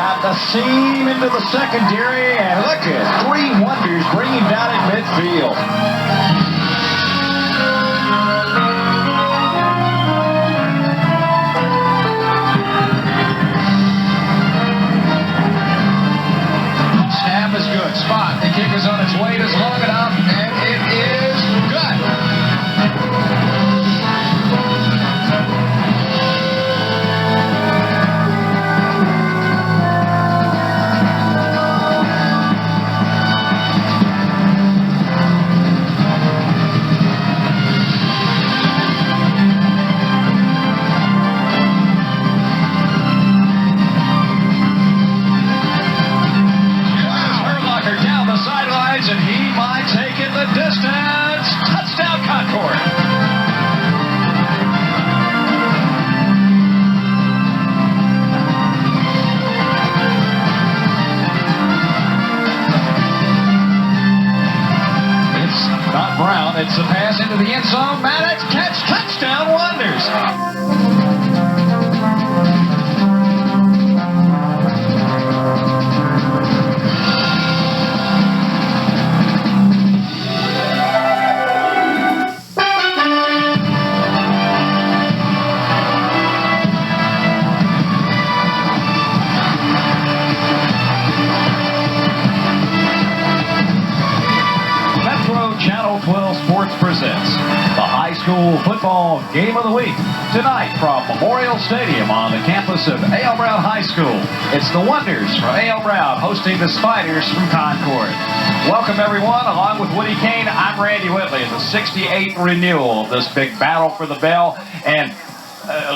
got the seam into the secondary, and look at 3 wonders bringing down at midfield. Snap is good. Spot. The kick is on its way. It's long enough, and it is good. And he might take it the distance. Touchdown, Concord. It's not Brown. It's a pass into the end zone. Maddox catch. Touchdown, Wonders. Channel 12 Sports presents the high school football game of the week. Tonight from Memorial Stadium on the campus of A.L. Brown High School. It's the Wonders from A.L. Brown hosting the Spiders from Concord. Welcome everyone. Along with Woody Kane, I'm Randy Whitley. It's the 68th renewal of this big battle for the bell. And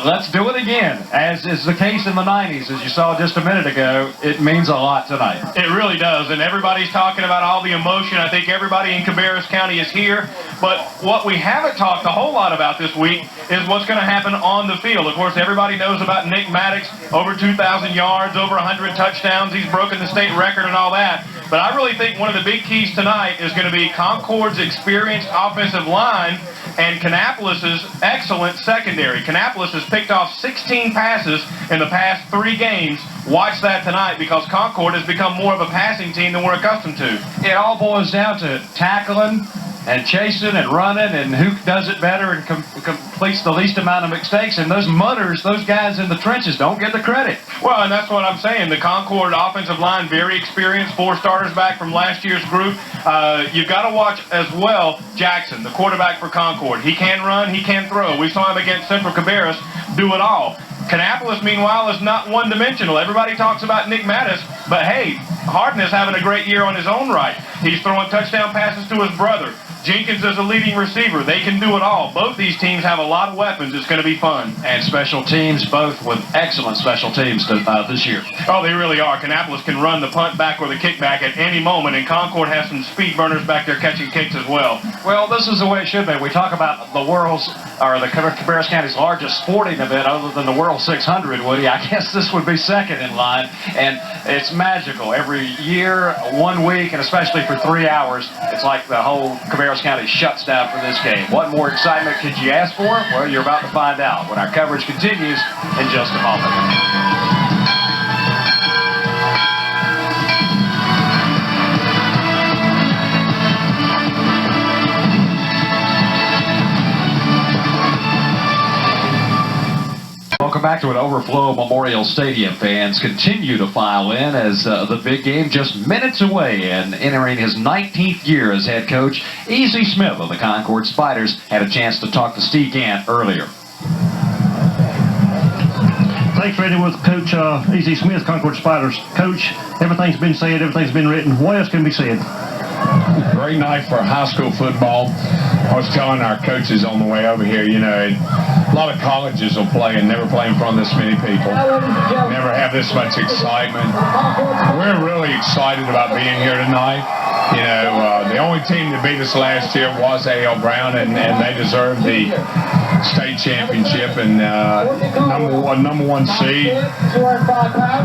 let's do it again. As is the case in the 90s, as you saw just a minute ago, it means a lot tonight. It really does, and everybody's talking about all the emotion. I think everybody in Cabarrus County is here, but what we haven't talked a whole lot about this week is what's going to happen on the field. Of course, everybody knows about Nick Maddox, over 2,000 yards, over 100 touchdowns. He's broken the state record and all that. But I really think one of the big keys tonight is going to be Concord's experienced offensive line and Kannapolis's excellent secondary. Kannapolis has picked off 16 passes in the past 3 games. Watch that tonight, because Concord has become more of a passing team than we're accustomed to. It all boils down to tackling and chasing and running, and who does it better and completes the least amount of mistakes. And those mutters, those guys in the trenches, don't get the credit. Well, and that's what I'm saying. The Concord offensive line, very experienced, 4 starters back from last year's group. You've got to watch as well Jackson, the quarterback for Concord. He can run, he can throw. We saw him against Central Cabarrus do it all. Kannapolis, meanwhile, is not one-dimensional. Everybody talks about Nick Mattis, but hey, Hardin is having a great year on his own right. He's throwing touchdown passes to his brother. Jenkins is a leading receiver. They can do it all. Both these teams have a lot of weapons. It's going to be fun. And special teams, both with excellent special teams this year. Oh, they really are. Kannapolis can run the punt back or the kick back at any moment, and Concord has some speed burners back there catching kicks as well. Well, this is the way it should be. We talk about the world's, or the Cabarrus County's largest sporting event other than the World 600, Woody. I guess this would be second in line, and it's magical. Every year, 1 week, and especially for 3 hours, it's like the whole Cabarrus County shuts down for this game. What more excitement could you ask for? Well, you're about to find out when our coverage continues in just a moment. Welcome back to an overflow Memorial Stadium. Fans continue to file in as the big game just minutes away, and entering his 19th year as head coach, E.Z. Smith of the Concord Spiders had a chance to talk to Steve Gant earlier. Thanks, Randy, with Coach E.Z. Smith, Concord Spiders. Coach, everything's been said, everything's been written. What else can be said? Great night for high school football. I was telling our coaches on the way over here, you know, a lot of colleges will play and never play in front of this many people. Never have this much excitement. We're really excited about being here tonight. You know, the only team that beat us last year was A.L. Brown, and they deserve the state state championship and number one seed.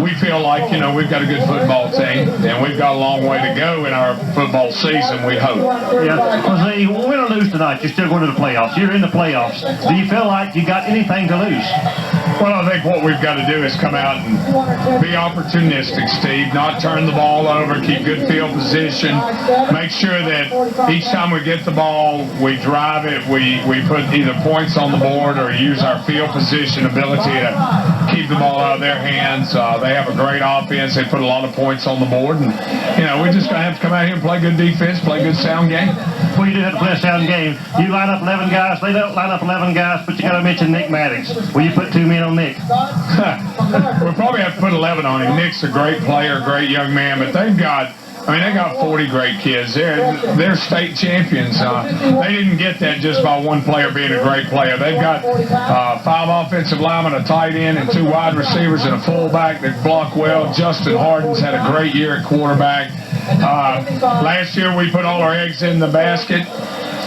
We feel like, you know, we've got a good football team, and we've got a long way to go in our football season, we hope. Yeah. Well, see, win or lose tonight, you're still going to the playoffs. You're in the playoffs. Do you feel like you got anything to lose? Well, I think what we've got to do is come out and be opportunistic, Steve, not turn the ball over, keep good field position, make sure that each time we get the ball, we drive it, we put either points on the board or use our field position ability to keep the ball out of their hands. They have a great offense. They put a lot of points on the board, and, you know, we're just going to have to come out here and play good defense, play a good sound game. Well, you do have to play a sound game. You line up 11 guys. They don't line up 11 guys, but you got to mention Nick Maddox. Will you put 2 men on Nick? We'll probably have to put 11 on him. Nick's a great player, great young man, but they got 40 great kids. They're state champions. They didn't get that just by one player being a great player. They've got 5 offensive linemen, a tight end, and 2 wide receivers and a fullback that block well. Justin Harden's had a great year at quarterback. Last year we put all our eggs in the basket,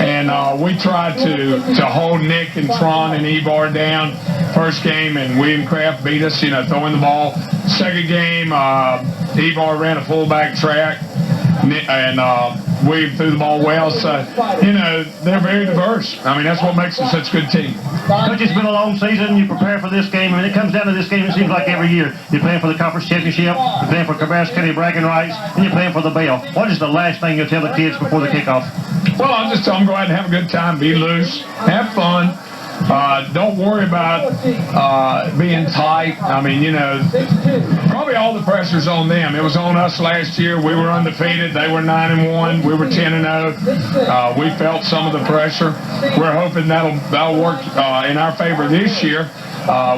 and we tried to hold Nick and Tron and Ebar down. First game, and William Kraft beat us, you know, throwing the ball. Second game, Ebar ran a fullback track, and William threw the ball well. So, you know, they're very diverse. I mean, that's what makes them such a good team. Coach, it's been a long season. You prepare for this game. I mean, it comes down to this game, it seems like every year. You're playing for the conference championship, you're playing for Cabarrus County bragging rights, and you're playing for the Bell. What is the last thing you'll tell the kids before the kickoff? Well, I'll just tell them go out and have a good time, be loose, have fun. Don't worry about being tight. I mean, you know, probably all the pressure's on them. It was on us last year. We were undefeated. They were 9-1. We were 10-0. We felt some of the pressure. We're hoping that'll work in our favor this year.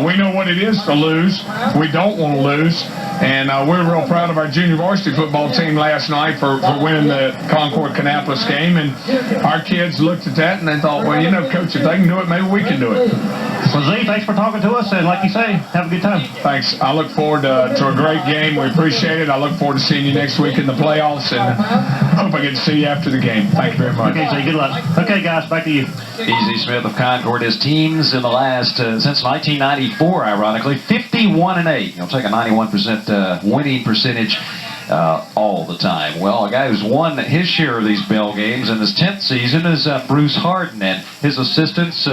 We know what it is to lose. We don't want to lose. And we're real proud of our junior varsity football team last night for winning the Concord-Kannapolis game. And our kids looked at that and they thought, well, you know, Coach, if they can do it, maybe we can do it. Well, Z, thanks for talking to us. And like you say, have a good time. Thanks. I look forward to a great game. We appreciate it. I look forward to seeing you next week in the playoffs. And hope I get to see you after the game. Thank you very much. Okay, Z, good luck. Okay, guys, back to you. E.Z. Smith of Concord. His teams in the last, since 1994, ironically, 51-8. He'll take a 91% winning percentage all the time. Well, a guy who's won his share of these Bell games in his 10th season is Bruce Harden, and his assistants,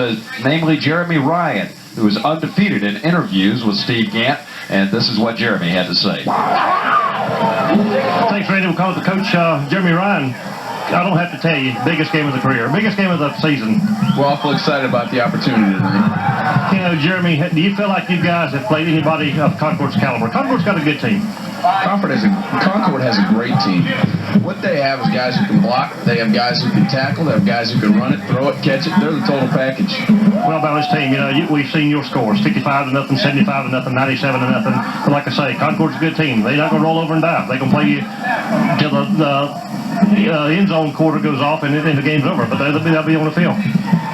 namely Jeremy Ryan, who is undefeated in interviews with Steve Gant, and this is what Jeremy had to say. Thanks, Randy. We'll call it the coach, Jeremy Ryan. I don't have to tell you, biggest game of the career, biggest game of the season. Well, I feel excited about the opportunity tonight. You know, Jeremy, do you feel like you guys have played anybody of Concord's caliber? Concord's got a good team. Concord has a great team. What they have is guys who can block. They have guys who can tackle. They have guys who can run it, throw it, catch it. They're the total package. Well, about this team, you know, we've seen your scores: 55-0, 75-0, 97-0. But like I say, Concord's a good team. They're not going to roll over and die. They can play you till the end zone quarter goes off and the game's over. But they'll be on the field.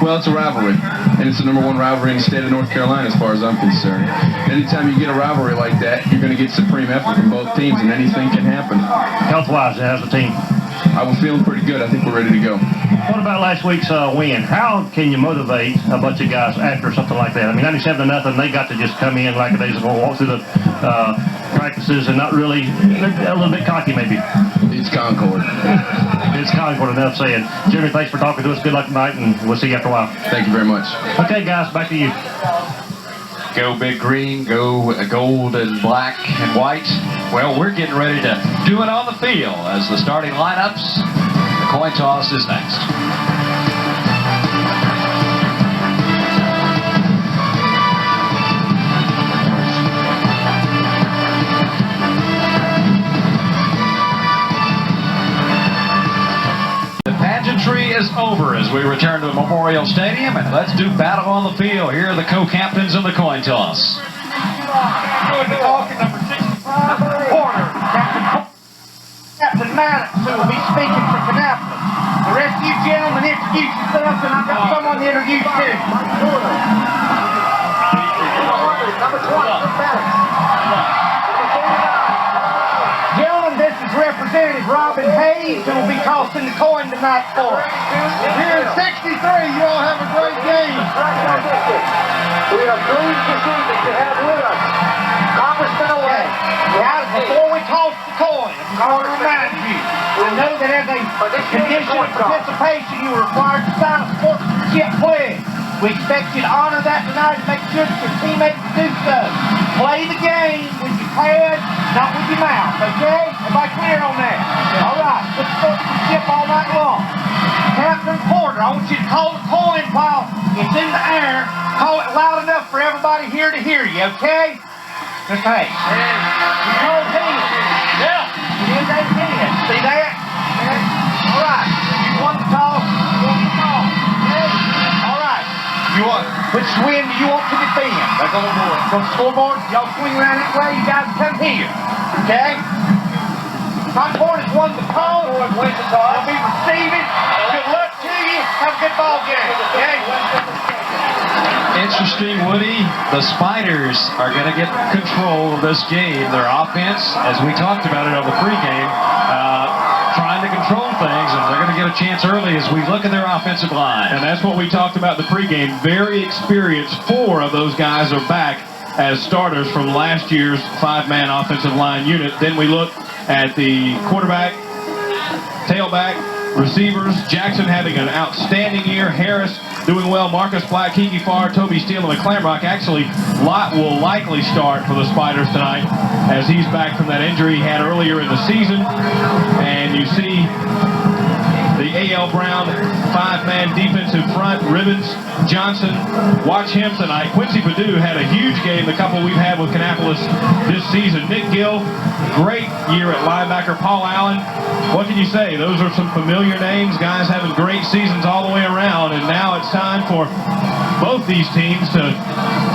Well, it's a rivalry, and it's the #1 rivalry in the state of North Carolina as far as I'm concerned. Anytime you get a rivalry like that, you're going to get supreme effort from both teams, and anything can happen. Health-wise, how's the team? I was feeling pretty good. I think we're ready to go. What about last week's win? How can you motivate a bunch of guys after something like that? I mean, 97-0, they got to just come in like days ago, walk through the practices and not really, a little bit cocky maybe. It's Concord. It's Concord, enough said. Jeremy, thanks for talking to us. Good luck tonight, and we'll see you after a while. Thank you very much. Okay, guys, back to you. Go Big Green, go gold and black and white. Well, we're getting ready to do it on the field as the starting lineups. The coin toss is next. Pageantry is over as we return to Memorial Stadium, and let's do battle on the field. Here are the co-captains in the coin toss. Number 65, corner, Captain Maddox, who will be speaking for Kannapolis. The rest of you gentlemen introduce yourselves, and I've got someone to introduce too. Number 20, Gentlemen, this is Representative Robin Hayes. who will be tossing the coin tonight for us. Here in 63, you all have a great game. We are pleased this evening to have with us Congressman Away. Guys, before we toss the coin, I want to remind you, I know that as a condition of participation, you were required to sign a sportsmanship pledge. We expect you to honor that tonight and make sure that your teammates do so. Play the game with your pad, not with your mouth, okay? Everybody clear on that? All right, put the sportsmanship all night long. Captain Porter, I want you to call the coin while it's in the air. Call it loud enough for everybody here to hear you, okay? Just hey. You call 10. Yeah. It is a 10. See that? All right. You want the toss? You want the toss? Okay? All right. You want? Which win do you want to defend? Back on the board. From the scoreboard, y'all swing around that way. You guys come here. Okay? Concord has won the toss. Wins the toss. They'll be receiving. Good luck to you. Have a good ball game. Okay? Interesting, Woody. The Spiders are going to get control of this game. Their offense, as we talked about it on the pregame, trying to control things, and they're going to get a chance early as we look at their offensive line. And that's what we talked about in the pregame. Very experienced. 4 of those guys are back as starters from last year's 5-man offensive line unit. Then we look at the quarterback, tailback, receivers. Jackson having an outstanding year. Harris doing well. Marcus Black, Kiki Farr, Toby Steele, and McClamrock actually will likely start for the Spiders tonight as he's back from that injury he had earlier in the season. And you see the A.L. Brown 5-man defensive front, Ribbons, Johnson. Watch him tonight. Quincy Perdue had a huge game, the couple we've had with Kannapolis this season. Nick Gill, great year at linebacker. Paul Allen, what can you say? Those are some familiar names, guys having great seasons all the way around, and now it's time for both these teams to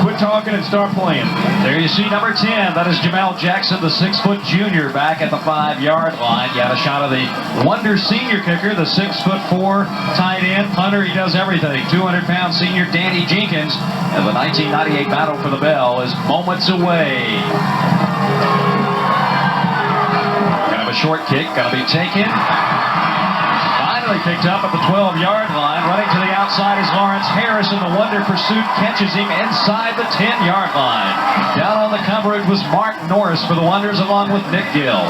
quit talking and start playing. There you see number 10. That is Jamal Jackson, the 6-foot junior, back at the 5-yard line. You had a shot of the Wonder senior kicker, the 6'4" tight end punter. He does everything. 200-pound senior Danny Jenkins, and the 1998 battle for the bell is moments away. Kind of a short kick, going to be taken. Finally picked up at the 12-yard line. Running to the outside is Lawrence Harris, and the Wonder pursuit catches him inside the 10-yard line. Down on the coverage was Mark Norris for the Wonders, along with Nick Gill.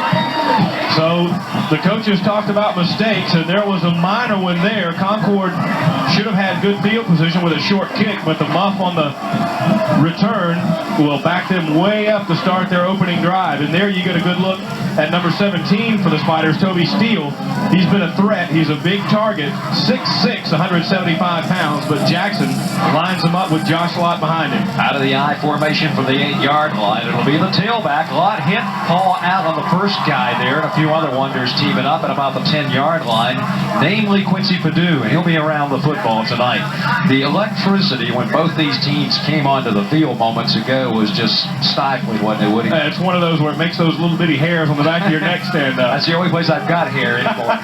So the coaches talked about mistakes, and there was a minor one there. Concord should have had good field position with a short kick, but the muff on the return will back them way up to start their opening drive. And there you get a good look at number 17 for the Spiders, Toby Steele. He's been a threat. He's a big target, 6'6", 175 pounds, but Jackson lines him up with Josh Lott behind him. Out of the I formation from the 8-yard line. It'll be the tailback. Lott hit Paul out on the first guy there, and a few other Wonders teaming up at about the 10-yard line, namely Quincy Perdue, and he'll be around the football tonight. The electricity when both these teams came onto the field moments ago was just stifling, wasn't it, Woody? It's one of those where it makes those little bitty hairs on the back of your neck stand up. That's the only place I've got hair anymore.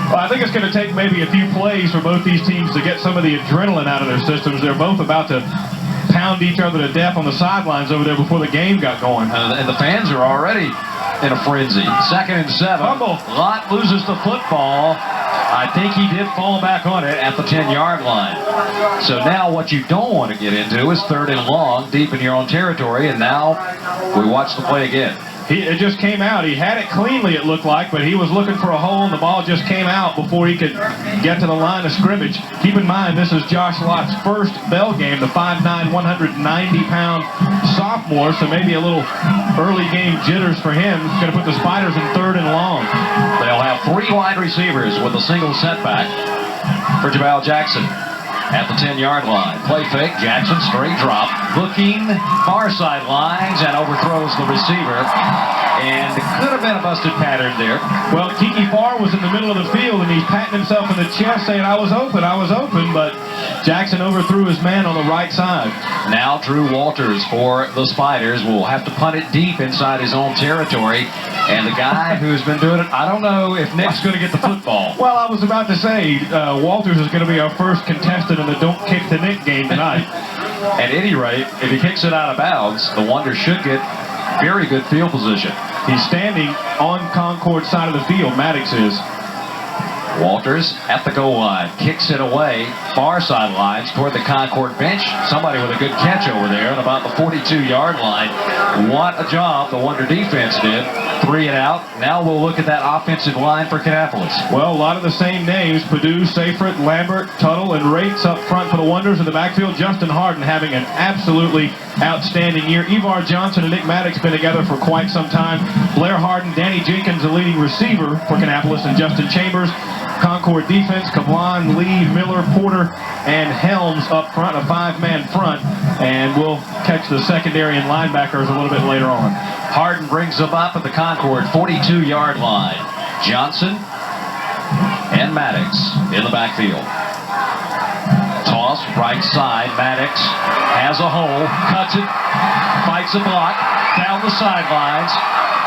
Well, I think it's going to take maybe a few plays for both these teams to get some of the adrenaline out of their systems. They're both about to pound each other to death on the sidelines over there before the game got going. And the fans are already in a frenzy. 2nd and 7. Fumble. Lott loses the football. I think he did fall back on it at the 10-yard line. So now what you don't want to get into is 3rd and long, deep in your own territory, and now we watch the play again. It just came out. He had it cleanly, it looked like, but he was looking for a hole, and the ball just came out before he could get to the line of scrimmage. Keep in mind, this is Josh Lott's first bell game, the 5'9", 190-pound sophomore, so maybe a little early game jitters for him. He's going to put the Spiders in 3rd and long. They'll have 3 wide receivers with a single setback for Jamal Jackson at the 10-yard line. Play fake, Jackson straight drop, looking far sidelines and overthrows the receiver. And it could have been a busted pattern there. Well, Kiki Farr was in the middle of the field, and he's patting himself in the chest saying, I was open, but Jackson overthrew his man on the right side. Now Drew Walters for the Spiders will have to punt it deep inside his own territory. And the guy who's been doing it, I don't know if Nick's going to get the football. Well, I was about to say, Walters is going to be our first contestant in the Don't Kick the Nick game tonight. At any rate, if he kicks it out of bounds, the Wonders should get very good field position. He's standing on Concord's side of the field, Maddox is. Walters at the goal line, kicks it away, far sidelines toward the Concord bench. Somebody with a good catch over there at about the 42-yard line. What a job the Wonder defense did. 3 and out. Now we'll look at that offensive line for Kannapolis. Well, a lot of the same names: Purdue, Seyfried, Lambert, Tuttle, and Rates up front for the Wonders. In the backfield, Justin Harden having an absolutely outstanding year. Evar Johnson and Nick Maddox been together for quite some time. Blair Harden, Danny Jenkins, the leading receiver for Kannapolis, and Justin Chambers. Concord defense, Kablan, Lee, Miller, Porter, and Helms up front, a 5-man front. And we'll catch the secondary and linebackers a little bit later on. Harden brings them up at the Concord 42-yard line. Johnson and Maddox in the backfield. Toss, right side. Maddox has a hole, cuts it, fights a block, down the sidelines.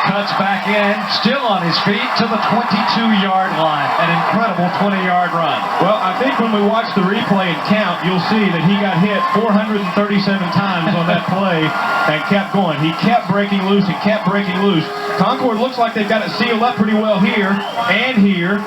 Cuts back in, still on his feet to the 22-yard line. An incredible 20-yard run. Well, I think when we watch the replay and count, you'll see that he got hit 437 times on that play and kept going. He kept breaking loose and kept breaking loose. Concord looks like they've got it sealed up pretty well here and here.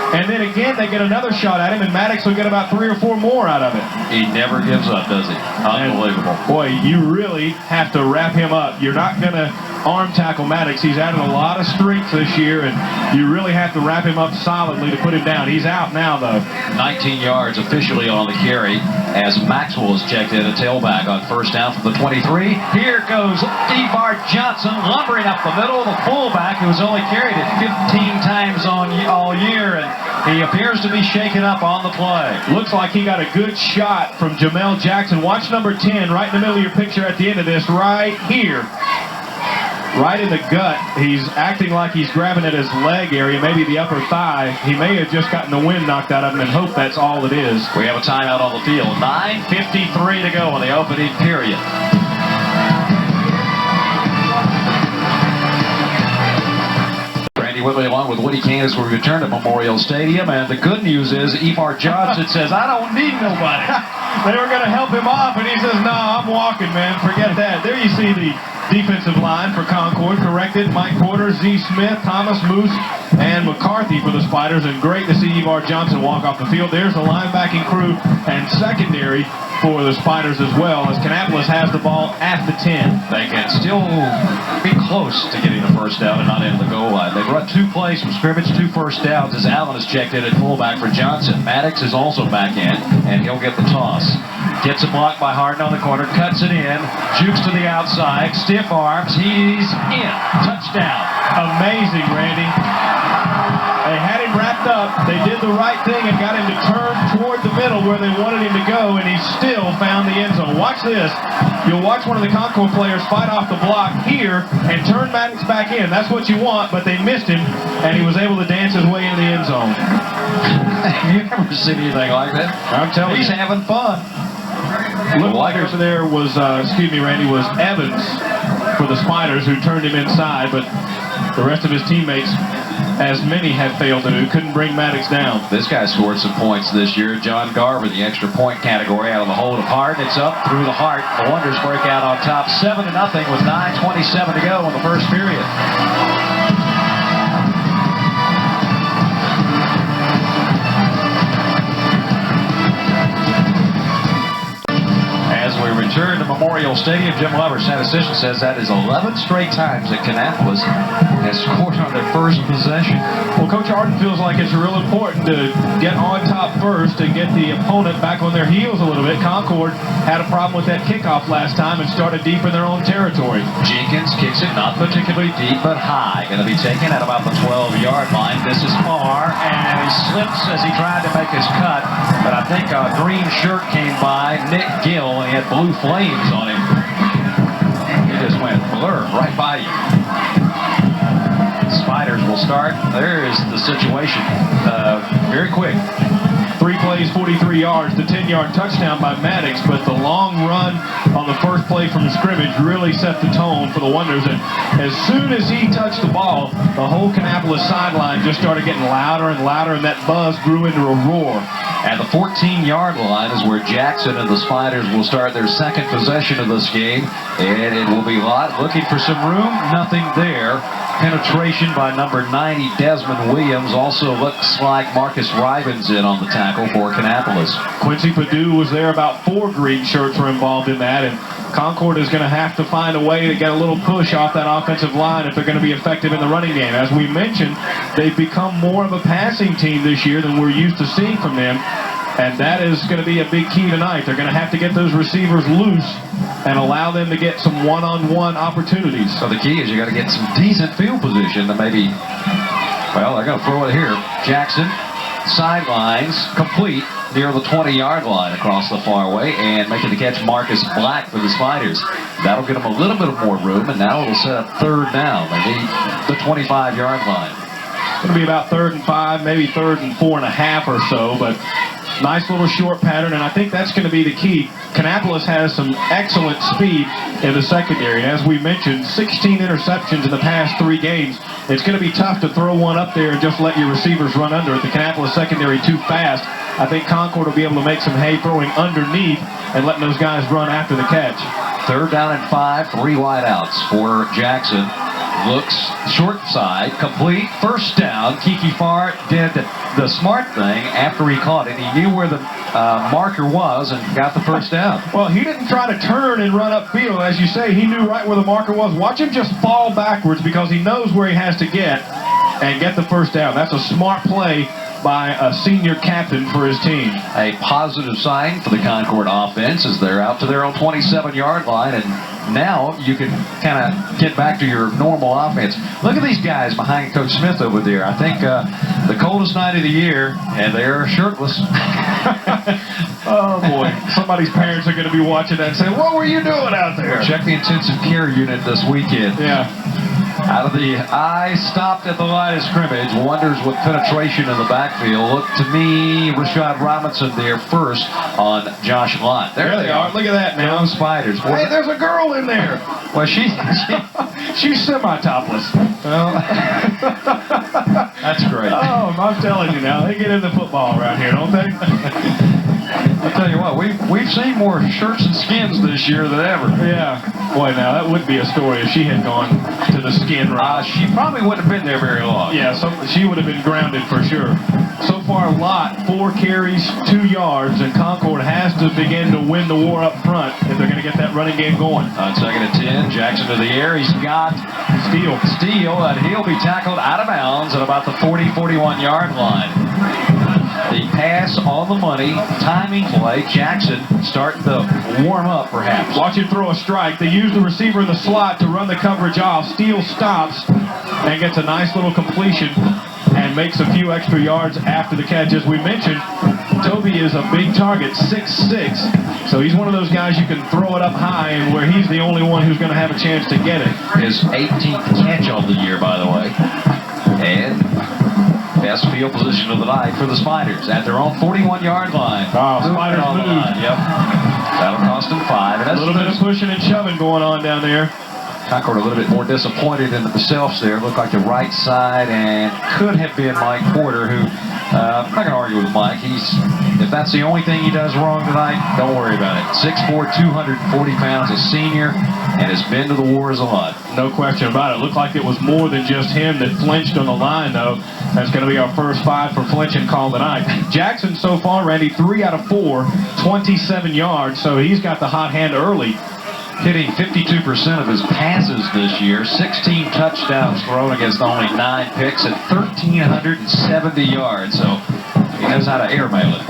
And then again, they get another shot at him, and Maddox will get about 3 or 4 more out of it. He never gives up, does he? Unbelievable. And boy, you really have to wrap him up. You're not going to arm tackle Maddox. He's added a lot of strength this year, and you really have to wrap him up solidly to put him down. He's out now, though. 19 yards officially on the carry as Maxwell is checked in, a tailback on first down from the 23. Here goes Evar Johnson lumbering up the middle. The fullback who's only carried it 15 times all year, and he appears to be shaken up on the play. Looks like he got a good shot from Jamel Jackson. Watch number 10 right in the middle of your picture at the end of this, right here. Right in the gut. He's acting like he's grabbing at his leg area, maybe the upper thigh. He may have just gotten the wind knocked out of him and hope that's all it is. We have a timeout on the field. 9:53 to go in the opening period. Whitley along with Woody Kane as we return to Memorial Stadium, and the good news is Evar Johnson says, I don't need nobody. They were going to help him off, and he says, no, I'm walking, man. Forget that. There you see the defensive line for Concord corrected. Mike Porter, Z. Smith, Thomas Moose, and McCarthy for the Spiders, and great to see Evar Johnson walk off the field. There's the linebacking crew and secondary for the Spiders as well, as Kannapolis has the ball at the 10. They can still be close to getting the first down and not into the goal line. They've run 2 plays from scrimmage, 2 first downs, as Allen is checked in at fullback for Johnson. Maddox is also back in, and he'll get the toss. Gets a block by Harden on the corner, cuts it in, jukes to the outside, stiff arms, he's in. Touchdown. Amazing, Randy. They had him wrapped up. They did the right thing and got him to turn toward the middle where they wanted him to go, and he still found the end zone. Watch this. You'll watch one of the Concord players fight off the block here and turn Maddox back in. That's what you want, but they missed him, and he was able to dance his way into the end zone. You've never seen anything like that. I'm telling you. He's having fun. Looked like there was, Randy, was Evans for the Spiders who turned him inside, but the rest of his teammates, as many have failed to do, couldn't bring Maddox down. This guy scored some points this year. John Garver, the extra point category, out of the hold of Hart. It's up through the heart. The Wonders break out on top 7-0 with 9:27 to go in the first period. As we return to Memorial Stadium, Jim Weber, statistician, says that is 11 straight times that Kannapolis has scored on their first possession. Well, Coach Harden feels like it's real important to get on top first and get the opponent back on their heels a little bit. Concord had a problem with that kickoff last time and started deep in their own territory. Jenkins kicks it not particularly deep, but high. Going to be taken at about the 12-yard line. This is far, and he slips as he tried to make his cut. But I think a green shirt came by, Nick Gill, and he had blue flames on him. He just went blur right by you. Spiders will start. There is the situation. Very quick. 3 plays, 43 yards, the 10-yard touchdown by Maddox, but the long run on the first play from the scrimmage really set the tone for the Wonders. And as soon as he touched the ball, the whole Kannapolis sideline just started getting louder and louder, and that buzz grew into a roar. At the 14-yard line is where Jackson and the Spiders will start their second possession of this game. And it will be Lott looking for some room. Nothing there. penetration by number 90, Desmond Williams. Also looks like Marcus Rivens in on the tackle for Kannapolis. Quincy Perdue was there. About 4 green shirts were involved in that, and Concord is going to have to find a way to get a little push off that offensive line if they're going to be effective in the running game. As we mentioned, they've become more of a passing team this year than we're used to seeing from them, and that is going to be a big key tonight. They're going to have to get those receivers loose and allow them to get some one-on-one opportunities. So the key is you got to get some decent field position to maybe, well, they're going to throw it here. Jackson, sidelines, complete near the 20-yard line across the fairway, and making the catch Marcus Black for the Spiders. That'll get them a little bit of more room, and now it'll set up 3rd down. They need the 25-yard line. It's going to be about 3rd and 5, maybe 3rd and 4.5 or so, but nice little short pattern, and I think that's going to be the key. Kannapolis has some excellent speed in the secondary, and as we mentioned, 16 interceptions in the past 3 games. It's going to be tough to throw one up there and just let your receivers run under it. The Kannapolis secondary too fast. I think Concord will be able to make some hay throwing underneath and letting those guys run after the catch. 3rd down and 5, 3 wideouts for Jackson. Looks short side, complete, 1st down. Kiki Farr did the smart thing after he caught it. He knew where the marker was and got the 1st down. Well, he didn't try to turn and run upfield. As you say, he knew right where the marker was. Watch him just fall backwards because he knows where he has to get and get the 1st down. That's a smart play by a senior captain for his team. A positive sign for the Concord offense as they're out to their own 27-yard line, and now you can kind of get back to your normal offense. Look at these guys behind Coach Smith over there. I think the coldest night of the year, and they're shirtless. Oh, boy. Somebody's parents are going to be watching that and saying, what were you doing out there? Check the intensive care unit this weekend. Yeah. Out of the eye, stopped at the line of scrimmage. Wonders with penetration in the backfield. Look to me, Rashad Robinson there first on Josh Lott. There they are. Look at that now. Spiders. Hey, there's a girl in there. Well, she's semi-topless. Well, that's great. Oh, I'm telling you now, they get into football around here, don't they? I'll tell you what, we've seen more shirts and skins this year than ever. Yeah. Boy, now that would be a story if she had gone to the skin route. She probably wouldn't have been there very long. Yeah, so she would have been grounded for sure. So far, Lott, 4 carries, 2 yards, and Concord has to begin to win the war up front if they're going to get that running game going. On 2nd and 10, Jackson to the air. He's got Steele, and he'll be tackled out of bounds at about the 40-41-yard line. The pass on the money, timing play. Jackson starting to warm up, perhaps. Watch him throw a strike. They use the receiver in the slot to run the coverage off. Steele stops and gets a nice little completion and makes a few extra yards after the catch. As we mentioned, Toby is a big target, 6'6", so he's one of those guys you can throw it up high and where he's the only one who's going to have a chance to get it. His 18th catch of the year, by the way. And best field position of the night for the Spiders at their own 41-yard line. Oh, Spiders on the moved. line. Yep. That'll cost them 5. And A little bit of pushing and shoving going on down there. Concord a little bit more disappointed in themselves there. Looked like the right side, and could have been Mike Porter, who, I'm not going to argue with Mike. If that's the only thing he does wrong tonight, don't worry about it. 6'4", 240 pounds, a senior, and has been to the wars a lot. No question about it. Looked like it was more than just him that flinched on the line, though. That's going to be our first 5 for flinching call tonight. Jackson so far, Randy, 3 out of 4, 27 yards, so he's got the hot hand early. Hitting 52% of his passes this year, 16 touchdowns thrown against only 9 picks at 1,370 yards. So he knows how to airmail it.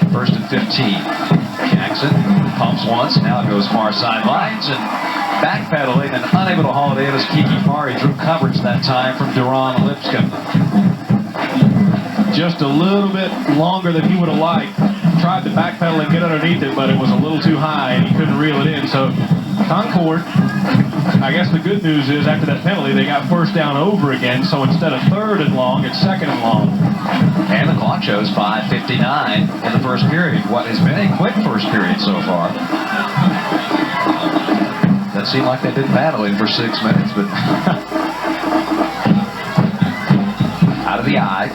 1st and 15. Jackson pumps once, now it goes far sidelines and backpedaling and unable to haul it in as Kiki Farr drew coverage that time from Duran Lipscomb. Just a little bit longer than he would have liked. Tried to backpedal and get underneath it, but it was a little too high and he couldn't reel it in. So Concord, I guess the good news is after that penalty, they got 1st down over again. So instead of 3rd and long, it's 2nd and long. And the clock shows 5:59 in the first period. What has been a quick first period so far. That seemed like they've been battling for 6 minutes, but out of the eye.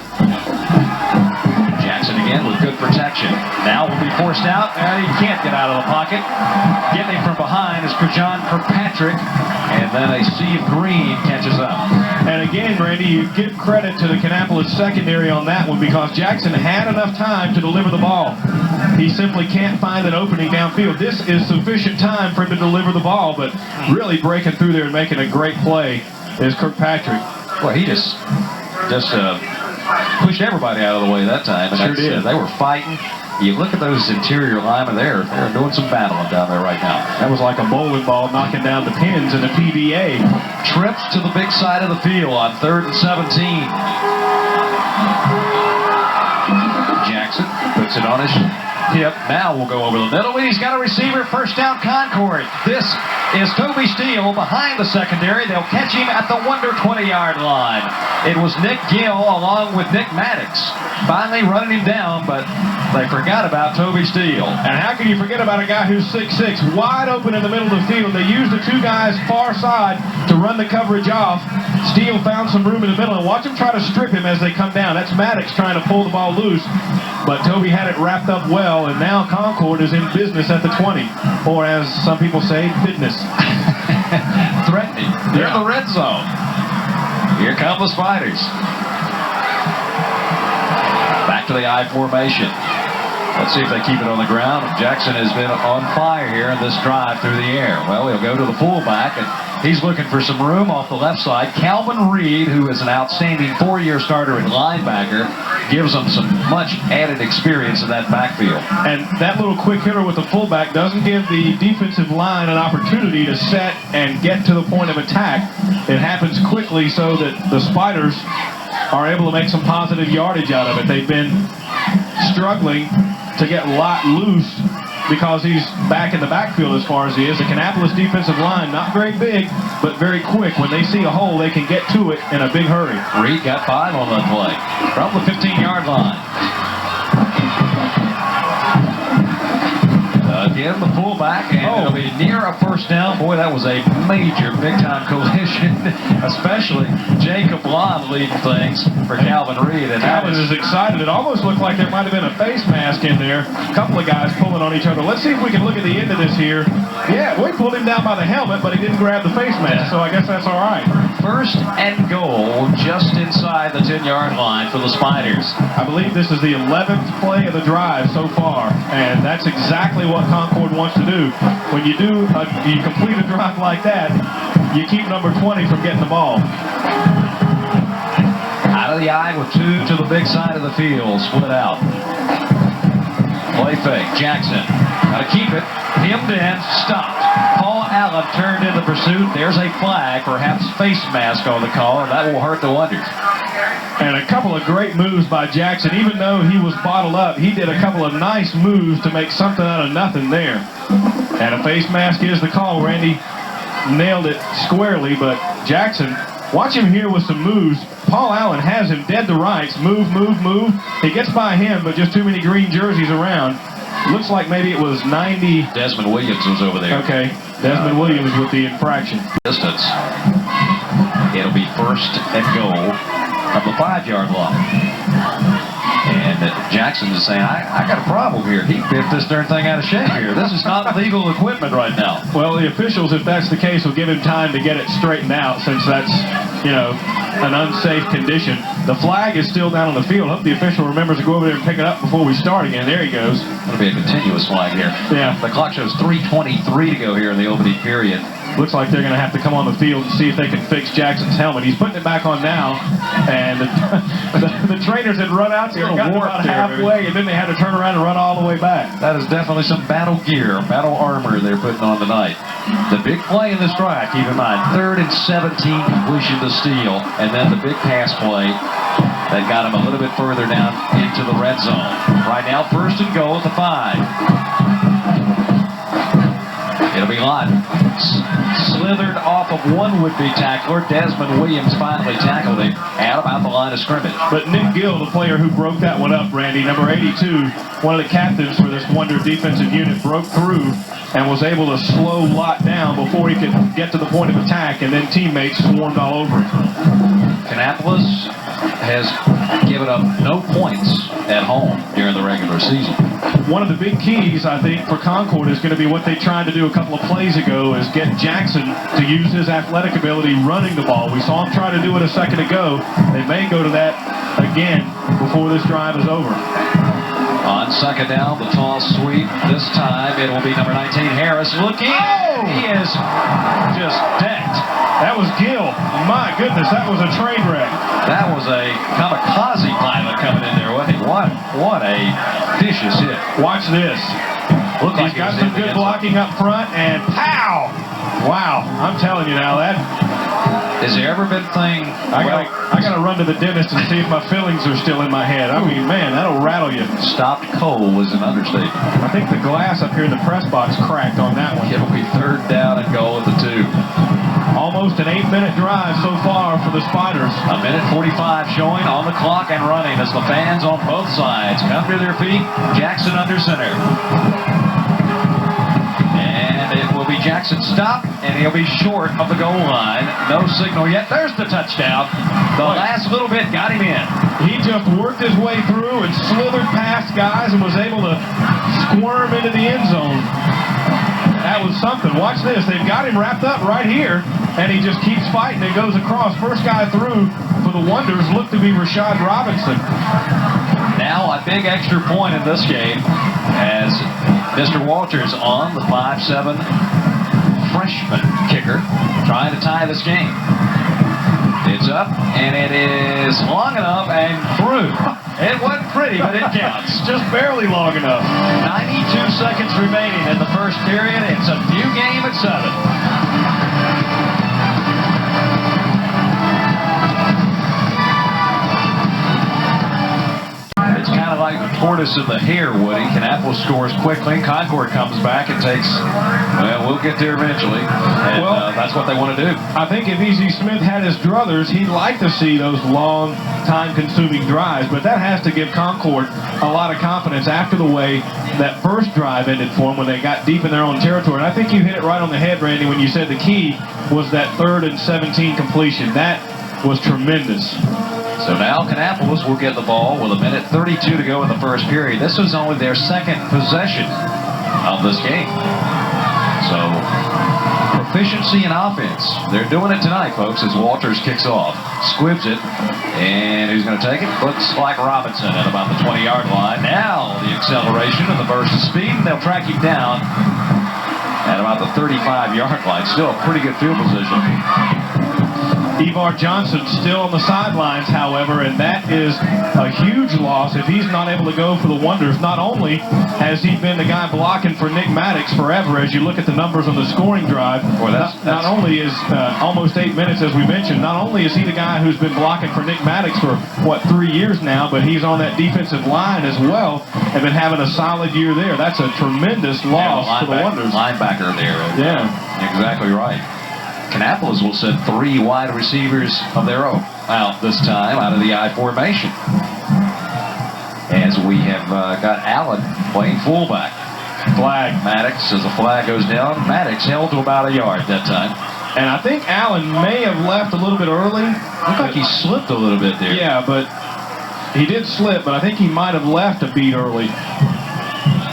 Jackson again. again with good protection. Now will be forced out, and he can't get out of the pocket. Getting him from behind is John Kirkpatrick, and then a sea of green catches up. And again, Randy, you give credit to the Kannapolis secondary on that one because Jackson had enough time to deliver the ball. He simply can't find an opening downfield. This is sufficient time for him to deliver the ball, but really breaking through there and making a great play is Kirkpatrick. Well, he just pushed everybody out of the way that time. And Sure did. They were fighting. You look at those interior linemen there, they're doing some battling down there right now. That was like a bowling ball knocking down the pins in the PBA. Trips to the big side of the field on 3rd and 17. Jackson puts it on his hip. Now we'll go over the middle. He's got a receiver. First down, Concord. This is Toby Steele behind the secondary. They'll catch him at the Wonder 20-yard line. It was Nick Gill along with Nick Maddox finally running him down, but they forgot about Toby Steele. And how can you forget about a guy who's 6'6", wide open in the middle of the field? They used the two guys far side to run the coverage off. Steele found some room in the middle, and watch him try to strip him as they come down. That's Maddox trying to pull the ball loose, but Toby had it wrapped up well, and now Concord is in business at the 20, or as some people say, fitness. Threatening. They're in the red zone. Here come the Spiders. Back to the I formation. Let's see if they keep it on the ground. Jackson has been on fire here in this drive through the air. Well, he'll go to the fullback, and he's looking for some room off the left side. Calvin Reed, who is an outstanding 4-year starter at linebacker, gives them some much added experience in that backfield. And that little quick hitter with the fullback doesn't give the defensive line an opportunity to set and get to the point of attack. It happens quickly so that the Spiders are able to make some positive yardage out of it. They've been struggling to get Lott loose because he's back in the backfield as far as he is. The Kannapolis defensive line, not very big, but very quick. When they see a hole, they can get to it in a big hurry. Reed got 5 on that play from the 15-yard line. Again, the fullback, and it'll be near a first down. Boy, that was a major big-time collision, especially Jacob Blond leading things for Calvin Reed. And Calvin is excited. It almost looked like there might have been a face mask in there. A couple of guys pulling on each other. Let's see if we can look at the end of this here. Yeah, we pulled him down by the helmet, but he didn't grab the face mask, so I guess that's all right. First and goal just inside the 10-yard line for the Spiders. I believe this is the 11th play of the drive so far, and that's exactly what Concord wants to do. When you complete a drive like that, you keep number 20 from getting the ball. Out of the I with 2 to the big side of the field, split out. Play fake, Jackson, got to keep it, hemmed in, stopped. Paul Allen turned into pursuit. There's a flag, perhaps face mask on the call, and that will hurt the Wonders. And a couple of great moves by Jackson. Even though he was bottled up, he did a couple of nice moves to make something out of nothing there. And a face mask is the call. Randy nailed it squarely, but Jackson, watch him here with some moves. Paul Allen has him dead to rights. Move, move, move. He gets by him, but just too many green jerseys around. Looks like maybe it was 90. Desmond Williams was over there. Okay, Desmond Williams with the infraction. Distance. It'll be first and goal from the 5-yard line. And Jackson is saying, I got a problem here. He bit this darn thing out of shape here. This is not legal equipment right now. Well, the officials, if that's the case, will give him time to get it straightened out since that's, an unsafe condition. The flag is still down on the field. Hope the official remembers to go over there and pick it up before we start again. There he goes. It'll be a continuous flag here. Yeah. The clock shows 3:23 to go here in the opening period. Looks like they're going to have to come on the field and see if they can fix Jackson's helmet. He's putting it back on now, and the trainers had run out there and got about halfway, and then they had to turn around and run all the way back. That is definitely some battle gear, battle armor they're putting on tonight. The big play in this drive, keep in mind, 3rd and 17 completion to Steele, and then the big pass play that got him a little bit further down into the red zone. Right now, first and goal at the 5. It'll be Lott. Slithered off of one would-be tackler. Desmond Williams finally tackled him at about the line of scrimmage. But Nick Gill, the player who broke that one up, Randy, number 82, one of the captains for this Wonder defensive unit, broke through and was able to slow Lott down before he could get to the point of attack, and then teammates swarmed all over him. Kannapolis has given up no points at home during the regular season. One of the big keys, I think, for Concord is going to be what they tried to do a couple of plays ago, is get Jackson to use his athletic ability running the ball. We saw him try to do it a second ago. They may go to that again before this drive is over. On second down, the toss sweep. This time it will be number 19, Harris, looking. Oh! He is just decked. That was Gill. My goodness, that was a train wreck. That was a kamikaze pilot coming in there. What a vicious hit. Watch this. Looked like He's got some good blocking up front, and pow! Wow, I'm telling you now, that... Has there ever been a thing... I gotta run to the dentist and see if my fillings are still in my head. I mean, man, that'll rattle you. Stopped cold was an understatement. I think the glass up here in the press box cracked on that one. It'll be third down and goal at the 2. Almost an 8-minute drive so far for the Spiders. A minute 45 showing on the clock and running as the fans on both sides come to their feet. Jackson under center. And it will be Jackson stop, and he'll be short of the goal line. No signal yet. There's the touchdown. The last little bit got him in. He just worked his way through and slithered past guys and was able to squirm into the end zone. That was something. Watch this. They've got him wrapped up right here, and he just keeps fighting and goes across. First guy through for the Wonders looked to be Rashad Robinson. Now a big extra point in this game as Mr. Walters on the 5'7" freshman kicker trying to tie this game. It's up, and it is long enough and through. It wasn't pretty, but it counts. Just barely long enough. 92 seconds remaining in the first period. It's a new game at 7. It's kind of like the tortoise and the hare, Woody. Kannapolis scores quickly. Concord comes back and takes, well, we'll get there eventually. And that's what they want to do. I think if E.Z. Smith had his druthers, he'd like to see those long, time-consuming drives, but that has to give Concord a lot of confidence after the way that first drive ended for them when they got deep in their own territory. And I think you hit it right on the head, Randy, when you said the key was that 3rd and 17 completion. That was tremendous. So now Kannapolis will get the ball with a minute 32 to go in the first period. This was only their second possession of this game. So proficiency in offense. They're doing it tonight, folks, as Walters kicks off. Squibs it. And who's going to take it? Looks like Robinson at about the 20-yard line. Now the acceleration and the burst of speed, and they'll track him down at about the 35-yard line. Still a pretty good field position. Ivar Johnson still on the sidelines, however, and that is a huge loss if he's not able to go for the Wonders. Not only has he been the guy blocking for Nick Maddox forever, as you look at the numbers on the scoring drive, not only is almost 8 minutes, as we mentioned, not only is he the guy who's been blocking for Nick Maddox for, 3 years now, but he's on that defensive line as well and been having a solid year there. That's a tremendous loss for the Wonders. Linebacker there. Yeah. Exactly right. Kannapolis will send 3 wide receivers of their own out this time out of the I formation. As we have got Allen playing fullback. Flag. Maddox, as the flag goes down, Maddox held to about a yard that time. And I think Allen may have left a little bit early. Looked like he slipped a little bit there. Yeah, but he did slip, but I think he might have left a beat early.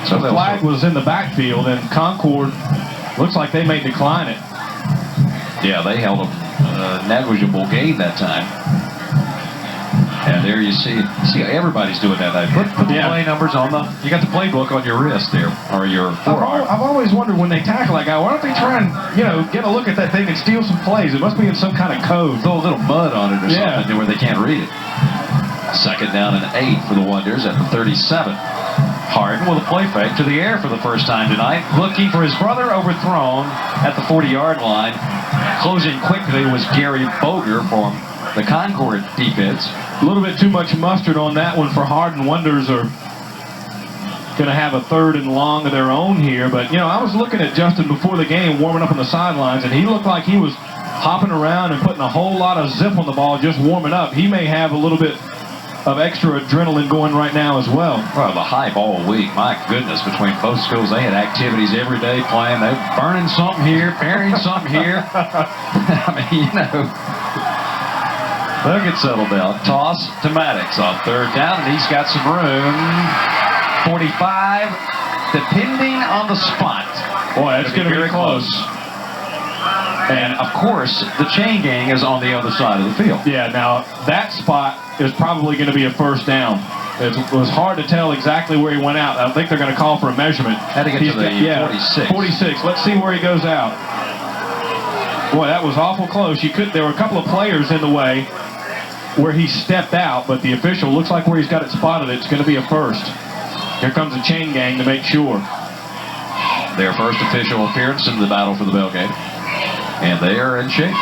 So the flag was in the backfield, and Concord looks like they may decline it. Yeah, they held a negligible gain that time. And there you see everybody's doing that. Put the play numbers on you got the playbook on your wrist there, or your forearm. I've always wondered when they tackle that guy, why don't they try and, get a look at that thing and steal some plays? It must be in some kind of code. Throw a little mud on it or something where they can't read it. Second down and 8 for the Wonders at the 37. Harden with a play fake to the air for the first time tonight, looking for his brother, overthrown at the 40-yard line. Closing quickly was Gary Boger from the Concord defense. A little bit too much mustard on that one for Harden. Wonders are going to have a 3rd and long of their own here. But, I was looking at Justin before the game, warming up on the sidelines, and he looked like he was hopping around and putting a whole lot of zip on the ball just warming up. He may have a little bit of extra adrenaline going right now as well. Well, the hype all week, my goodness, between both schools. They had activities every day playing. They were burning something here, burying something here. I mean, They'll get settled down. Toss to Maddox on third down, and he's got some room. 45, depending on the spot. Boy, that's going to be close. And, of course, the chain gang is on the other side of the field. Yeah, now that spot is probably going to be a first down. It was hard to tell exactly where he went out. I don't think they're going to call for a measurement. Had to get to the 46. 46. Let's see where he goes out. Boy, that was awful close. There were a couple of players in the way where he stepped out, but the official looks like where he's got it spotted. It's going to be a first. Here comes the chain gang to make sure. Their first official appearance in the battle for the Bellgate. And they are in shape.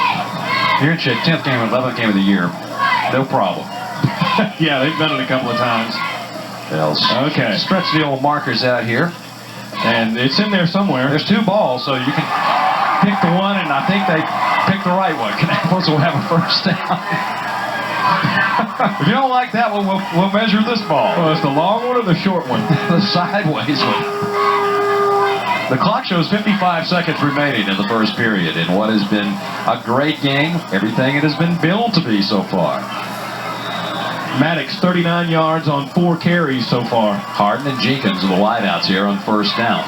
Here in shape, 10th game, 11th game of the year. No problem. Yeah, they've done it a couple of times. Okay. Stretch the old markers out here. And it's in there somewhere. There's 2 balls, so you can pick the one, and I think they picked the right one. Canaples will have a first down. If you don't like that one, we'll measure this ball. Well, it's the long one or the short one? The sideways one. The clock shows 55 seconds remaining in the first period in what has been a great game. Everything it has been billed to be so far. Maddox, 39 yards on 4 carries so far. Harden and Jenkins are the wideouts here on first down.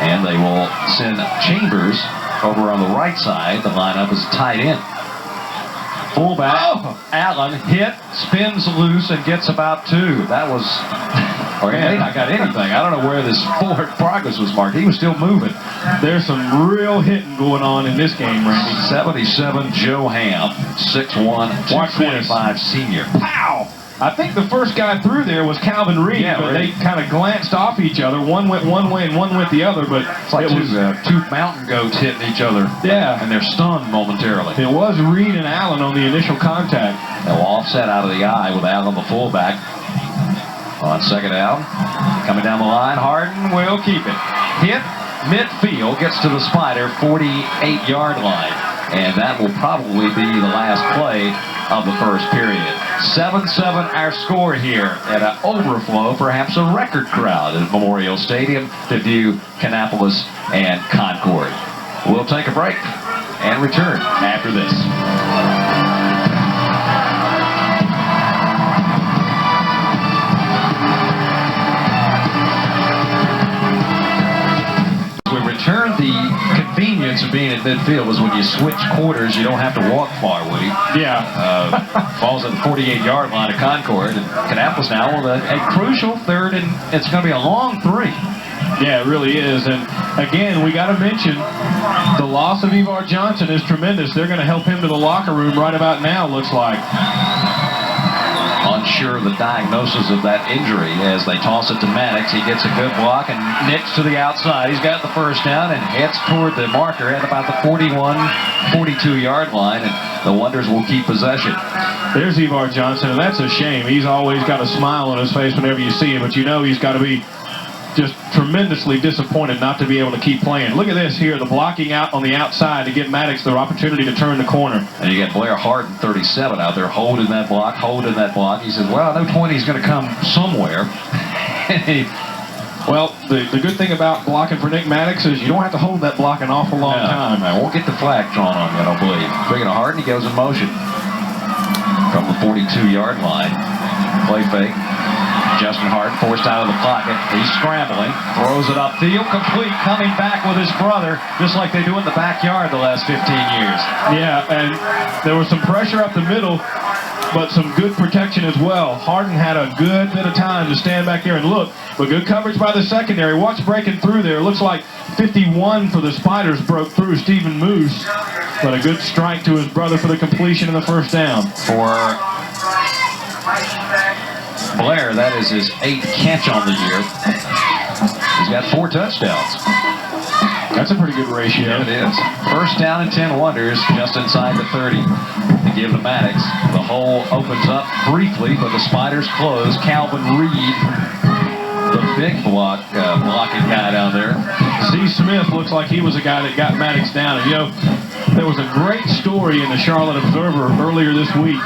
And they will send Chambers over on the right side. The lineup is tight end. Fullback, Allen hit, spins loose, and gets about 2. That was, or he may not got anything. I don't know where this forward progress was marked. He was still moving. There's some real hitting going on in this game, Randy. 77, Joe Ham, 6'1", 225 senior. Pow! I think the first guy through there was Calvin Reed, but they kind of glanced off each other. One went one way and one went the other, but it's like two mountain goats hitting each other. Yeah. And they're stunned momentarily. It was Reed and Allen on the initial contact. They'll offset out of the eye with Allen, the fullback. On second down, coming down the line, Harden will keep it. Hit midfield, gets to the Spider 48-yard line. And that will probably be the last play of the first period. 7-7 our score here at an overflow, perhaps a record crowd at Memorial Stadium to view Kannapolis and Concord. We'll take a break and return after this. We return the convenience of being at midfield was when you switch quarters, you don't have to walk far, Woody. Yeah. Falls at the 48-yard line of Concord, and Kannapolis now with a crucial third, and it's going to be a long 3. Yeah, it really is. And again, we got to mention the loss of Ivar Johnson is tremendous. They're going to help him to the locker room right about now, looks like. Unsure of the diagnosis of that injury as they toss it to Maddox. He gets a good block and nicks to the outside. He's got the first down and heads toward the marker at about the 41, 42-yard line, and the Wonders will keep possession. There's Ivar Johnson, and that's a shame. He's always got a smile on his face whenever you see him, but you know he's got to be just tremendously disappointed not to be able to keep playing. Look at this here, the blocking out on the outside to give Maddox the opportunity to turn the corner. And you got Blair Harden, 37, out there holding that block, He says, well, I know 20 is going to come somewhere. Well, the good thing about blocking for Nick Maddox is you don't have to hold that block an awful long time. I won't get the flag drawn on you, I don't believe. Bringing a Harden, he goes in motion. From the 42-yard line. Play fake. Justin Hart forced out of the pocket. He's scrambling, throws it upfield, complete, coming back with his brother, just like they do in the backyard the last 15 years. Yeah, and there was some pressure up the middle, but some good protection as well. Harden had a good bit of time to stand back there and look, but good coverage by the secondary. Watch breaking through there. It looks like 51 for the Spiders broke through Stephen Moose, but a good strike to his brother for the completion of the first down. For Blair, that is his 8th catch on the year. He's got 4 touchdowns. That's a pretty good ratio. Yeah, it is. First down and 10 Wonders, just inside the 30. To give to Maddox. The hole opens up briefly, but the Spiders close. Calvin Reed, the big blocking guy down there. Z. Smith looks like he was a guy that got Maddox down. And, you know, there was a great story in the Charlotte Observer earlier this week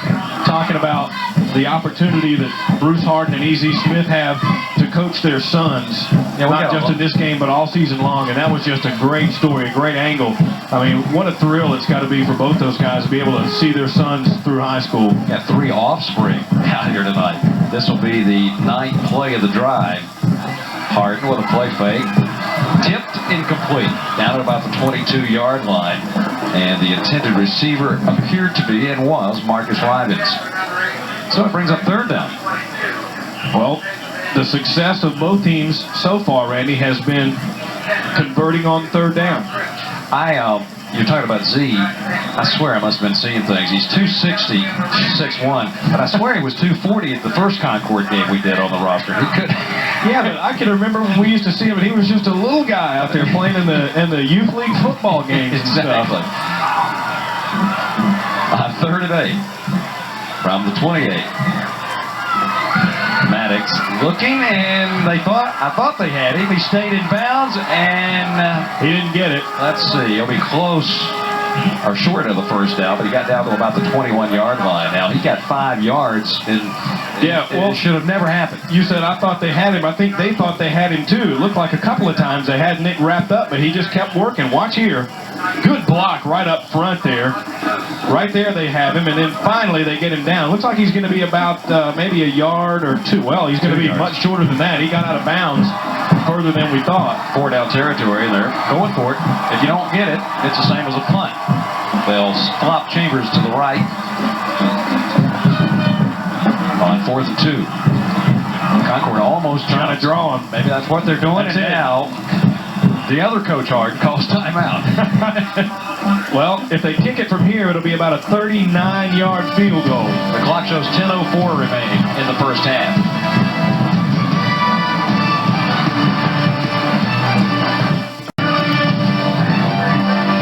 talking about the opportunity that Bruce Harden and E.Z. Smith have to coach their sons, not just in this game, but all season long. And that was just a great story, a great angle. I mean, what a thrill it's got to be for both those guys to be able to see their sons through high school. Got 3 offspring out here tonight. This will be the 9th play of the drive. Harden with a play fake. Tipped incomplete. Down at about the 22-yard line. And the intended receiver appeared to be and was Marcus Rivens. So it brings up 3rd down. Well, the success of both teams so far, Randy, has been converting on 3rd down. You're talking about Z. I swear I must have been seeing things. He's 260, 6'1", but I swear he was 240 at the first Concord game we did on the roster. He could. Yeah, but I can remember when we used to see him, and he was just a little guy out there playing in the youth league football games and stuff. Exactly. 3rd and 8 from the 28. Maddox looking, and I thought they had him. He stayed in bounds, and he didn't get it. Let's see, he'll be close or short of the 1st down, but he got down to about the 21-yard line. Now he got 5 yards, and it should have never happened. You said I thought they had him. I think they thought they had him too. It looked like a couple of times they had Nick wrapped up, but he just kept working. Watch here. Good block right up front there. Right there they have him, and then finally they get him down. Looks like he's going to be about maybe a yard or 2. Well, he's going to be much shorter than that. He got out of bounds further than we thought. 4-down territory, and they're going for it. If you don't get it, it's the same as a punt. They'll flop Chambers to the right on 4th and 2. Concord almost trying to draw him. Maybe that's what they're doing. That's and it. Now the other Coach Hart calls timeout. Well, if they kick it from here, it'll be about a 39-yard field goal. The clock shows 10:04 remaining in the 1st half.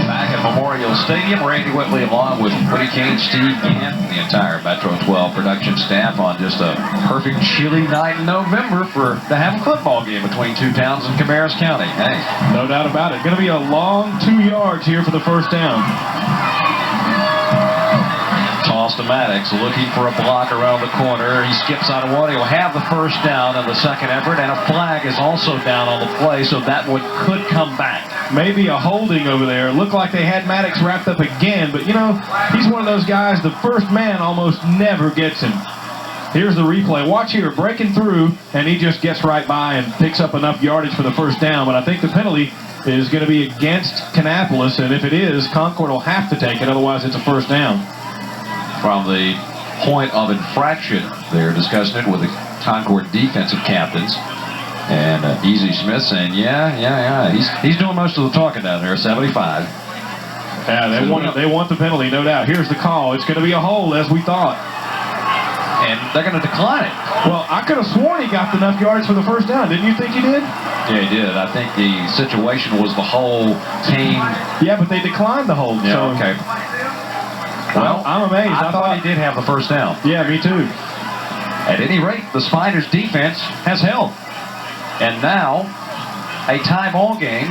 Back at Memorial Stadium, Randy Whitley along with Woody Kane, Steve Gant, and the entire Metro 12 production staff on just a perfect chilly night in November to have a football game between 2 towns in Cabarrus County. Hey, no doubt about it. Going to be a long 2 yards here for the 1st down. Toss to Maddox, looking for a block around the corner. He skips out of one. He'll have the 1st down in the 2nd effort, and a flag is also down on the play, so that one could come back. Maybe a holding over there. Looked like they had Maddox wrapped up again, but you know, he's one of those guys, the first man almost never gets him. Here's the replay. Watch here, breaking through, and he just gets right by and picks up enough yardage for the 1st down, but I think the penalty is going to be against Kannapolis, and if it is, Concord will have to take it, otherwise it's a 1st down. From the point of infraction, they're discussing it with the Concord defensive captains. And E.Z. Smith saying, yeah, he's doing most of the talking down there, 75. Yeah, they want the penalty, no doubt. Here's the call. It's going to be a hold, as we thought. And they're going to decline it. Well, I could have sworn he got enough yards for the 1st down. Didn't you think he did? Yeah, he did. I think the situation was the whole team. Yeah, but they declined the hold. Yeah, so okay. Well, I'm amazed. I thought he did have the 1st down. Yeah, me too. At any rate, the Spiders' defense has held. And now, a tie ball game,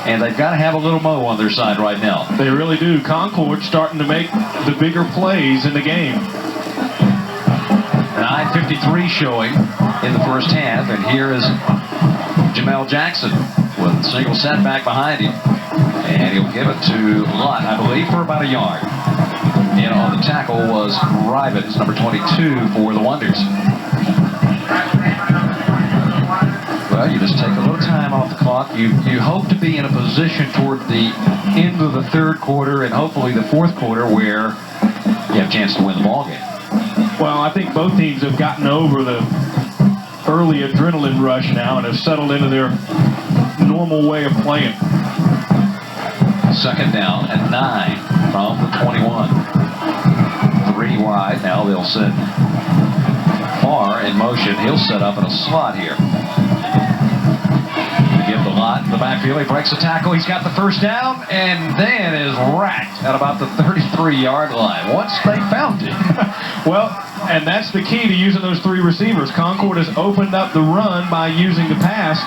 and they've got to have a little mo on their side right now. They really do. Concord starting to make the bigger plays in the game. 9:53 showing in the 1st half, and here is Jamel Jackson with a single setback behind him. And he'll give it to Lott, I believe, for about a yard. And on the tackle was Rivens, number 22 for the Wonders. Well, you just take a little time off the clock. You hope to be in a position toward the end of the 3rd quarter and hopefully the 4th quarter where you have a chance to win the ball game. Well, I think both teams have gotten over the early adrenaline rush now and have settled into their normal way of playing. 2nd down and 9 from the 21. 3 wide. Now they'll send Farr in motion. He'll set up in a slot here. To give the lot in the backfield. He breaks a tackle. He's got the first down and then is racked at about the 33-yard line once they found him. Well, and that's the key to using those three receivers. Concord has opened up the run by using the pass.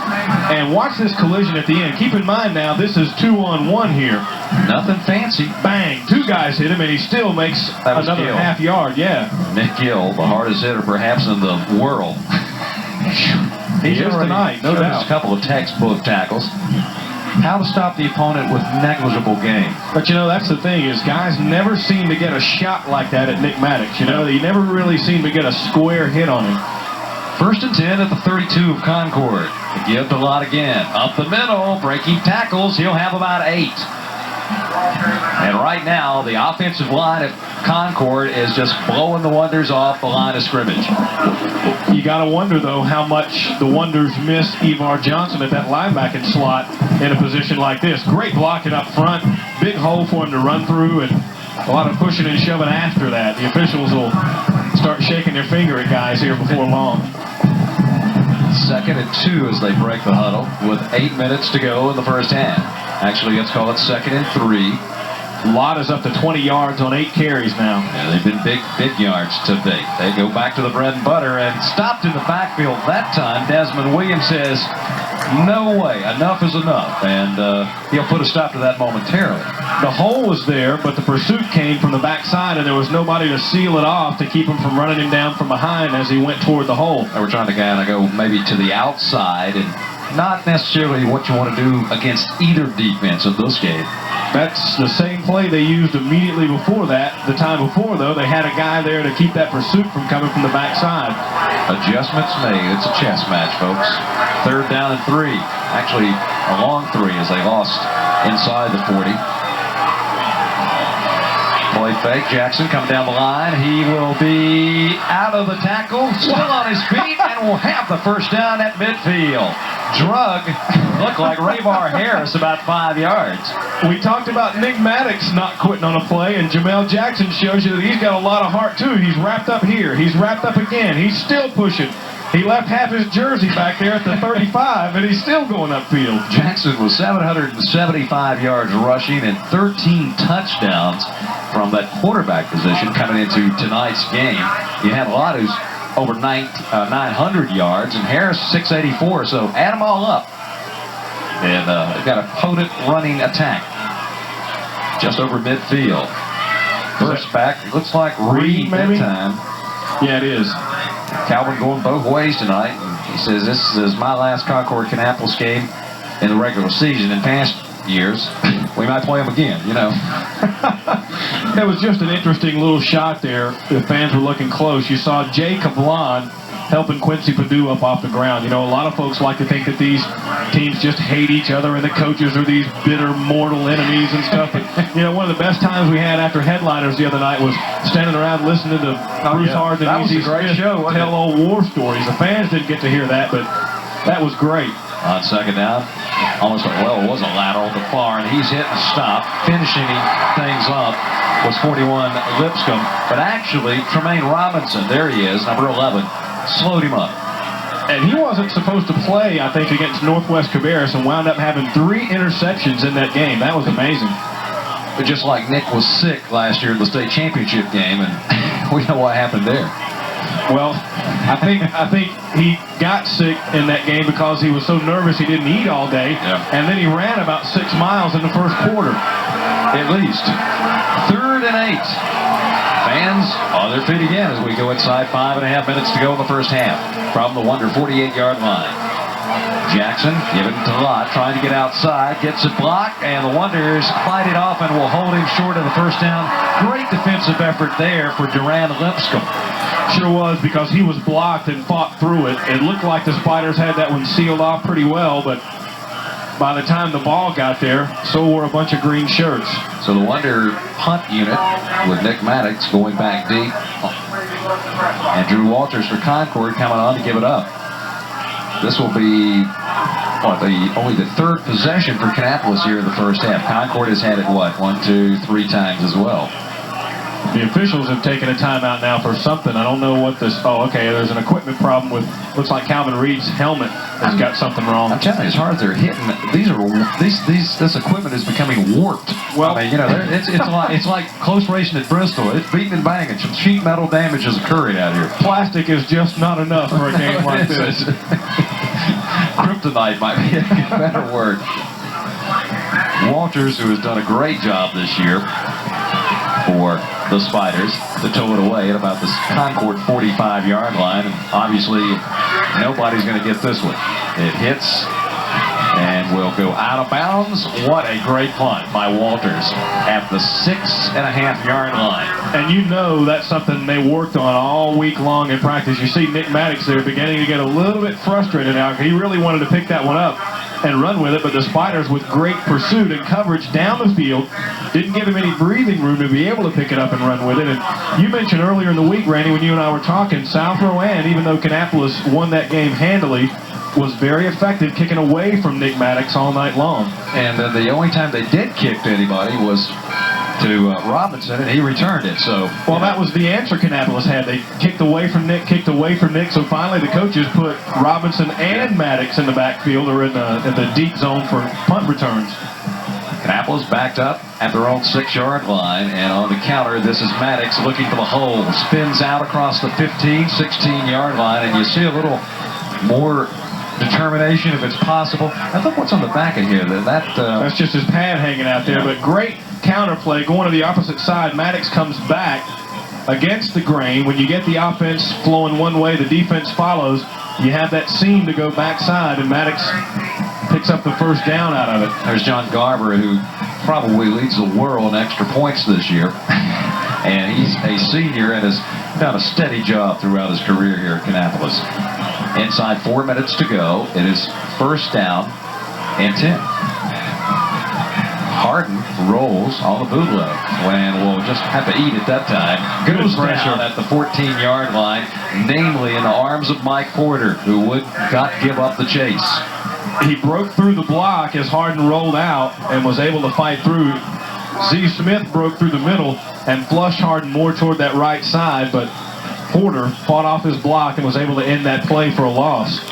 And watch this collision at the end. Keep in mind now, this is 2-on-1 here. Nothing fancy. Bang. Two guys hit him, and he still makes another Gill. half yard. Yeah. Nick Gill, the hardest hitter perhaps in the world. He is tonight, no showed us doubt. a couple of textbook tackles. How to stop the opponent with negligible gain. But, you know, that's the thing is guys never seem to get a shot like that at Nick Maddox. You know, they never really seem to get a square hit on him. 1st and 10 at the 32 of Concord. To give to Lott again. Up the middle, breaking tackles. He'll have about 8. And right now, the offensive line of Concord is just blowing the Wonders off the line of scrimmage. You got to wonder, though, how much the Wonders miss Evar Johnson at that linebacking slot in a position like this. Great blocking up front. Big hole for him to run through, and a lot of pushing and shoving after that. The officials will start shaking their finger at guys here before long. 2nd and 2 as they break the huddle with 8 minutes to go in the first half. Actually, let's call it 2nd and 3. Lott is up to 20 yards on 8 carries now. Yeah, they've been big yards today. They go back to the bread and butter and stopped in the backfield that time. Desmond Williams says, no way, enough is enough. And he'll put a stop to that momentarily. The hole was there, but the pursuit came from the backside, and there was nobody to seal it off to keep him from running him down from behind as he went toward the hole. They were trying to kind of go maybe to the outside, and not necessarily what you want to do against either defense in this game. That's the same play they used immediately before that. The time before, though, they had a guy there to keep that pursuit from coming from the backside. Adjustments made. It's a chess match, folks. 3rd down and 3. Actually, a long 3 as they lost inside the 40. Play fake. Jackson coming down the line. He will be out of the tackle, still on his feet, and will have the first down at midfield. Drug looked like Rayvar Harris about 5 yards. We talked about Nick Maddox not quitting on a play, and Jamel Jackson shows you that he's got a lot of heart, too. He's wrapped up here. He's wrapped up again. He's still pushing. He left half his jersey back there at the 35, and he's still going upfield. Jackson was 775 yards rushing and 13 touchdowns from that quarterback position coming into tonight's game. You had a lot who's over 900 yards, and Harris 684, so add them all up. And they've got a potent running attack just over midfield. First back, it looks like Reed maybe? that time. Yeah, it is. Calvin going both ways tonight. And he says, this is my last Concord Kannapolis game in the regular season. In past years, we might play them again, you know. It was just an interesting little shot there. The fans were looking close. You saw Jay Cablon helping Quincy Perdue up off the ground. You know, a lot of folks like to think that these teams just hate each other and the coaches are these bitter mortal enemies and stuff. But, you know, one of the best times we had after Headliners the other night was standing around listening to Bruce Hardin and Easy Smith tell old war stories. The fans didn't get to hear that, but that was great. On 2nd down, almost, well, it was a lateral at the far, and he's hit and stopped. Finishing things up was 41 Lipscomb, but actually Tremaine Robinson, there he is, number 11, slowed him up. And he wasn't supposed to play, I think, against Northwest Cabarrus and wound up having 3 interceptions in that game. That was amazing. But just like Nick was sick last year in the state championship game, and we know what happened there. Well, I think he got sick in that game because he was so nervous he didn't eat all day. Yeah. And then he ran about 6 miles in the first quarter. At least. 3rd and 8. Fans on their feet again as we go inside 5.5 minutes to go in the first half. From the Wonder 48-yard line. Jackson giving to Lott, trying to get outside, gets it blocked, and the Wonders fight it off and will hold him short of the first down. Great defensive effort there for Duran Lipscomb. Sure was, because he was blocked and fought through it. It looked like the Spiders had that one sealed off pretty well, but by the time the ball got there, so were a bunch of green shirts. So the Wonder punt unit with Nick Maddox going back deep. And Drew Walters for Concord coming on to give it up. This will be only the 3rd possession for Kannapolis here in the first half. Concord has had it, 1, 2, 3 times as well. The officials have taken a timeout now for something. I don't know what this. Oh, okay. There's an equipment problem with. Looks like Calvin Reed's helmet has got something wrong. I'm telling you, as hard as they're hitting, this equipment is becoming warped. Well, I mean, you know, it's like close racing at Bristol. It's beating and banging. Some sheet metal damage is occurring out here. Plastic is just not enough for a game like this. Kryptonite might be a better word. Walters, who has done a great job this year for the Spiders, to tow it away at about the Concord 45-yard line. And obviously, nobody's going to get this one. It hits and will go out of bounds. What a great punt by Walters at the 6.5-yard line. And you know that's something they worked on all week long in practice. You see Nick Maddox there beginning to get a little bit frustrated now. He really wanted to pick that one up and run with it, but the Spiders, with great pursuit and coverage down the field, didn't give him any breathing room to be able to pick it up and run with it. And you mentioned earlier in the week, Randy, when you and I were talking, South Rowan, even though Kannapolis won that game handily, was very effective kicking away from Nick Maddox all night long. And the only time they did kick to anybody was to Robinson, and he returned it. So, well, that was the answer Kannapolis had. They kicked away from Nick, so finally the coaches put Robinson and Maddox in the backfield, or in the deep zone for punt returns. Kannapolis backed up at their own 6-yard line, and on the counter, this is Maddox looking for the hole. Spins out across the 15, 16-yard line, and you see a little more determination if it's possible. I think what's on the back of here, that's just his pad hanging out there, but great counter play going to the opposite side. Maddox comes back against the grain. When you get the offense flowing one way, the defense follows. You have that seam to go backside, and Maddox picks up the first down out of it. There's John Garber, who probably leads the world in extra points this year. And he's a senior and has done a steady job throughout his career here at Kannapolis. Inside 4 minutes to go. It is first down and 10. Harden rolls on the bootleg, and will just have to eat at that time. Goes down at the 14-yard line, namely in the arms of Mike Porter, who would not give up the chase. He broke through the block as Harden rolled out and was able to fight through. Z. Smith broke through the middle and flushed Harden more toward that right side, but Porter fought off his block and was able to end that play for a loss.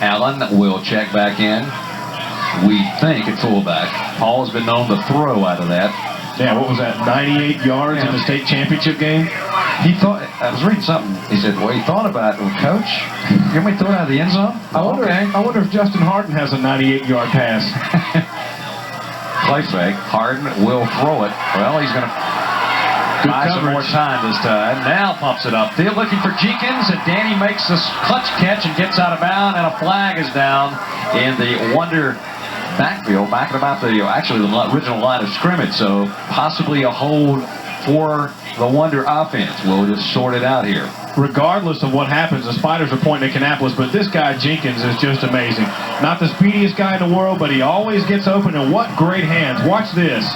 Allen will check back in, we think, at fullback. Paul has been known to throw out of that. Yeah, what was that, 98 yards in the state championship game? He thought, I was reading something, he said, well, he thought about it. Well, Coach, you want me to throw it out of the end zone? I wonder if Justin Harden has a 98-yard pass. Play fake. Harden will throw it. Well, he's going to buy some more time this time. Now pumps it upfield, looking for Jenkins, and Danny makes this clutch catch and gets out of bounds, and a flag is down in the Wonder backfield, back at about the original line of scrimmage. So possibly a hold for the Wonder offense. We'll just sort it out here. Regardless of what happens, the Spiders are pointing at Kannapolis, but this guy Jenkins is just amazing. Not the speediest guy in the world, but he always gets open, and what great hands. Watch this.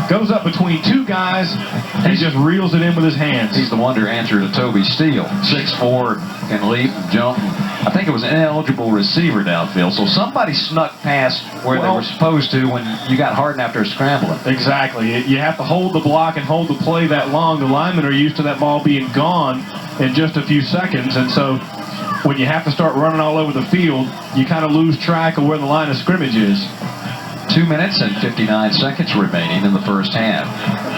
Goes up between two guys, and he just reels it in with his hands. He's the Wonder answer to Toby Steele. 6'4", can leap and jump. I think it was an ineligible receiver downfield, so somebody snuck past where they were supposed to when you got Harden after scrambling. Exactly. You have to hold the block and hold the play that long. The linemen are used to that ball being gone in just a few seconds, and so when you have to start running all over the field, you kind of lose track of where the line of scrimmage is. 2 minutes and 59 seconds remaining in the first half.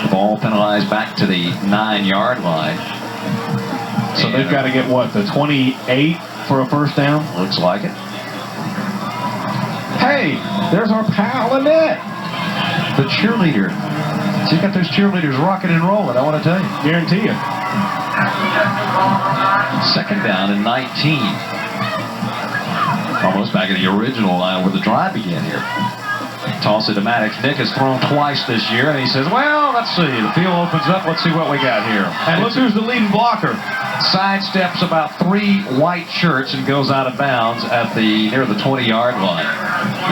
The ball penalized back to the 9-yard line. So they've got to get, what, the 28 for a first down? Looks like it. Hey, there's our pal Annette. The cheerleader. So you got those cheerleaders rocking and rolling, I want to tell you. Guarantee you. Second down and 19. Almost back at the original line where the drive began here. Toss it to Maddox. Nick has thrown twice this year, and he says, well, let's see. The field opens up. Let's see what we got here. And look who's the leading blocker. Sidesteps about 3 white shirts and goes out of bounds at near the 20-yard line.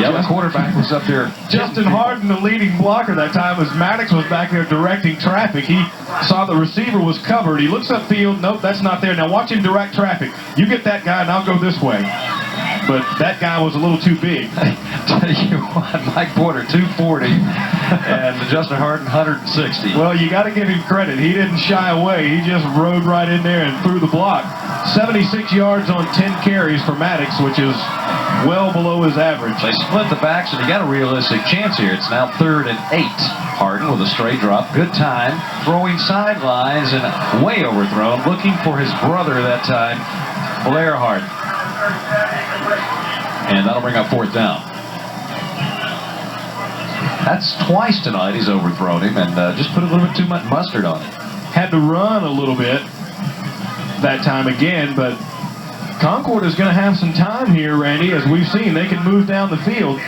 Yeah, the quarterback was up there. Justin Harden, the leading blocker that time, as Maddox was back there directing traffic. He saw the receiver was covered. He looks upfield. Nope, that's not there. Now watch him direct traffic. You get that guy, and I'll go this way. but that guy was a little too big. Tell you what, Mike Porter, 240, and Justin Harden, 160. Well, you got to give him credit. He didn't shy away. He just rode right in there and threw the block. 76 yards on 10 carries for Maddox, which is well below his average. They split the backs, and he got a realistic chance here. It's now 3rd and 8. Harden with a straight drop. Good time. Throwing sidelines and way overthrown. Looking for his brother that time, Blair Harden. And that'll bring up 4th down. That's twice tonight he's overthrown him and just put a little bit too much mustard on it. Had to run a little bit that time again, but Concord is going to have some time here, Randy. As we've seen, they can move down the field.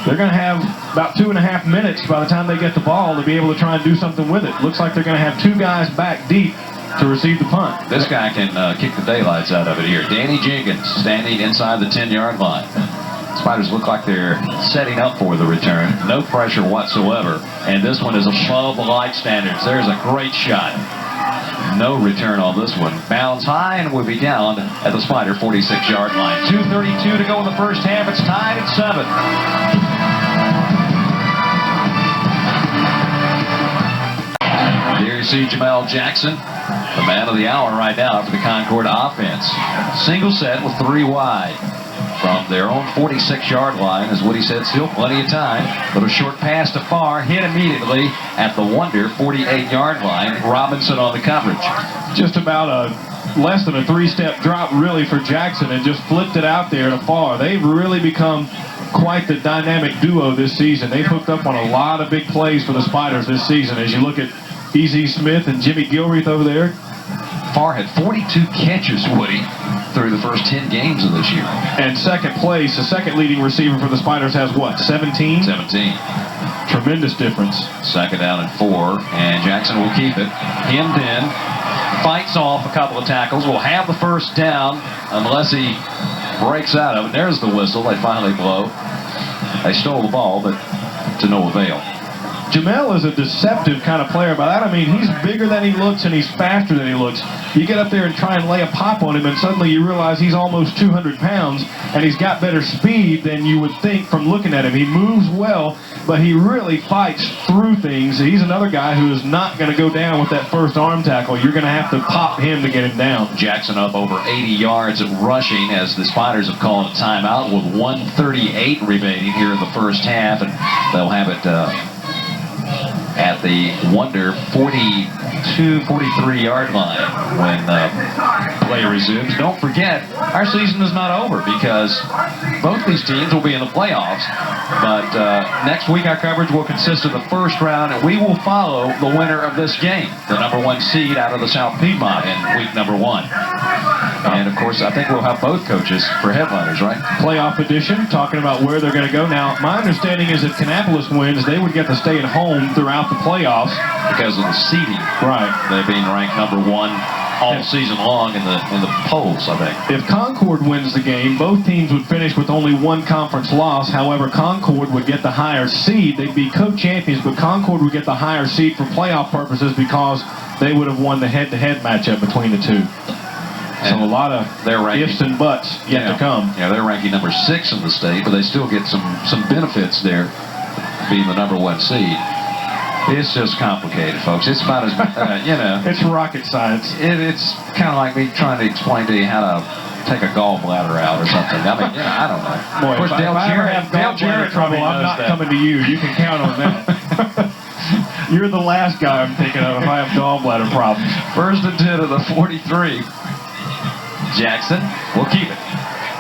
They're going to have about 2.5 minutes by the time they get the ball to be able to try and do something with it. Looks like they're going to have 2 guys back deep to receive the punt. This guy can kick the daylights out of it here. Danny Jenkins standing inside the 10-yard line. Spiders look like they're setting up for the return. No pressure whatsoever. And this one is above the light standards. There's a great shot. No return on this one. Bounds high and will be down at the Spider 46-yard line. 2:32 to go in the first half. It's tied at 7. Here you see Jamel Jackson, the man of the hour right now for the Concord offense. Single set with 3 wide. From their own 46-yard line, as Woody said, still plenty of time. But a short pass to Farr, hit immediately at the Wonder 48-yard line. Robinson on the coverage. Just about a less than a 3-step drop really for Jackson and just flipped it out there to Farr. They've really become quite the dynamic duo this season. They've hooked up on a lot of big plays for the Spiders this season. As you look at E.Z. Smith and Jimmy Gilreath over there. Farr had 42 catches, Woody, through the first 10 games of this year. And second place, the second leading receiver for the Spiders has what, 17? 17. Tremendous difference. 2nd down and 4, and Jackson will keep it. Hemmed in, fights off a couple of tackles, will have the first down unless he breaks out of it. There's the whistle they finally blow. They stole the ball, but to no avail. Jamel is a deceptive kind of player. By that I mean he's bigger than he looks and he's faster than he looks. You get up there and try and lay a pop on him and suddenly you realize he's almost 200 pounds and he's got better speed than you would think from looking at him. He moves well, but he really fights through things. He's another guy who is not going to go down with that first arm tackle. You're going to have to pop him to get him down. Jackson up over 80 yards of rushing as the Spiders have called a timeout with 1:38 remaining here in the first half, and they'll have it at the Wonder 43-yard line when play resumes. Don't forget, our season is not over because both these teams will be in the playoffs. But next week our coverage will consist of the first round, and we will follow the winner of this game, the #1 seed out of the South Piedmont in week #1. And of course, I think we'll have both coaches for headliners, right? Playoff edition, talking about where they're going to go. Now, my understanding is if Kannapolis wins, they would get to stay at home throughout the playoffs. Because of the seeding. Right. They being ranked #1 all season long in the polls, I think. If Concord wins the game, both teams would finish with only 1 conference loss. However, Concord would get the higher seed. They'd be co-champions, but Concord would get the higher seed for playoff purposes because they would have won the head-to-head matchup between the two. So a lot of ifs and buts yet to come. Yeah, they're ranking #6 in the state, but they still get some benefits there, being the #1 seed. It's just complicated, folks. It's about as, It's rocket science. It's kind of like me trying to explain to you how to take a gallbladder out or something. I mean, I don't know. Boy, of course, if I ever have gallbladder trouble, I'm not coming to you. You can count on that. You're the last guy I'm thinking of if I have gallbladder problems. 1st and 10 of the 43. Jackson will keep it.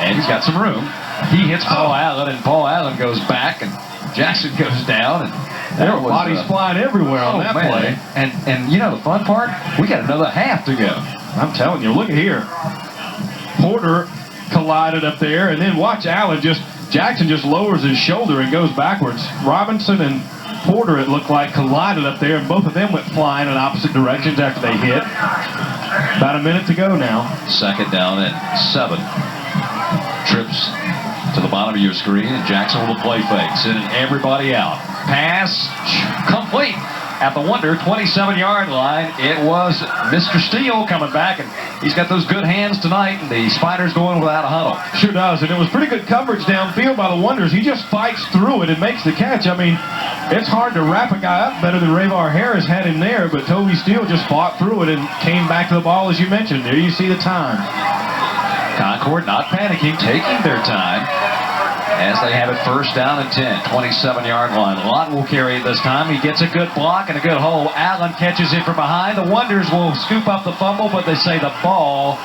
And he's got some room. He hits Paul Allen, and Paul Allen goes back, and Jackson goes down, and there were bodies flying everywhere on that play. And you know the fun part? We got another half to go. I'm telling you, look at here. Porter collided up there, and then watch Allen Jackson just lowers his shoulder and goes backwards. Robinson and Porter, it looked like, collided up there, and both of them went flying in opposite directions after they hit. About a minute to go now. 2nd down and 7. Trips to the bottom of your screen, and Jackson will play fake, sending everybody out. Pass complete. at the Wonder 27-yard line. It was Mr. Steele coming back, and he's got those good hands tonight, and the Spiders going without a huddle. Sure does, and it was pretty good coverage downfield by the Wonders. He just fights through it and makes the catch. I mean, it's hard to wrap a guy up better than Rayvar Harris had him there, but Toby Steele just fought through it and came back to the ball, as you mentioned. There you see the time. Concord not panicking, taking their time as they have it first down and 10, 27-yard line. Lott will carry it this time. He gets a good block and a good hole. Allen catches it from behind. The Wonders will scoop up the fumble, but they say the ball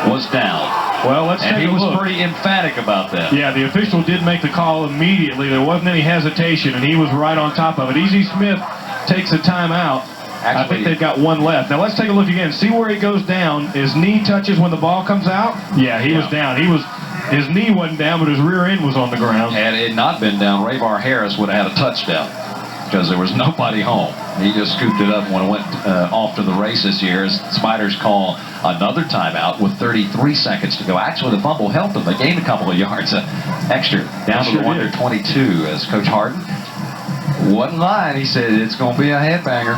was down. Well, let's take a look. And he was pretty emphatic about that. Yeah, the official did make the call immediately. There wasn't any hesitation, and he was right on top of it. Easy Smith takes a timeout. I think they've got one left. Now let's take a look again. See where he goes down. His knee touches when the ball comes out. Yeah, he was down. His knee wasn't down, but his rear end was on the ground. Had it not been down, Rayvar Harris would have had a touchdown because there was nobody home. He just scooped it up when it went off to the races here as Spiders call another timeout with 33 seconds to go. Actually, the fumble helped them. They gained a couple of yards extra down to the Wonder 22 as Coach Harden wasn't lying. He said it's going to be a headbanger.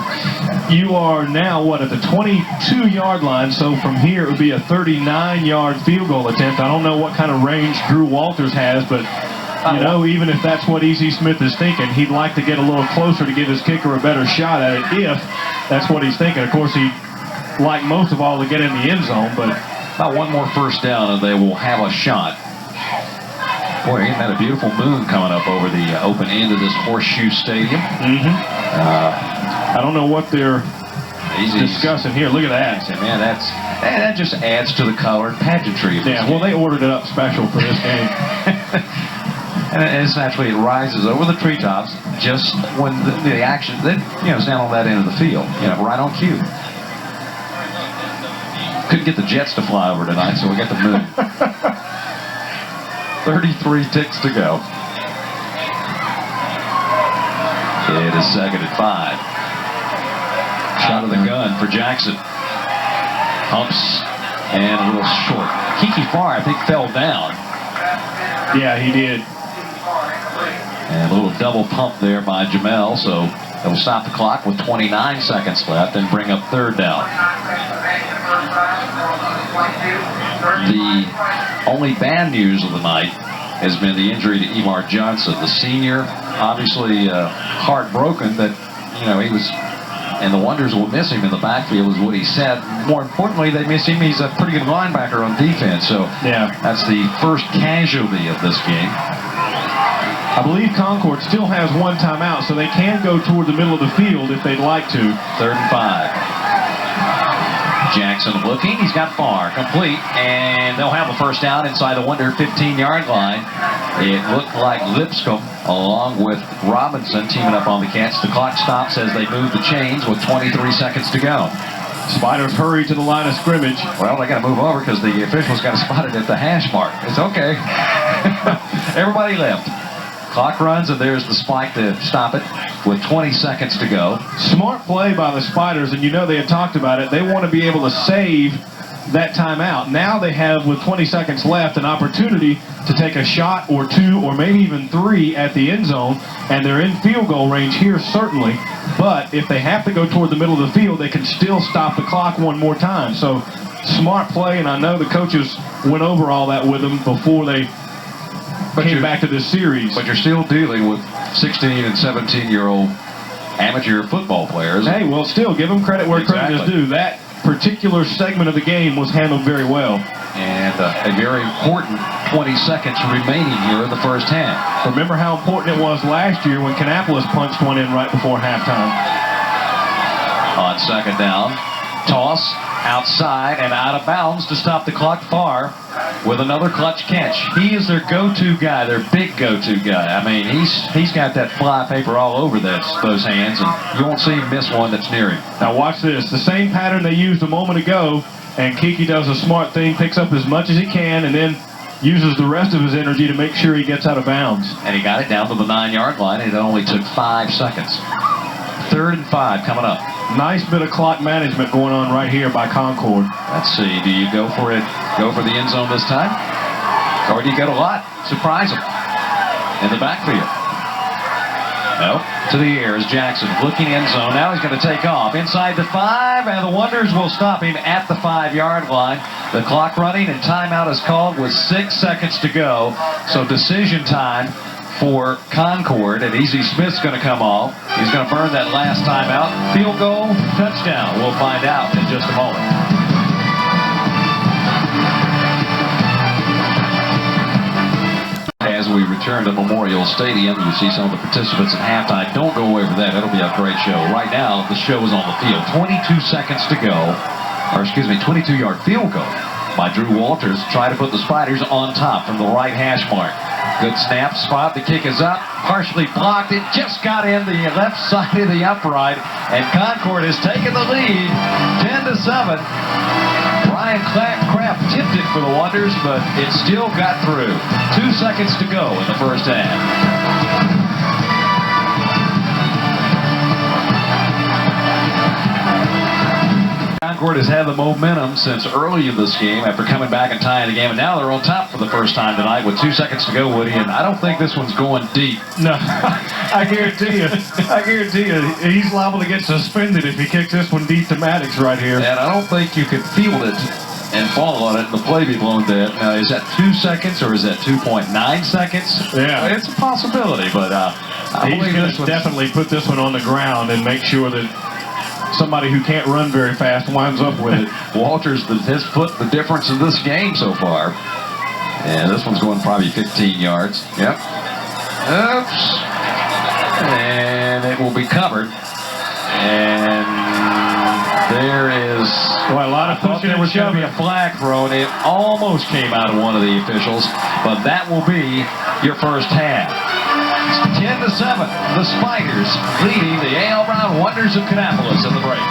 You are now, at the 22-yard line, so from here it would be a 39-yard field goal attempt. I don't know what kind of range Drew Walters has, but, you know, even if that's what Easy Smith is thinking, he'd like to get a little closer to give his kicker a better shot at it if that's what he's thinking. Of course, he'd like most of all to get in the end zone, but about one more first down and they will have a shot. Boy, isn't that a beautiful moon coming up over the open end of this Horseshoe Stadium? I don't know what they're discussing here. Look at that. Man, that just adds to the color and pageantry of this game. Well, they ordered it up special for this game. And essentially it rises over the treetops just when the action, is down on that end of the field, right on cue. Couldn't get the Jets to fly over tonight, so we got the moon. 33 ticks to go. It is second and 5. Shot of the gun for Jackson. Humps and a little short. Kiki Farr, I think, fell down. Yeah, he did. And a little double pump there by Jamel, so it'll stop the clock with 29 seconds left and bring up third down. The only bad news of the night has been the injury to Emar Johnson, the senior. Obviously heartbroken that, he was, and the Wonders will miss him in the backfield is what he said. More importantly, they miss him. He's a pretty good linebacker on defense, so that's the first casualty of this game. I believe Concord still has one timeout, so they can go toward the middle of the field if they'd like to. Third and 5. Jackson looking, he's got Farr complete, and they'll have a first down inside the Wonder 15-yard line. It looked like Lipscomb along with Robinson teaming up on the catch. The clock stops as they move the chains with 23 seconds to go. Spiders hurry to the line of scrimmage. Well, they got to move over because the officials got to spot it at the hash mark. It's okay. Everybody left. Clock runs, and there's the spike to stop it with 20 seconds to go. Smart play by the Spiders, and they had talked about it. They want to be able to save that timeout. Now they have, with 20 seconds left, an opportunity to take a shot or two or maybe even three at the end zone, and they're in field goal range here, certainly. But if they have to go toward the middle of the field, they can still stop the clock one more time. So, smart play, and I know the coaches went over all that with them before they came back to this series. But you're still dealing with 16 and 17-year-old amateur football players. Hey, well, still, give them credit where credit is due. That particular segment of the game was handled very well. And a very important 20 seconds remaining here in the first half. Remember how important it was last year when Kannapolis punched one in right before halftime. On second down, toss outside and out of bounds to stop the clock. Farr with another clutch catch. He is their go-to guy, their big go-to guy. I mean, he's got that fly paper all over those hands, and you won't see him miss one that's near him. Now watch this. The same pattern they used a moment ago, and Kiki does a smart thing, picks up as much as he can, and then uses the rest of his energy to make sure he gets out of bounds. And he got it down to the 9-yard line, and it only took 5 seconds. Third and 5 coming up. Nice bit of clock management going on right here by Concord. Let's see, do you go for it, go for the end zone this time? Or do you go to Lott, surprise him in the backfield? Nope. To the air is Jackson looking end zone. Now he's going to take off inside the 5, and the Wonders will stop him at the 5-yard line. The clock running and timeout is called with 6 seconds to go. So decision time for Concord, and Easy Smith's going to come off. He's going to burn that last timeout. Field goal, touchdown. We'll find out in just a moment. As we return to Memorial Stadium, you see some of the participants at halftime. Don't go away for that. That'll be a great show. Right now, the show is on the field. 22 seconds to go. Or, excuse me, 22-yard field goal by Drew Walters. Try to put the Spiders on top from the right hash mark. Good snap spot. The kick is up. Partially blocked. It just got in the left side of the upright. And Concord has taken the lead 10-7. Ryan Kraft tipped it for the Wonders, but it still got through. 2 seconds to go in the first half. Concord has had the momentum since early in this game after coming back and tying the game, and now they're on top for the first time tonight with 2 seconds to go, Woody, and I don't think this one's going deep. No, I guarantee you, he's liable to get suspended if he kicks this one deep to Maddox right here. And I don't think you could field it and fall on it and the play be blown dead. Now, is that 2 seconds or is that 2.9 seconds? Yeah. It's a possibility, but I he's going to definitely put this one on the ground and make sure that somebody who can't run very fast winds up with it. Walters has put the difference in this game so far. And this one's going probably 15 yards. Yep. Oops. And it will be covered. And there is... Boy, a lot of pushing. There was going to be a flag thrown. It almost came out of one of the officials. But that will be your first half. 10-7, the Spiders leading the A.L. Brown Wonders of Kannapolis in the break.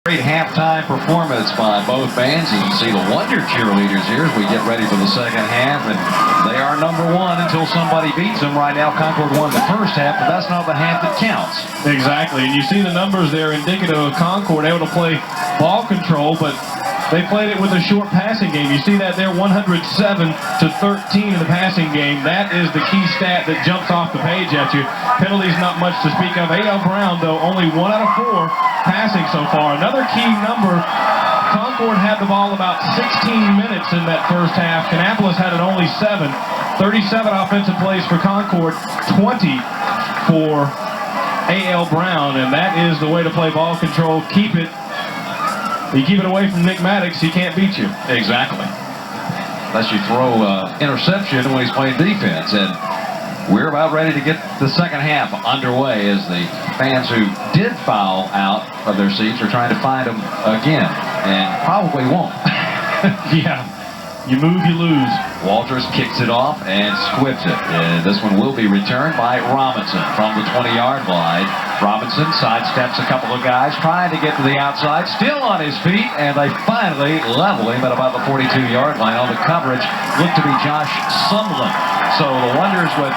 Great halftime performance by both bands. You can see the Wonder cheerleaders here as we get ready for the second half, and they are number one until somebody beats them. Right now, Concord won the first half, but that's not the half that counts. Exactly, and you see the numbers there indicative of Concord able to play ball control, but they played it with a short passing game. You see that there, 107-13 in the passing game. That is the key stat that jumps off the page at you. Penalties not much to speak of. A.L. Brown, though, only 1 out of 4 passing so far. Another key number, Concord had the ball about 16 minutes in that first half. Kannapolis had it only 7. 37 offensive plays for Concord, 20 for A.L. Brown, and that is the way to play ball control. Keep it. You keep it away from Nick Maddox, he can't beat you. Exactly. Unless you throw interception when he's playing defense. And we're about ready to get the second half underway as the fans who did foul out of their seats are trying to find them again. And probably won't. Yeah. You move, you lose. Walters kicks it off and squibs it. And this one will be returned by Robinson from the 20-yard line. Robinson sidesteps a couple of guys, trying to get to the outside, still on his feet, and they finally level him at about the 42-yard line. On the coverage looked to be Josh Sumlin. So the Wonders with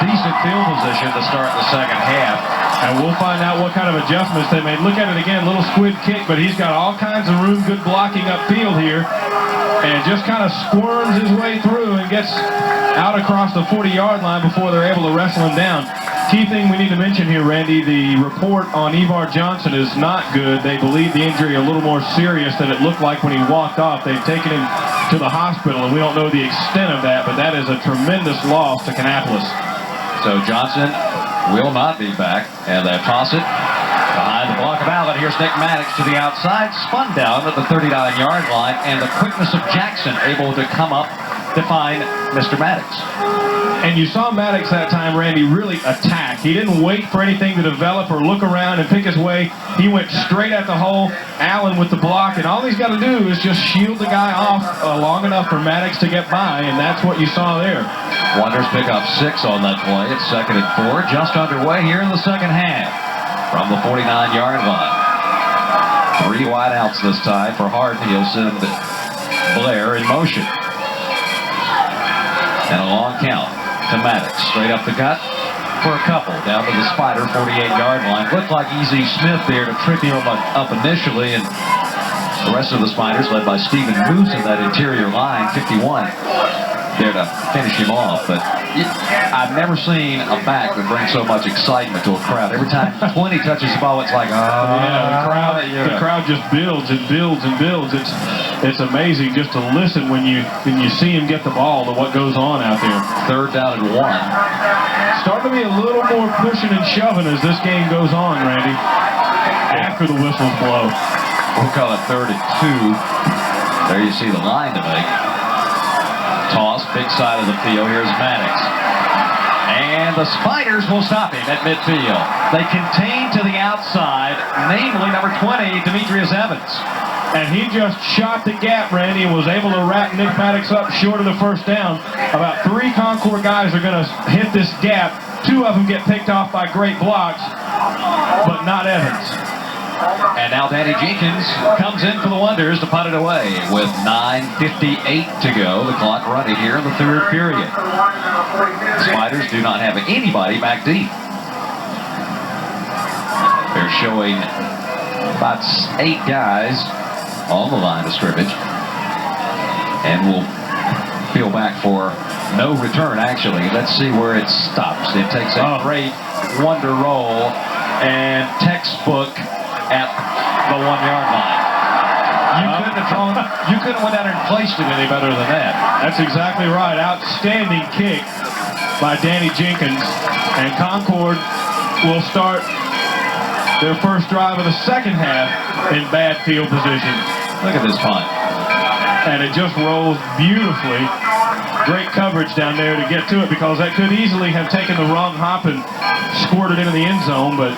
decent field position to start the second half. And we'll find out what kind of adjustments they made. Look at it again, little squid kick, but he's got all kinds of room, good blocking upfield here. And just kind of squirms his way through and gets out across the 40-yard line before they're able to wrestle him down. Key thing we need to mention here, Randy, the report on Evar Johnson is not good. They believe the injury a little more serious than it looked like when he walked off. They've taken him to the hospital, and we don't know the extent of that, but that is a tremendous loss to Kannapolis. So Johnson will not be back, and they toss it behind the block of Allen. Here's Nick Maddox to the outside, spun down at the 39-yard line, and the quickness of Jackson able to come up to find Mr. Maddox. And you saw Maddox that time, Randy, really attack. He didn't wait for anything to develop or look around and pick his way. He went straight at the hole. Allen with the block, and all he's got to do is just shield the guy off long enough for Maddox to get by, and that's what you saw there. Wonders pick up 6 on that play. It's 2nd and 4, just underway here in the second half from the 49-yard line. 3 wideouts this time for Harden. He'll send Blair in motion. And a long count to Maddox. Straight up the gut. for a couple down to the Spider 48-yard line. Looked like Easy Smith there to trip him up initially, and the rest of the Spiders, led by Stephen Moose in that interior line, 51, there to finish him off. But I've never seen a back that brings so much excitement to a crowd. Every time 20 touches the ball, it's like, the crowd just builds and builds and builds. It's amazing just to listen when you see him get the ball to what goes on out there. Third down and 1. Starting to be a little more pushing and shoving as this game goes on, Randy, after the whistles blow. We'll call it 3rd and 2. There you see the line to make. Toss, big side of the field. Here's Maddox. And the Spiders will stop him at midfield. They contain to the outside, namely number 20, Demetrius Evans. And he just shot the gap, Randy, and was able to wrap Nick Maddox up short of the first down. About 3 Concord guys are going to hit this gap. 2 of them get picked off by great blocks, but not Evans. And now Danny Jenkins comes in for the Wonders to punt it away with 9:58 to go. The clock running here in the 3rd period. The Spiders do not have anybody back deep. They're showing about 8 guys on the line of scrimmage. And we'll peel back for no return, actually. Let's see where it stops. It takes a great wonder roll and textbook at the 1-yard line. You couldn't have went out and placed it any better than that. That's exactly right. Outstanding kick by Danny Jenkins. And Concord will start their first drive of the second half in bad field position. Look at this punt. And it just rolls beautifully. Great coverage down there to get to it, because that could easily have taken the wrong hop and squirted into the end zone, but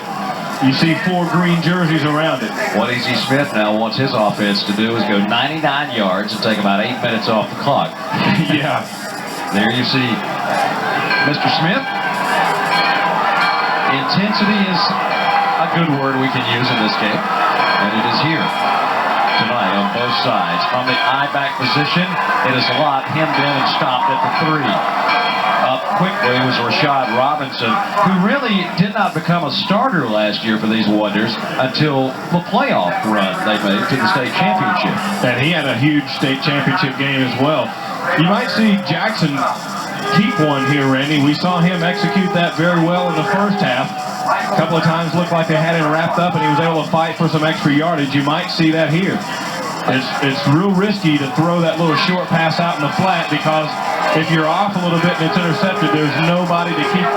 you see 4 green jerseys around it. What Easy Smith now wants his offense to do is go 99 yards and take about 8 minutes off the clock. Yeah. There you see Mr. Smith. Intensity is a good word we can use in this game, and it is here tonight on both sides. From the I-back position, it is a lot hemmed in and stopped at the 3. Up quickly was Rashad Robinson, who really did not become a starter last year for these Wonders until the playoff run they made to the state championship. And he had a huge state championship game as well. You might see Jackson keep one here, Randy. We saw him execute that very well in the first half. A couple of times looked like they had him wrapped up and he was able to fight for some extra yardage. You might see that here. It's real risky to throw that little short pass out in the flat, because if you're off a little bit and it's intercepted, there's nobody to keep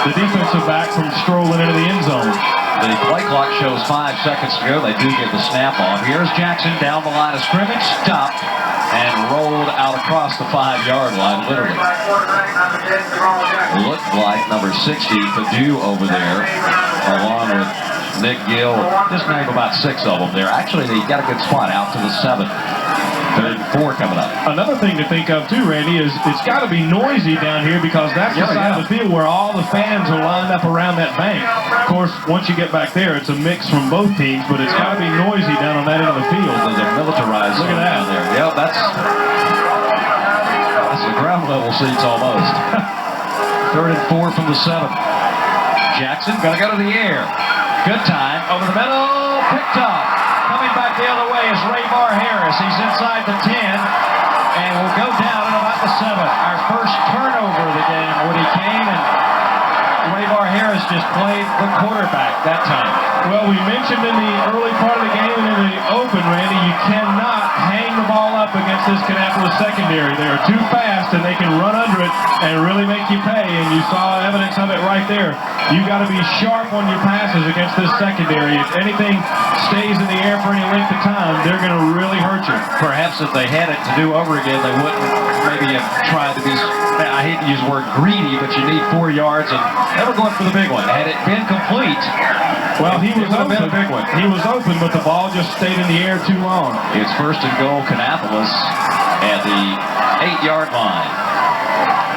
the defensive back from strolling into the end zone. The play clock shows 5 seconds to go. They do get the snap off. Here's Jackson down the line of scrimmage, stopped, and rolled out across the 5-yard line, literally. Looked like number 60, Purdue over there, along with Nick Gill. Just named about 6 of them there. Actually, they got a good spot out to the 7. 3rd and 4 coming up. Another thing to think of too, Randy, is it's got to be noisy down here, because that's the side of the field where all the fans are lined up around that bank. Of course, once you get back there, it's a mix from both teams, but it's got to be noisy down on that end of the field. They're militarized. Look at that. Down there. Yep, that's the ground level seats almost. 3rd and 4 from the 7. Jackson gonna go to the air. Good time over the middle, picked up. Coming back the other way is Raybar Harris. He's inside the 10 and will go down at about the 7. Our first turnover of the game, Woody Kane, and Raybar Harris just played the quarterback that time. Well, we mentioned in the early part of the game and in the open, Randy, you cannot hang the ball up against this Kannapolis secondary. They are too fast and they can run under it and really make you pay, and you saw evidence of it right there. You got to be sharp on your passes against this secondary. If anything stays in the air for any length of time, they're going to really hurt you. Perhaps if they had it to do over again, they wouldn't maybe have tried to be, I hate to use the word greedy, but you need 4 yards, and they were going for the big one. Had it been complete, well, he was open. been a big one. He was open, but the ball just stayed in the air too long. It's 1st and goal, Kannapolis at the 8-yard line.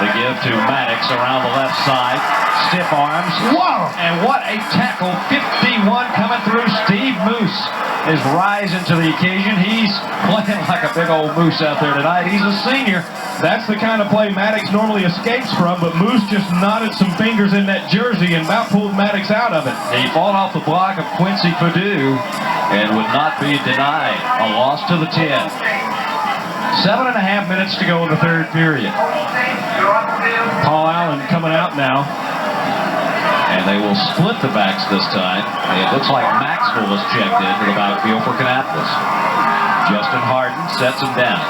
The give to Maddox around the left side. Stiff arms. Whoa! And what a tackle. 51 coming through. Steve Moose is rising to the occasion. He's playing like a big old moose out there tonight. He's a senior. That's the kind of play Maddox normally escapes from, but Moose just knotted some fingers in that jersey and about pulled Maddox out of it. He fought off the block of Quincy Perdue and would not be denied a loss to the 10. 7.5 minutes to go in the third period. Paul Allen coming out now. And they will split the backs this time. It looks like Maxwell is checked into the backfield for Kannapolis. Justin Harden sets him down.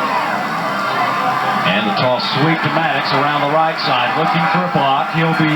And the toss sweep to Maddox around the right side, looking for a block. He'll be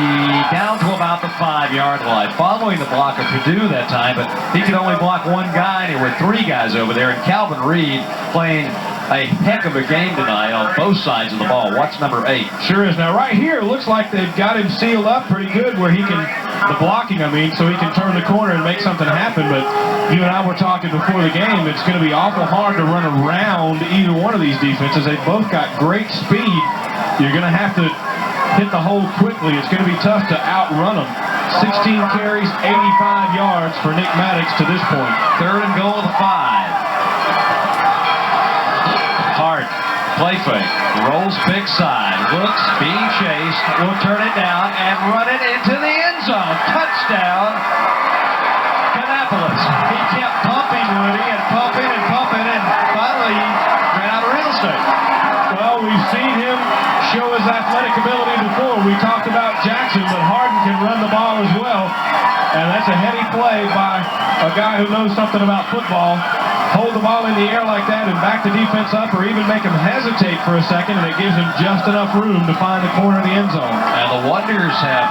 down to about the 5-yard line, following the block of Perdue that time, but he could only block one guy, and there were 3 guys over there, and Calvin Reed playing a heck of a game tonight on both sides of the ball. Watch number 8. Sure is. Now right here, it looks like they've got him sealed up pretty good where he can, the blocking I mean, so he can turn the corner and make something happen. But you and I were talking before the game, it's going to be awful hard to run around either one of these defenses. They've both got great speed. You're going to have to hit the hole quickly. It's going to be tough to outrun them. 16 carries, 85 yards for Nick Maddox to this point. 3rd and goal to the 5. Hart, play fake, rolls big side, looks, being chased, will turn it down and run it into the end zone. Touchdown, Kannapolis. He kept pumping, Woody, and pumping, and finally he ran out of real estate. Well, we've seen him show his athletic ability before. We talked about Jackson, but Harden can run the ball as well. And that's a heady play by a guy who knows something about football. Hold the ball in the air like that and back the defense up, or even make him hesitate for a second, and it gives him just enough room to find the corner of the end zone. And the Wonders have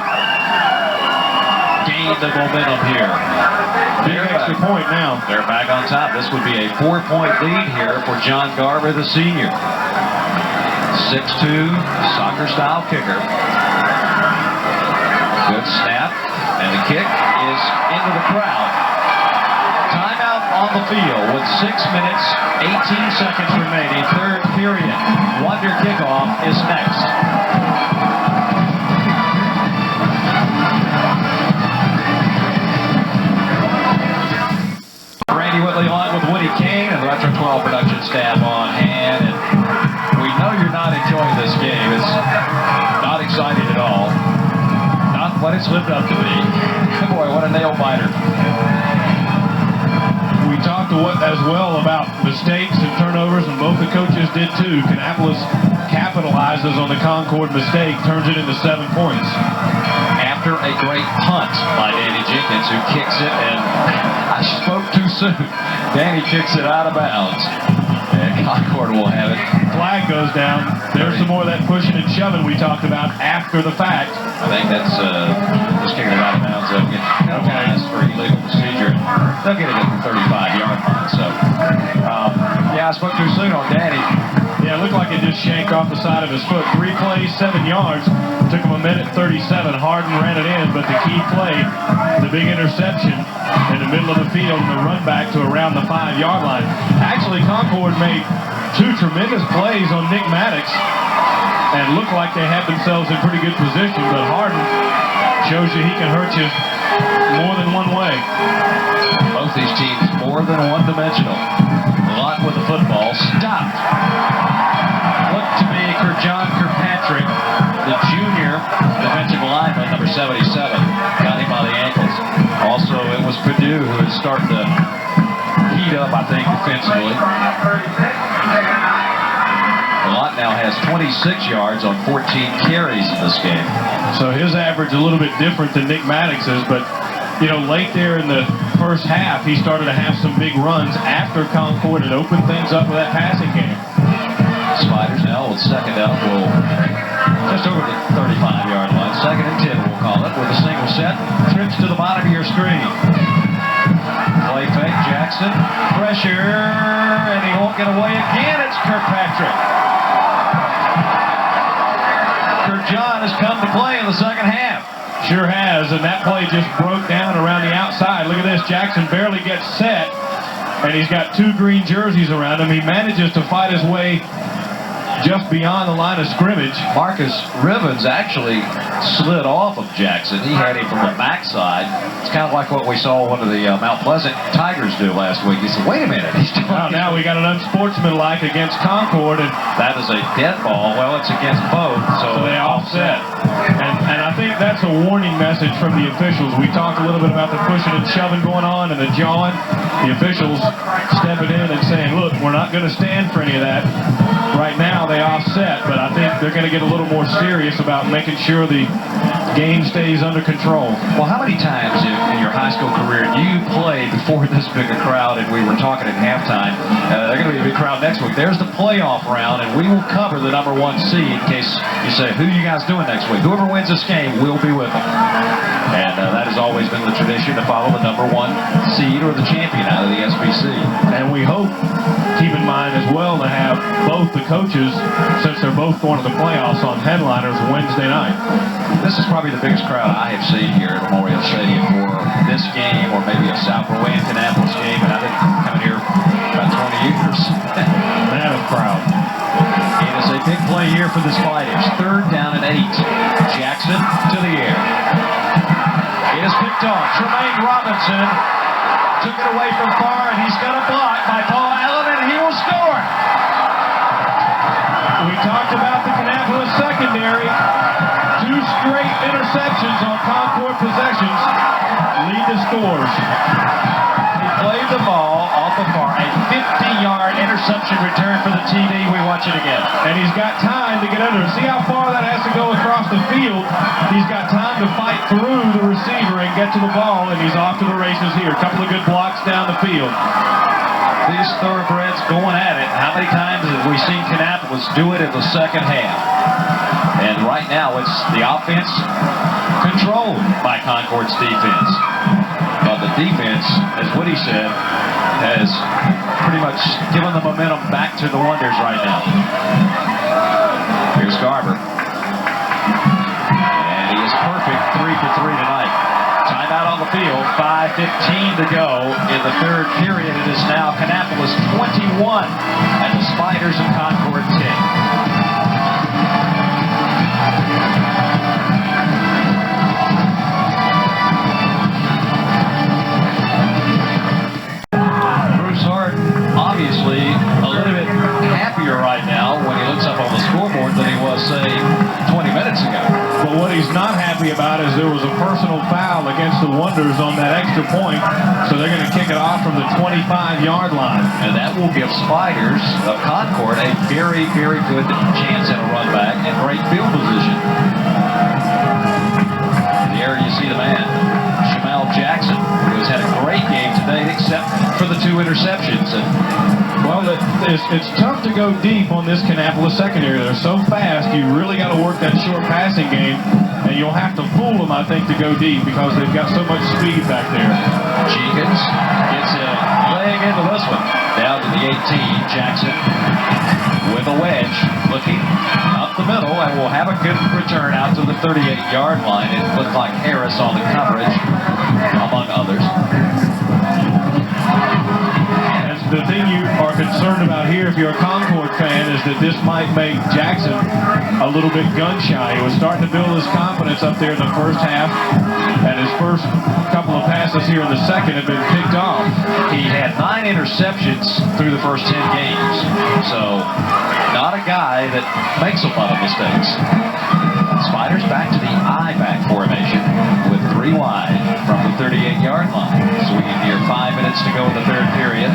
gained the momentum here. Big extra point now. They're back on top. This would be a 4-point lead here for John Garber, the senior. 6'2", soccer-style kicker. Good snap, and the kick is into the crowd. Timeout on the field with 6 minutes, 18 seconds remaining. Third period. Wonder kickoff is next. Randy Whitley on with Woody Kane and the Retro 12 production staff on hand. And we know you're not enjoying this game. It's not exciting at all. Not what it's lived up to be. Boy, what a nail biter. We talked as well about mistakes and turnovers, and both the coaches did too. Kannapolis capitalizes on the Concord mistake, turns it into 7 points. After a great punt by Danny Jenkins, who kicks it, and I spoke too soon. Danny kicks it out of bounds, and Concord will have it. Flag goes down. There's some more of that pushing and shoving we talked about after the fact. I think that's just kicking it out of bounds. They'll get penalized for illegal procedure. They'll get it at the 35-yard line. So, yeah, I spoke too soon on Danny. Yeah, it looked like it just shanked off the side of his foot. 3 plays, 7 yards. Took him a minute 37. Harden ran it in, but the key play, the big interception in the middle of the field and the run back to around the 5-yard line. Actually, Concord made 2 tremendous plays on Nick Maddox and looked like they had themselves in pretty good position, but Harden shows you he can hurt you more than one way. Both these teams more than one-dimensional. Lott with the football, stopped. Looked to be John Kirkpatrick, the junior defensive lineman, number 77. Got him by the ankles. Also, it was Perdue who is starting to heat up, I think, defensively. Lott now has 26 yards on 14 carries in this game. So his average a little bit different than Nick Maddox's, but you know, late there in the first half, he started to have some big runs after Concord had opened things up with that passing game. Spiders now with second up will just over the 35-yard line. 2nd and 10, we'll call it, with a single set. Trips to the bottom of your screen. Play fake, Jackson. Pressure, and he won't get away again. It's Kirkpatrick. Kirkjohn has come to play in the second half. Sure has, and that play just broke down around the outside. Look at this, Jackson barely gets set, and he's got 2 green jerseys around him. He manages to fight his way just beyond the line of scrimmage. Marcus Rivens actually slid off of Jackson. He had him from the backside. It's kind of like what we saw one of the Mount Pleasant Tigers do last week. He said, wait a minute. He's doing Now we got an unsportsmanlike against Concord, and that is a dead ball. Well, it's against both, so they offset. And I think that's a warning message from the officials. We talked a little bit about the pushing and shoving going on and the jawing. The officials stepping in and saying, look, we're not going to stand for any of that. Right now they offset, but I think they're going to get a little more serious about making sure the game stays under control. Well, how many times in your high school career do you play before this big a crowd? And we were talking at halftime, they're going to be a big crowd next week. There's the playoff round, and we will cover the #1 seed in case you say, who are you guys doing next week? Whoever wins this game will be with them. And that has always been the tradition to follow the #1 seed or the champion out of the SBC. And we hope, keep in mind as well, to have both the coaches, since they're both going to the playoffs, on headliners Wednesday night. This is probably the biggest crowd I have seen here at Memorial Stadium for this game, or maybe a South Rowan Kannapolis game, and I've been coming here about 20 years. Man of crowd. It is a big play here for the Spiders. 3rd down and 8. Jackson to the air. It is picked off. Tremaine Robinson took it away from far, and he's got a block by Paul Allen, and he will score. We talked about the Kannapolis secondary. 2 straight interceptions on Concord possessions lead to scores. He played the ball off the far. A 50-yard interception return for the TD. We watch it again. And he's got time to get under. See how far that has to go across the field. He's got time to fight through the receiver and get to the ball, and he's off to the races here. A couple of good blocks down the field. These thoroughbreds going at it. How many times have we seen Kannapolis do it in the second half? And right now it's the offense controlled by Concord's defense. But the defense, as Woody said, has pretty much given the momentum back to the Wonders right now. Here's Garber. And he is perfect, 3 for 3 tonight. Timeout on the field, 5:15 to go in the 3rd period. It is now Kannapolis 21 and the Spiders of Concord 10. Bruce Hart obviously a little bit happier right now when he looks up on the scoreboard than he was, say, 20 minutes ago. But what he's not happy about is there was a personal foul against the Wonders on that extra point, so they're going to kick it off from the 25-yard line. And that will give Spiders of Concord a very, very good chance at a run back and great field position. There you see the man, Jamal Jackson, who has had a great game today except for the 2 interceptions. And well, it's tough to go deep on this Kannapolis secondary. They're so fast, you really got to work that short passing game, and you'll have to fool them, I think, to go deep because they've got so much speed back there. Jenkins gets a leg into this one. Down to the 18, Jackson with a wedge, looking up the middle, and will have a good return out to the 38-yard line. It looked like Harris on the coverage, among others. The thing you are concerned about here, if you're a Concord fan, is that this might make Jackson a little bit gun-shy. He was starting to build his confidence up there in the first half, and his first couple of passes here in the second have been picked off. He had 9 interceptions through the first 10 games, so not a guy that makes a lot of mistakes. Spiders back to the I-back formation with 3 wide from the 38-yard line. So we near 5 minutes to go in the 3rd period.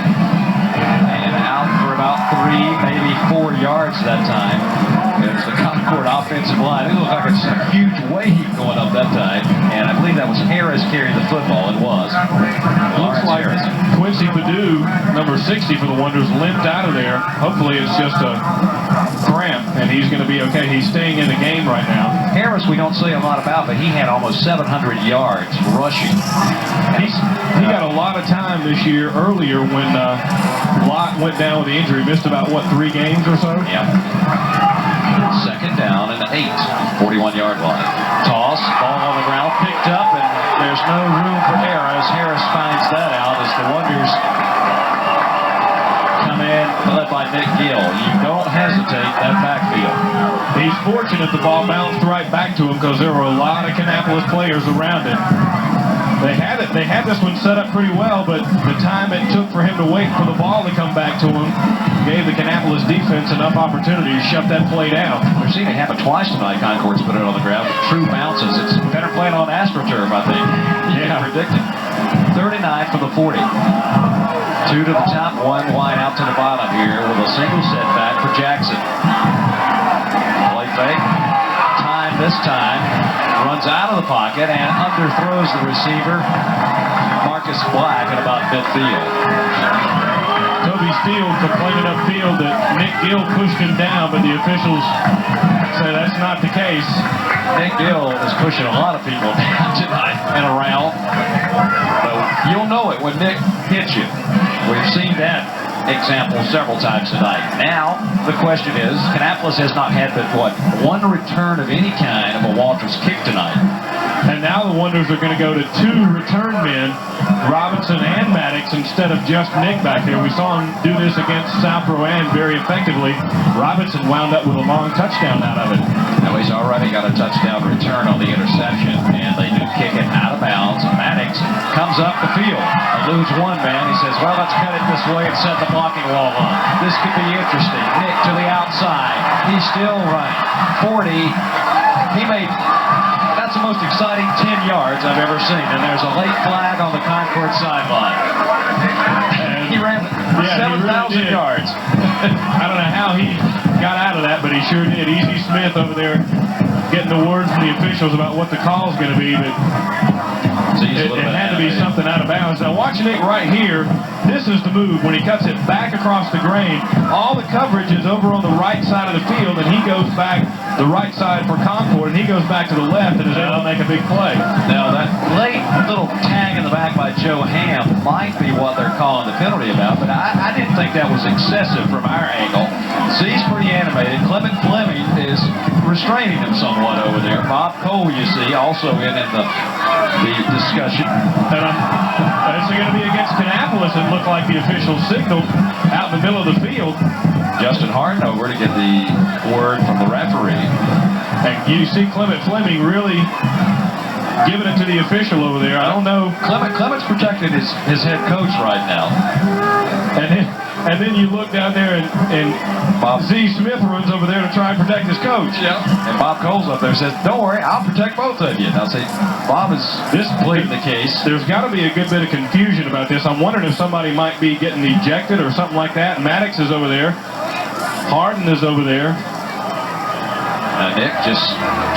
And out for about 3, maybe 4 yards that time. It's the Concord offensive line. It looked like it's a huge wave going up that time. And I believe that was Harris carrying the football. It was. Looks like Harris. Quincy Perdue, number 60 for the Wonders, limped out of there. Hopefully it's just a cramp, and he's going to be okay. He's staying in the game right now. Harris we don't say a lot about, but he had almost 700 yards rushing. He got a lot of time this year earlier when Lott went down with the injury, missed about, 3 games or so? Yeah. 2nd down and 8, 41-yard line. Toss, ball on the ground, picked up, and there's no room for error as Harris finds that out as the Wonders come in, led by Nick Gill. You don't hesitate dictate that backfield. He's fortunate the ball bounced right back to him because there were a lot of Kannapolis players around it. They had this one set up pretty well, but the time it took for him to wait for the ball to come back to him gave the Kannapolis defense enough opportunity to shut that play down. We've seen it happen twice tonight. Concord's put it on the ground with true bounces. It's better playing on AstroTurf, I think. You can predict it. 39 for the 40. 2 to the top, 1 wide out to the bottom here with a single setback for Jackson. Play fake. Time this time. Runs out of the pocket and underthrows the receiver, Marcus Black, at about midfield. Toby Steele complaining upfield that Nick Gill pushed him down, but the officials say that's not the case. Nick Gill is pushing a lot of people down tonight and around. But you'll know it when Nick hits you. We've seen that example several times tonight. Now, the question is, Kannapolis has not had but, one return of any kind of a Walters kick tonight. And now the Wonders are going to go to 2 return men, Robinson and Maddox, instead of just Nick back there. We saw him do this against South Rowan very effectively. Robinson wound up with a long touchdown out of it. Now he's already got a touchdown return on the interception, and they do kick it out of bounds. Maddox comes up the field and lose one man. He says, well, let's cut it this way and set the blocking wall on. This could be interesting. Nick to the outside. He's still running. 40. He made... That's the most exciting 10 yards I've ever seen, and there's a late flag on the Concord sideline. And he ran 7,000 yards. I don't know how he got out of that, but he sure did. Easy Smith over there getting the word from the officials about what the call is going to be, but it had to be something out of bounds. Now watch Nick right here. This is the move when he cuts it back across the grain. All the coverage is over on the right side of the field, and he goes back the right side for Concord, and he goes back to the left and is able to make a big play. Now that late little tag in the back by Joe Ham might be what they're calling the penalty about, but I didn't think that was excessive from our angle. Z's pretty animated. Clement Fleming is restraining him somewhat over there. Bob Cole, you see, also in the discussion. And it's going to be against Kannapolis. It looked like the official signaled out in the middle of the field. Justin Harden over to get the word from the referee. And you see Clement Fleming really giving it to the official over there. I don't know. Clement's protecting his head coach right now. And then you look down there and Bob Z. Smith runs over there to try and protect his coach. Yeah. And Bob Cole's up there and says, don't worry, I'll protect both of you. Now see, Bob is pleading the case. There's got to be a good bit of confusion about this. I'm wondering if somebody might be getting ejected or something like that. Maddox is over there. Harden is over there. Nick just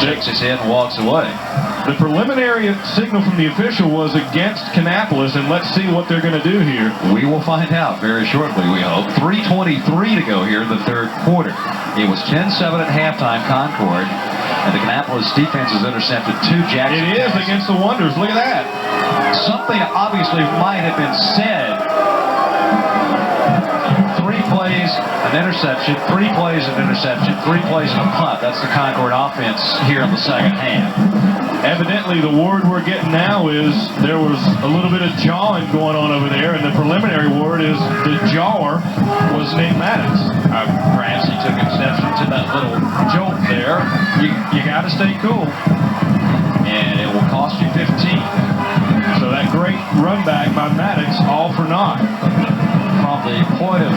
shakes his head and walks away. The preliminary signal from the official was against Kannapolis, and let's see what they're going to do here. We will find out very shortly, we hope. 3:23 to go here in the third quarter. It was 10-7 at halftime, Concord, and the Kannapolis defense has intercepted 2 Jackson. It is against the Wonders. Look at that. Something obviously might have been said. 3 plays, an interception, 3 plays, an interception, 3 plays, and a punt. That's the Concord offense here in the second half. Evidently, the word we're getting now is there was a little bit of jawing going on over there, and the preliminary word is the jawer was Nick Maddox. Perhaps he took exception to that little joke there. You got to stay cool, and it will cost you 15. So that great run back by Maddox, all for naught. From the point of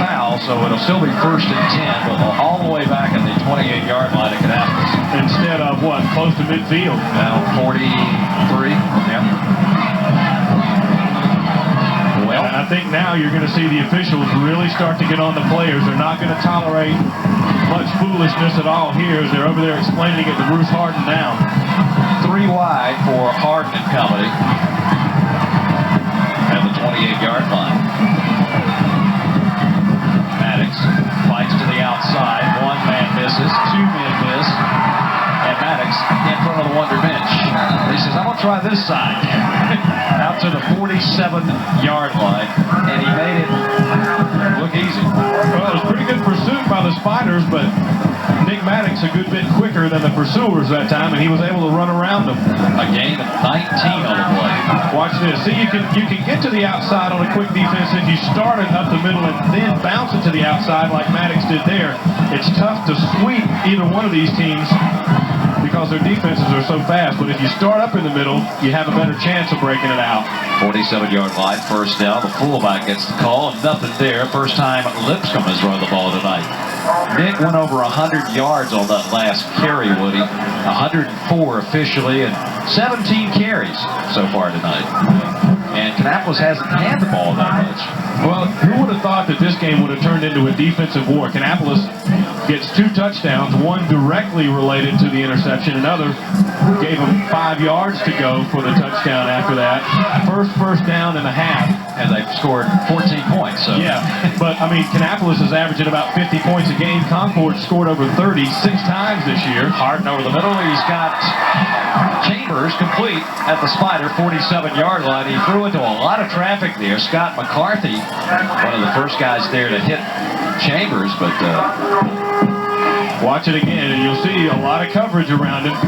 foul, so it'll still be 1st and 10, but all the way back at the 28-yard line at Kannapolis. Instead of what? Close to midfield. Now 43. Yeah. Well, and I think now you're going to see the officials really start to get on the players. They're not going to tolerate much foolishness at all here as they're over there explaining it to Bruce Harden now. 3 wide for Harden and company at the 28-yard line. Maddox fights to the outside. 1 man misses, 2 men miss, and Maddox in front of the Wonder bench. He says, I'm going to try this side. Out to the 47-yard line, and he made it look easy. Well, it was pretty good pursuit by the Spiders, but Nick Maddox a good bit quicker than the pursuers that time, and he was able to run around them. A gain of 19 on the play. Watch this. See, you can get to the outside on a quick defense if you start it up the middle and then bounce it to the outside like Maddox did there. It's tough to sweep either one of these teams because their defenses are so fast. But if you start up in the middle, you have a better chance of breaking it out. 47-yard line, first down. The fullback gets the call, and nothing there. First time Lipscomb has run the ball tonight. Nick went over 100 yards on that last carry, Woody. 104 officially, and 17 carries so far tonight. And Kannapolis hasn't had the ball that much. Well, who would have thought that this game would have turned into a defensive war? Kannapolis gets 2 touchdowns, one directly related to the interception, another gave him 5 yards to go for the touchdown after that. First down in the half. And they've scored 14 points. So. Yeah, but, I mean, Kannapolis is averaging about 50 points a game. Concord scored over 36 times this year. Harden over the middle. He's got Chambers complete at the Spider 47-yard line. He threw into a lot of traffic there. Scott McCarthy, one of the first guys there to hit Chambers, but watch it again, and you'll see a lot of coverage around him.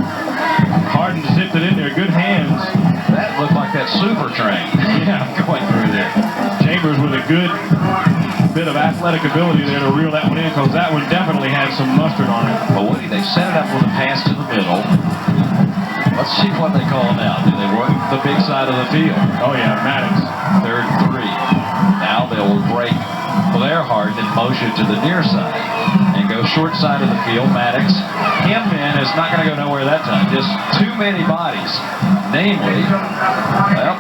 Harden zipped it in there. Good hands. That looked like that super train. Yeah, going through there. Chambers with a good bit of athletic ability there to reel that one in, because that one definitely had some mustard on it. But Woody, they set it up with a pass to the middle. Let's see what they call now. Do they work the big side of the field? Oh yeah, Maddox. 3rd and 3. Now they'll break Blair Harden in motion to the near side and go short side of the field. Maddox, him in, is not going to go nowhere that time. Just too many bodies. Namely, well,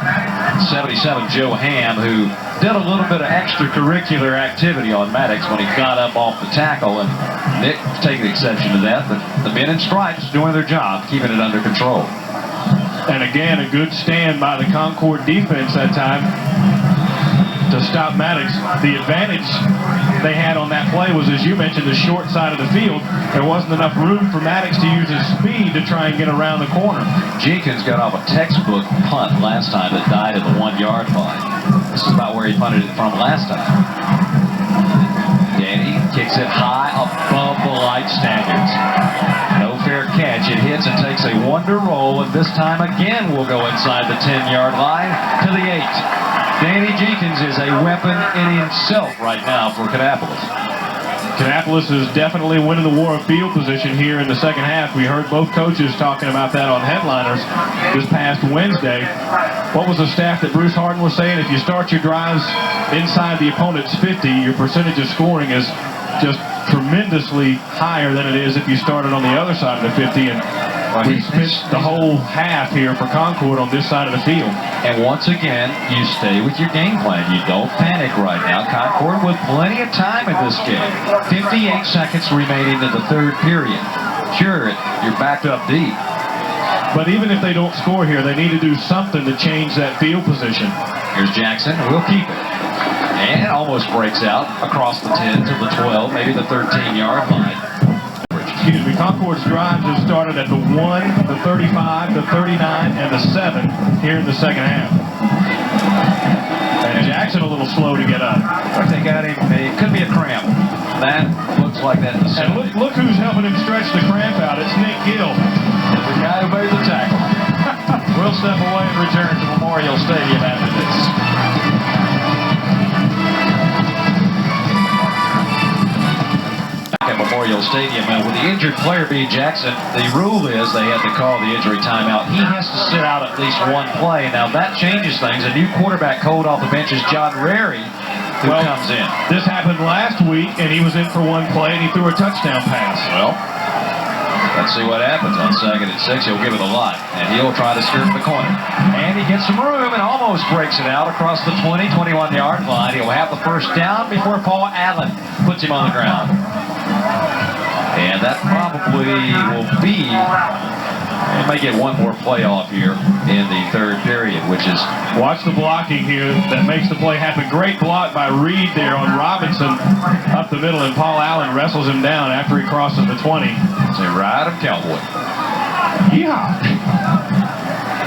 77 Joe Ham, who did a little bit of extracurricular activity on Maddox when he got up off the tackle, and Nick taking exception to that, but the men in stripes doing their job, keeping it under control. And again, a good stand by the Concord defense that time to stop Maddox. The advantage they had on that play was, as you mentioned, the short side of the field. There wasn't enough room for Maddox to use his speed to try and get around the corner. Jenkins got off a textbook punt last time that died at the 1-yard line. This is about where he punted it from last time. Danny kicks it high above the light standards. No fair catch. It hits and takes a wonder roll, and this time again will go inside the 10-yard line to the 8. Danny Jenkins is a weapon in himself right now for Kannapolis. Kannapolis is definitely winning the war of field position here in the second half. We heard both coaches talking about that on Headliners this past Wednesday. What was the stat that Bruce Harden was saying? If you start your drives inside the opponent's 50, your percentage of scoring is just tremendously higher than it is if you started on the other side of the 50. And we spent the whole half here for Concord on this side of the field. And once again, you stay with your game plan. You don't panic right now. Concord with plenty of time in this game. 58 seconds remaining in the 3rd period. Sure, you're backed up deep. But even if they don't score here, they need to do something to change that field position. Here's Jackson. We'll keep it. And it almost breaks out across the 10 to the 12, maybe the 13-yard line. Excuse me, Concord's drives have started at the 1, the 35, the 39, and the 7 here in the second half. And Jackson a little slow to get up. I think it could be a cramp. That looks like that. And look who's helping him stretch the cramp out. It's Nick Gill, the guy who made the tackle. We'll step away and return to Memorial Stadium after this. At Memorial Stadium, and with the injured player being Jackson, the rule is they had to call the injury timeout. He has to sit out at least one play. Now that changes things. A new quarterback cold off the bench is John Rary, who comes in. This happened last week, and he was in for one play, and he threw a touchdown pass. Well, let's see what happens on 2nd and 6. He'll give it a lot, and he'll try to skirt the corner. And he gets some room and almost breaks it out across the 20, 21-yard line. He'll have the first down before Paul Allen puts him on the ground. And that probably will be, they may get one more play off here in the 3rd period, which is... Watch the blocking here that makes the play happen. Great block by Reed there on Robinson up the middle, and Paul Allen wrestles him down after he crosses the 20. It's a ride of Cowboy. Yeah.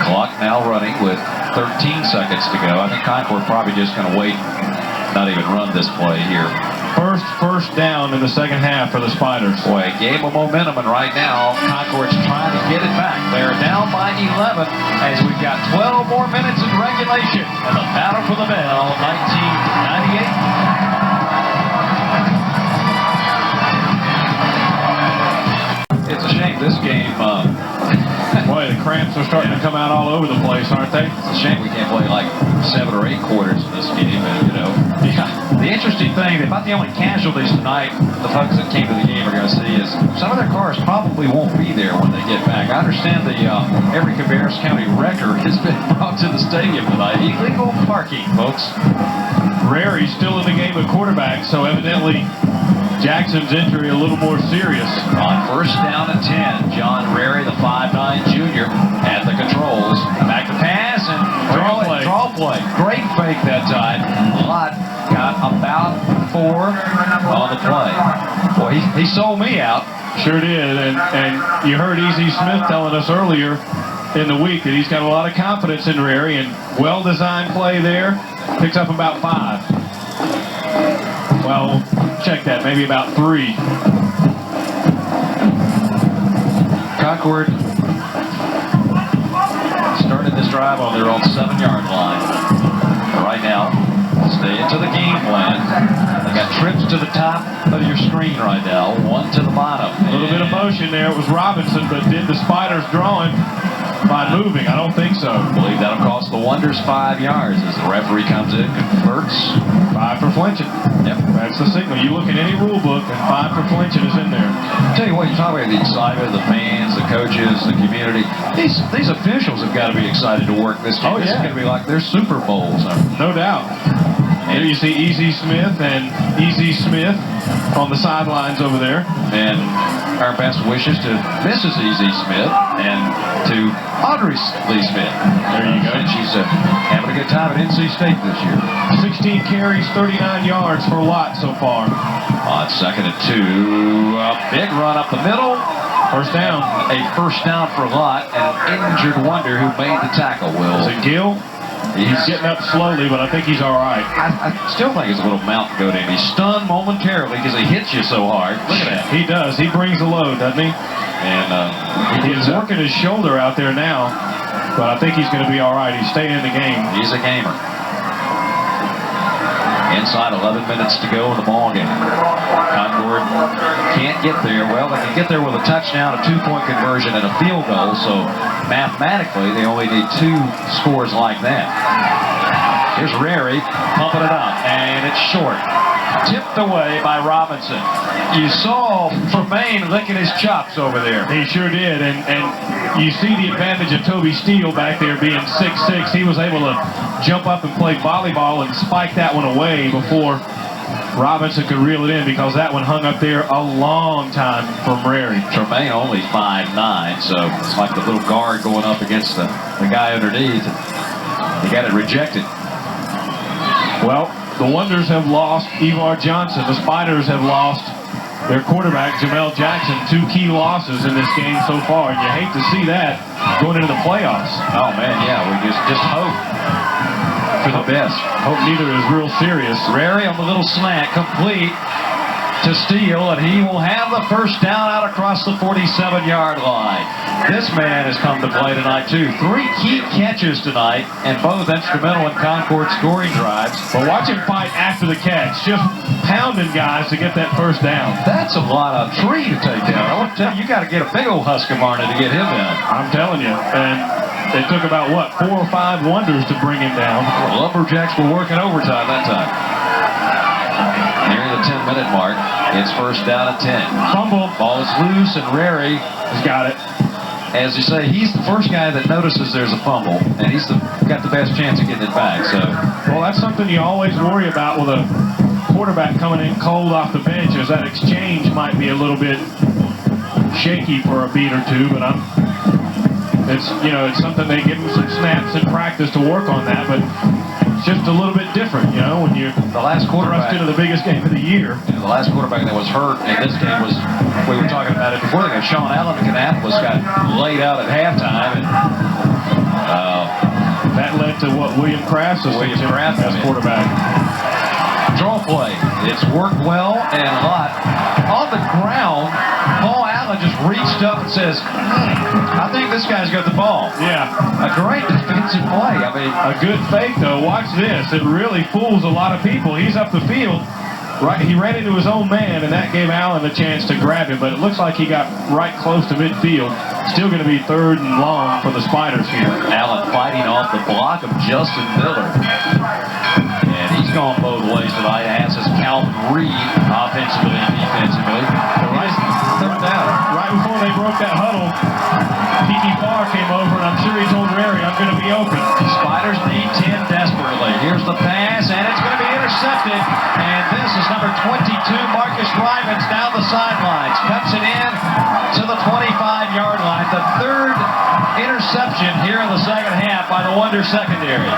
Clock now running with 13 seconds to go. I think Concord probably just going to wait, not even run this play here. First down in the second half for the Spiders. Boy, game of momentum, and right now, Concord's trying to get it back. They're down by 11 as we've got 12 more minutes in regulation. And the battle for the bell, 1998. It's a shame this game, Boy, the cramps are starting to come out all over the place, aren't they? it's a shame we can't play like 7 or 8 quarters in this game, and, you know. Yeah. The interesting thing, about the only casualties tonight the folks that came to the game are going to see is some of their cars probably won't be there when they get back. I understand the every Cabarrus County record has been brought to the stadium tonight. Illegal parking, folks. Rary's still in the game at quarterback, so evidently Jackson's injury a little more serious. On first down and 10, John Rary, the 5'9" junior, at the controls. Back to pass and draw play. Great fake that time. Lott got about 4 on the play. Boy, he sold me out. Sure did, and you heard E.Z. Smith telling us earlier in the week that he's got a lot of confidence in Rary, and well-designed play there. Picks up about 5. Well, check that, maybe about 3. Concord started this drive on their own 7-yard line. Right now, stay into the game plan. They got trips to the top of your screen right now, 1 to the bottom. A little bit of motion there. It was Robinson, but did the Spiders draw him by moving? I don't think so. I believe that'll cost the Wonders 5 yards as the referee comes in, converts. 5 for flinching. Yep. That's the signal. You look at any rule book, and 5 for flinching is in there. I tell you what, you talk about the excitement, the fans, the coaches, the community. These officials have got to be excited to work this game. Oh, This is yeah. going to be like their Super Bowls. No doubt. Here you see E.Z. Smith and E.Z. Smith on the sidelines over there. And our best wishes to Mrs. E.Z. Smith and to Audrey Lee Smith. There you go. And she's having a good time at NC State this year. 16 carries, 39 yards for Lott so far. On second and 2, a big run up the middle. First down. A first down for Lott and an injured Wonder who made the tackle, Will. Is it Gill? He's getting up slowly, but I think he's all right. I still think it's a little mountain goat in. He's stunned momentarily because he hits you so hard. Look at that. He does. He brings the load, doesn't he? And He's working his shoulder out there now, but I think he's going to be all right. He's staying in the game. he's a gamer. Inside 11 minutes to go in the ball game. Concord can't get there. Well, they can get there with a touchdown, a 2-point conversion, and a field goal. So mathematically, they only need 2 scores like that. Here's Rary pumping it up, and it's short. Tipped away by Robinson. You saw Tremaine licking his chops over there. He sure did, and you see the advantage of Toby Steele back there being 6'6". He was able to jump up and play volleyball and spike that one away before Robinson could reel it in, because that one hung up there a long time from Rary. Tremaine only 5'9", so it's like the little guard going up against the guy underneath. He got it rejected. Well, the Wonders have lost Evar Johnson. The Spiders have lost their quarterback, Jamel Jackson. 2 key losses in this game so far, and you hate to see that going into the playoffs. Oh, man, yeah, we just hope for the best. Hope neither is real serious. Rary on the little slant, complete to Steele, and he will have the first down out across the 47-yard line. This man has come to play tonight, too. 3 key catches tonight, and both instrumental in Concord scoring drives. But watch him fight after the catch, just pounding guys to get that first down. That's a lot of tree to take down. I want to tell you, you got to get a big old Husqvarna to get him down. I'm telling you. And it took about, 4 or 5 Wonders to bring him down. The Lumberjacks were working overtime that time. Near the 10-minute mark, it's first down at 10. Fumble. Ball is loose, and Rary He's got it. As you say, he's the first guy that notices there's a fumble, and he's got the best chance of getting it back. So, well, that's something you always worry about with a quarterback coming in cold off the bench, is that exchange might be a little bit shaky for a beat or 2. But it's something they give him some snaps in practice to work on that. But it's just a little bit different, when you're the last quarterback thrust into the biggest game of the year. The last quarterback that was hurt in this game was, we were talking about it before, Sean Allen of Kannapolis got laid out at halftime, and that led to what William Kraft was William Kraft as quarterback. Draw play. It's worked well and a lot. On the ground, Paul Allen just reached up and says, I think this guy's got the ball. Yeah. A great defensive play. I mean, A good fake, though. Watch this. It really fools a lot of people. He's up the field. Right, he ran into his own man, and that gave Allen a chance to grab him, but it looks like he got right close to midfield. Still going to be 3rd and long for the Spiders here. Allen fighting off the block of Justin Miller. And he's gone both ways tonight, as is Calvin Reed, offensively and defensively. Third down. Right before they broke that huddle, Kiki Farr came over, and I'm sure he told Rary, I'm going to be open. Spiders need 10 desperately. Here's the pass, and it's going to be intercepted. And this is number 22, Marcus Rivens, down the sidelines. Cuts it in to the 25-yard line. The 3rd interception here in the second half by the Wonder secondary.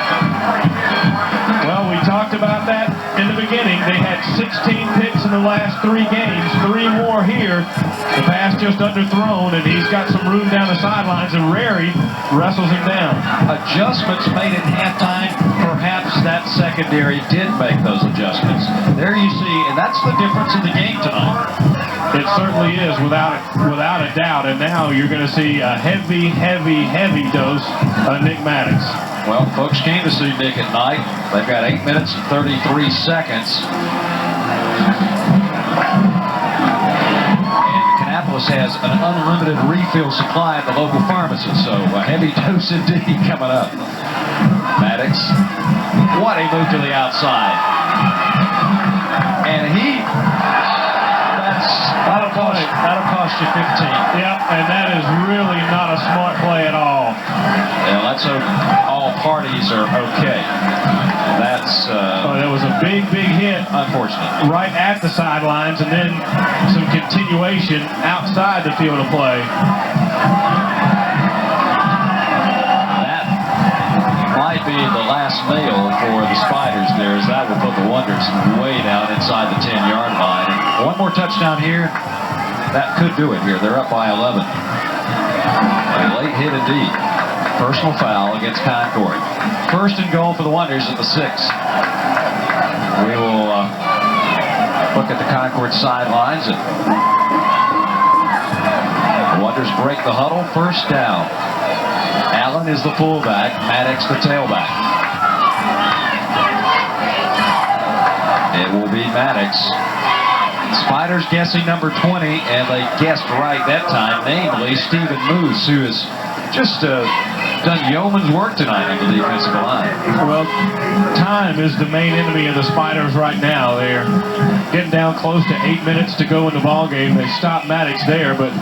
Well, we talked about that in the beginning. They had 16 picks in the last 3 games, 3 more here. The pass just underthrown, and he's got some room down the sidelines, and Rary wrestles him down. Adjustments made at halftime. Perhaps that secondary did make those adjustments. There you see, and that's the difference in the game tonight. It certainly is, without a doubt. And now you're going to see a heavy, heavy, heavy dose of Nick Maddox. Well, folks came to see Nick at night. They've got 8 minutes and 33 seconds. Kannapolis has an unlimited refill supply at the local pharmacy, so a heavy dose indeed coming up. Maddox, what a move to the outside. And that'll cost you 15. Yep, and that is really not a smart play at all. Yeah, let's hope all parties are okay. That's There was a big, big hit unfortunate. right at the sidelines, and then some continuation outside the field of play. That might be the last nail for the Spiders there, as that will put the Wonders way down inside the 10-yard line. And one more touchdown here, that could do it here. They're up by 11. A late hit indeed. Personal foul against Concord. 1st and goal for the Wonders at the 6. We will look at the Concord sidelines. And the Wonders break the huddle. 1st down. Allen is the fullback. Maddox the tailback. It will be Maddox. Spiders guessing number 20, and they guessed right that time, namely Stephen Moose, who has just done yeoman's work tonight on the defensive line. Well, time is the main enemy of the Spiders right now. They're getting down close to 8 minutes to go in the ball game. They stopped Maddox there, but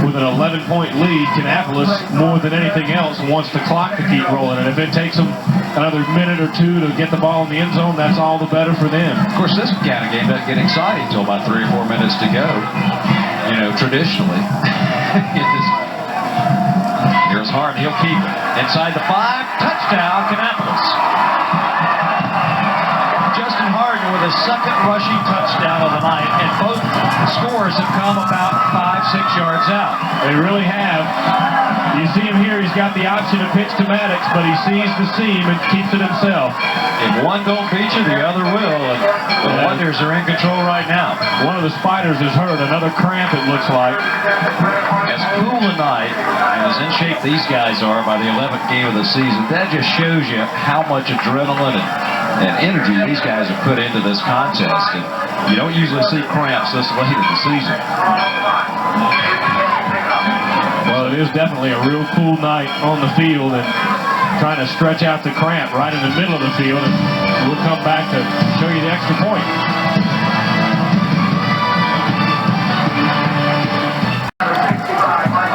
with an 11-point lead, Kannapolis, more than anything else, wants the clock to keep rolling. And if it takes them another minute or 2 to get the ball in the end zone, that's all the better for them. Of course, this kind of game doesn't get exciting until about 3 or 4 minutes to go. You know, traditionally. Here's Hart. He'll keep it. Inside the 5. Touchdown, Kannapolis. Justin Harden with his 2nd rushing touchdown of the night, and both scores have come about 5-6 yards out. They really have. You see him here, he's got the option to pitch to Maddox, but he sees the seam and keeps it himself. If one don't beat you, the other will, and the Wonders are in control right now. One of the Spiders is hurt, another cramp it looks like. As cool a night, and as in shape these guys are by the 11th game of the season, that just shows you how much adrenaline and energy these guys have put into this contest. And you don't usually see cramps this late in the season. Well, it is definitely a real cool night on the field, and trying to stretch out the cramp right in the middle of the field, and we'll come back to show you the extra point.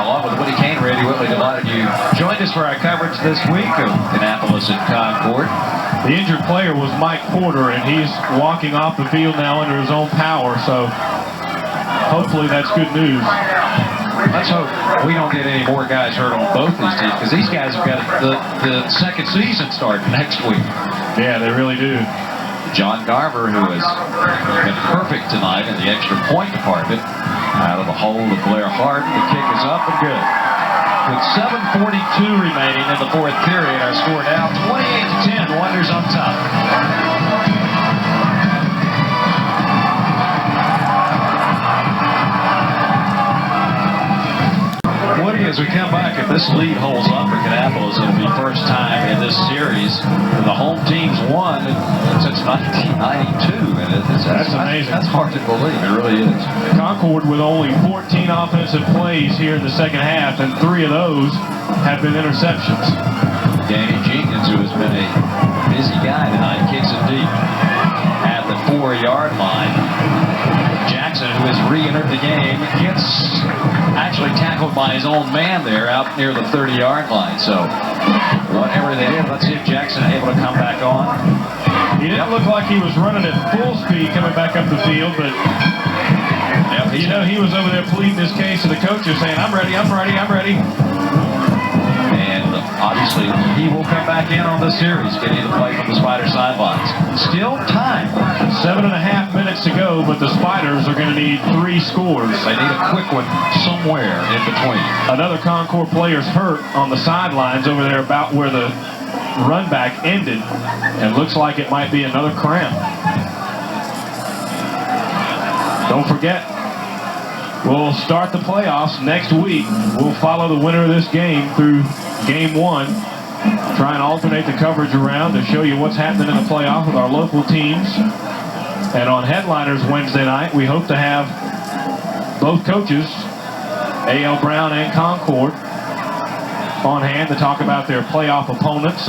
Along with Woody Kane, Randy Whitley, delighted you joined us for our coverage this week of Kannapolis and Concord. The injured player was Mike Porter, and he's walking off the field now under his own power, so hopefully that's good news. Let's hope we don't get any more guys hurt on both these teams, because these guys have got the second season starting next week. Yeah, they really do. John Garver, who has been perfect tonight in the extra point department, out of the hold of Blair Hart. The kick is up and good. With 7:42 remaining in the 4th period, our score now 28-10, Wonders on top. this lead holds up for Kannapolis, it'll be first time in this series the home team's won since 1992. And That's amazing. That's hard to believe. It really is. Concord with only 14 offensive plays here in the second half, and 3 of those have been interceptions. Danny Jenkins, who has been a busy guy tonight, kicks it deep at the 4-yard line. Jackson, who has re-entered the game, gets actually tackled by his own man there out near the 30-yard line. So whatever they did, let's see if Jackson able to come back on. He didn't look like he was running at full speed coming back up the field, but you know, he was over there pleading his case to the coaches saying, I'm ready, I'm ready, I'm ready. And obviously he will come back in on the series, getting the play from the Spider sidelines. Still time. 7.5 minutes to go, but the Spiders are going to need 3 scores. They need a quick one somewhere in between. Another Concord player's hurt on the sidelines over there about where the run back ended, and looks like it might be another cramp. Don't forget, we'll start the playoffs next week. We'll follow the winner of this game through game 1. Try and alternate the coverage around to show you what's happening in the playoff with our local teams. And on Headliners Wednesday night, we hope to have both coaches, A.L. Brown and Concord, on hand to talk about their playoff opponents.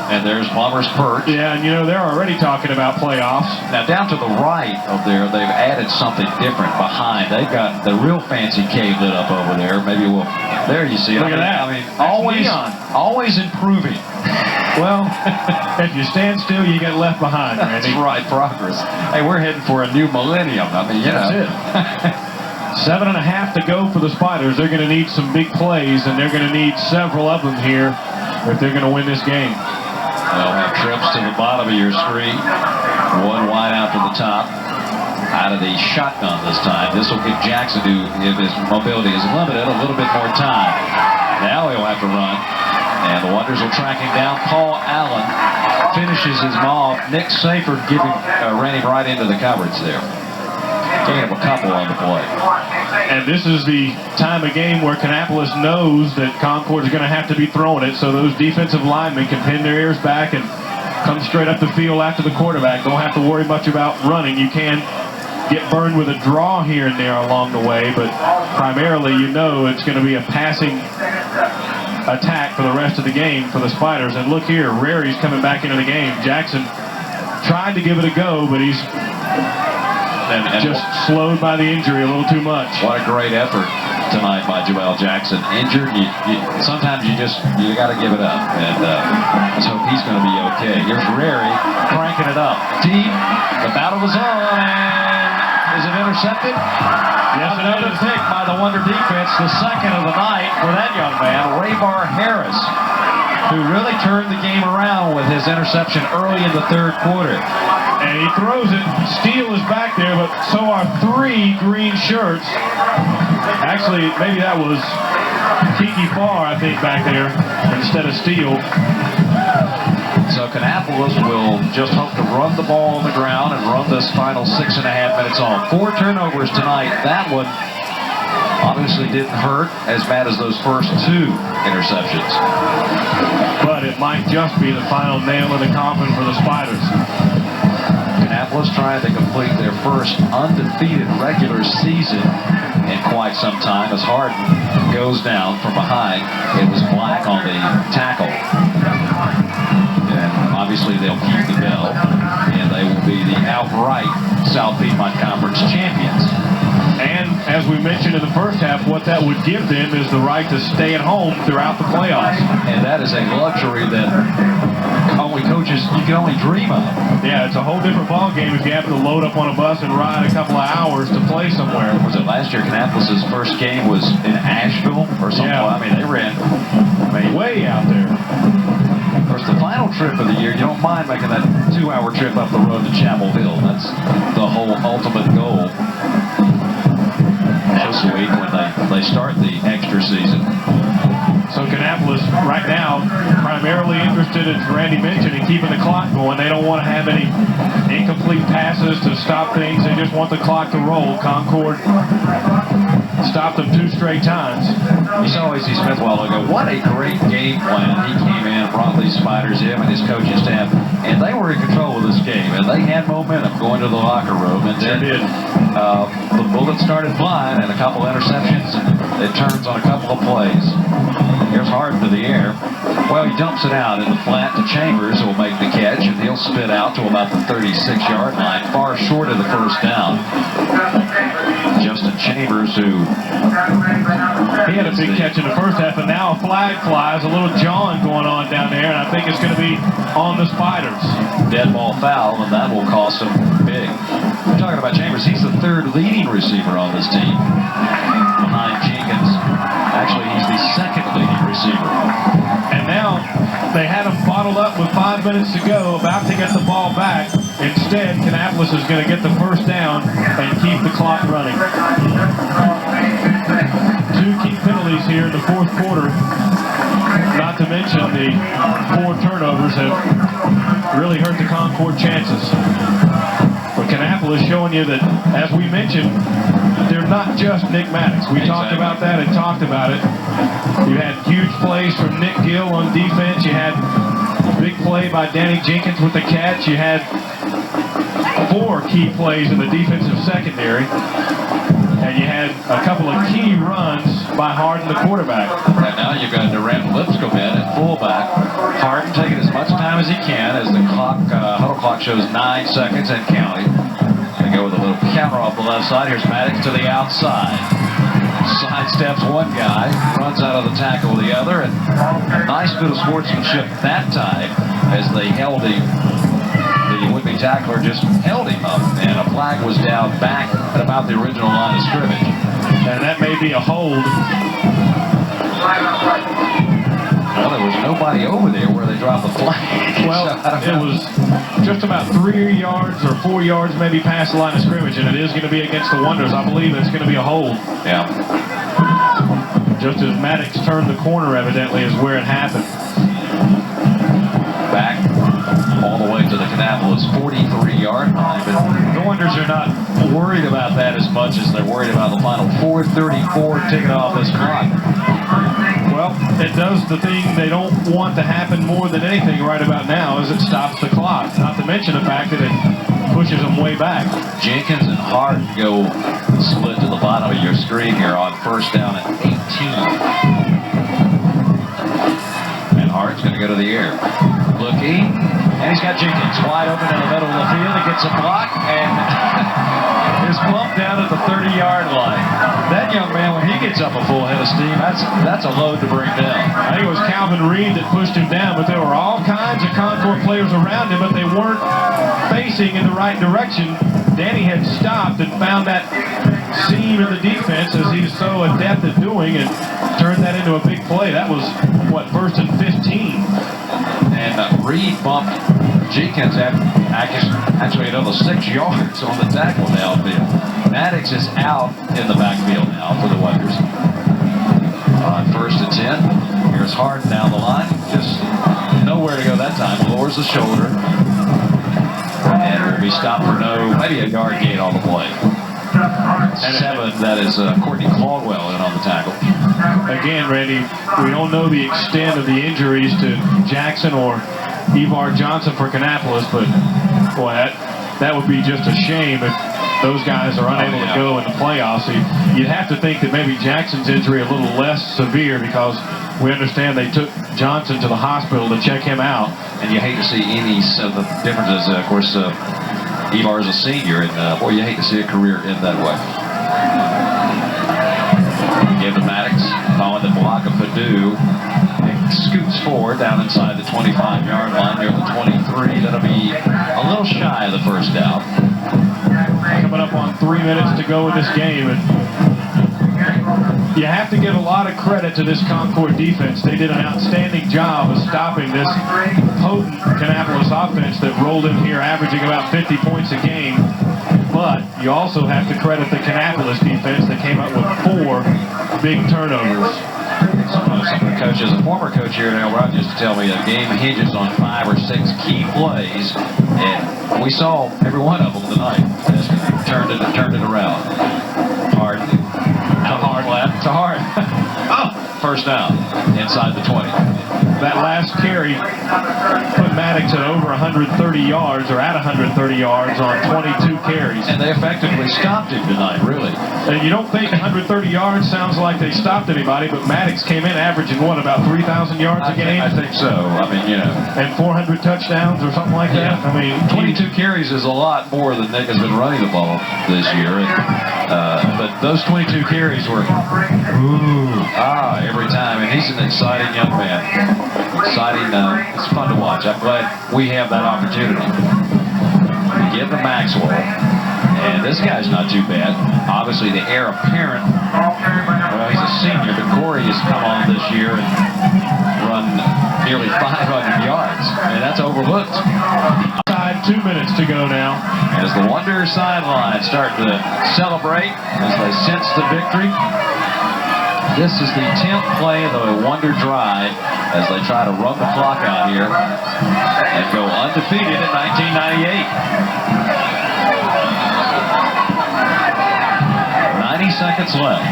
And there's Plumbers Perch. Yeah, and you know, they're already talking about playoffs. Now down to the right of there, they've added something different behind. They've got the real fancy cave lit up over there. Maybe we'll, there you see it. Look at that. I mean, That's always improving. Well, if you stand still, you get left behind, Randy. That's right, progress. Hey, we're heading for a new millennium. I mean, you know. That's it. 7.5 to go for the Spiders. They're going to need some big plays, and they're going to need several of them here if they're going to win this game. They'll have trips to the bottom of your screen. One wide out to the top. Out of the shotgun this time. This will give Jackson, who, if his mobility is limited, a little bit more time. Now he'll have to run. And the Wonders will track him down. Paul Allen finishes his off. Nick Safert ran him right into the coverage there. Gain of a couple on the play. And this is the time of game where Kannapolis knows that Concord is going to have to be throwing it, so those defensive linemen can pin their ears back and come straight up the field after the quarterback. Don't have to worry much about running. You can get burned with a draw here and there along the way, but primarily you know it's going to be a passing attack for the rest of the game for the Spiders. And look here, Rary's coming back into the game. Jackson tried to give it a go, but he's just slowed by the injury a little too much. What a great effort tonight by Joel Jackson. Injured, sometimes you got to give it up. And let's hope he's going to be okay. Here's Rary cranking it up. Deep, the battle was on, and is it intercepted? Yes, another pick by the Wonder defense, the second of the night for that young man, Raybar Harris, who really turned the game around with his interception early in the third quarter. And he throws it. Steele is back there, but so are 3 green shirts. Actually, maybe that was Kiki Farr, I think, back there instead of Steele. So Kannapolis will just hope to run the ball on the ground and run this final 6.5 minutes on. 4 turnovers tonight. That one obviously didn't hurt as bad as those first 2 interceptions. But it might just be the final nail in the coffin for the Spiders. Kannapolis trying to complete their first undefeated regular season in quite some time as Harden goes down from behind. It was Black on the tackle. And obviously they'll keep the bell, and they will be the outright South Piedmont Conference champions. And as we mentioned in the first half, what that would give them is the right to stay at home throughout the playoffs. And that is a luxury that only coaches, you can only dream of. Yeah, it's a whole different ball game if you happen to load up on a bus and ride a couple of hours to play somewhere. Was it last year Kannapolis' first game was in Asheville or something? Yeah. I mean, they ran way out there. Of course, the final trip of the year, you don't mind making that 2-hour trip up the road to Chapel Hill. That's the whole ultimate goal. This week when they start the extra season. So Kannapolis right now primarily interested, as Randy mentioned, in keeping the clock going. They don't want to have any incomplete passes to stop things. They just want the clock to roll. Concord stopped them 2 straight times. You saw A.C. Smith a while ago. What a great game plan. He came in, brought these Spiders, him and his coaching staff, and they were in control of this game. And they had momentum going to the locker room. And then the bullets started flying and a couple interceptions, and it turns on a couple of plays. Here's Harden to the air. Well, he dumps it out in the flat to Chambers, who will make the catch, and he'll spit out to about the 36-yard line, far short of the first down. Justin Chambers, who he had a big catch in the first half, and now a flag flies, a little jawing going on down there, and I think it's going to be on the Spiders. Dead ball foul, and that will cost him big. We're talking about Chambers. He's the 3rd leading receiver on this team, behind Jenkins. Actually, he's the 2nd leading receiver. And now they had him bottled up with 5 minutes to go, about to get the ball back. Instead, Kannapolis is going to get the first down and keep the clock running. 2 key penalties here in the 4th quarter. Not to mention the 4 turnovers have really hurt the Concord chances. But Kannapolis showing you that, as we mentioned, they're not just Nick Maddox. We talked about that and talked about it. You had huge plays from Nick Gill on defense. You had a big play by Danny Jenkins with the catch. You had 4 key plays in the defensive secondary. And you had a couple of key runs by Harden, the quarterback. And now you've got Durant Lipscomb in at fullback. Harden taking as much time as he can as the clock, huddle clock shows 9 seconds and counting. They go with a little counter off the left side. Here's Maddox to the outside. Sidesteps one guy, runs out of the tackle the other, and a nice bit of sportsmanship that time as they held him. The would-be tackler just held him up, and a flag was down back at about the original line of scrimmage. And that may be a hold. Well, there was nobody over there where they dropped the flag. Well, it was just about 3 yards or 4 yards maybe past the line of scrimmage, and it is going to be against the Wonders. I believe it's going to be a hold. Yeah. Just as Maddox turned the corner, evidently, is where it happened. Back all the way to the Kannapolis 43-yard line. But the Wonders are not worried about that as much as they're worried about the final 4:34 ticking off this clock. Well, it does the thing they don't want to happen more than anything right about now, is it stops the clock. Not to mention the fact that it pushes them way back. Jenkins and Hart go split to the bottom of your screen here on first down at 18. And Hart's going to go to the air. Looking, and he's got Jenkins wide open in the middle of the field. He gets a block and is bumped down at the 30-yard line. That young man, when he gets up a full head of steam, that's a load to bring down. I think it was Calvin Reed that pushed him down, but there were all kinds of Concord players around him, but they weren't facing in the right direction. Danny had stopped and found that seam in the defense, as he's so adept at doing, and turned that into a big play. That was, what, 1st and 15. And Reed bumped Jenkins actually another 6 yards on the tackle downfield. Maddox is out in the backfield now for the Wonders. On 1st and 10, here's Harden down the line. Just nowhere to go that time. Lowers the shoulder. And will be stopped for maybe a yard gain on the play. 7, that is Courtney Caldwell in on the tackle. Again, Randy, we don't know the extent of the injuries to Jackson or Ivar Johnson for Kannapolis, but boy, that would be just a shame if those guys are unable to go in the playoffs. So you'd have to think that maybe Jackson's injury a little less severe, because we understand they took Johnson to the hospital to check him out. And you hate to see any of the differences. Of course, Ivar is a senior, and boy, you hate to see a career end that way. Give to Maddox, following the block of Purdue. Scoots forward down inside the 25-yard line near the 23. That'll be a little shy of the first down. Coming up on 3 minutes to go in this game, and you have to give a lot of credit to this Concord defense. They did an outstanding job of stopping this potent Kannapolis offense that rolled in here averaging about 50 points a game. But you also have to credit the Kannapolis defense that came up with 4 big turnovers. Some of the coaches, a former coach here at El Rod used to tell me a game hinges on 5 or 6 key plays, and we saw every one of them tonight. Just turned it around. Harden. Now Harden. Platt. It's a hard. Oh, first down inside the 20. That last carry put Maddox at over 130 yards, or at 130 yards on 22 carries. And they effectively stopped him tonight, really. And you don't think 130 yards sounds like they stopped anybody, but Maddox came in averaging, what, about 3,000 yards a game? I think so. I mean, you know. And 400 touchdowns or something like that? I mean, 22 carries is a lot more than Nick has been running the ball this year. But those 22 carries were, every time. And he's an exciting young man. Exciting. It's fun to watch. I'm glad we have that opportunity. We get to Maxwell. And this guy's not too bad. Obviously, the heir apparent. Well, he's a senior, but Corey has come on this year and run nearly 500 yards. And that's overlooked. 2 minutes to go now. As the Wanderers sideline start to celebrate as they sense the victory. This is the 10th play of the Wonder drive as they try to run the clock out here and go undefeated in 1998. 90 seconds left.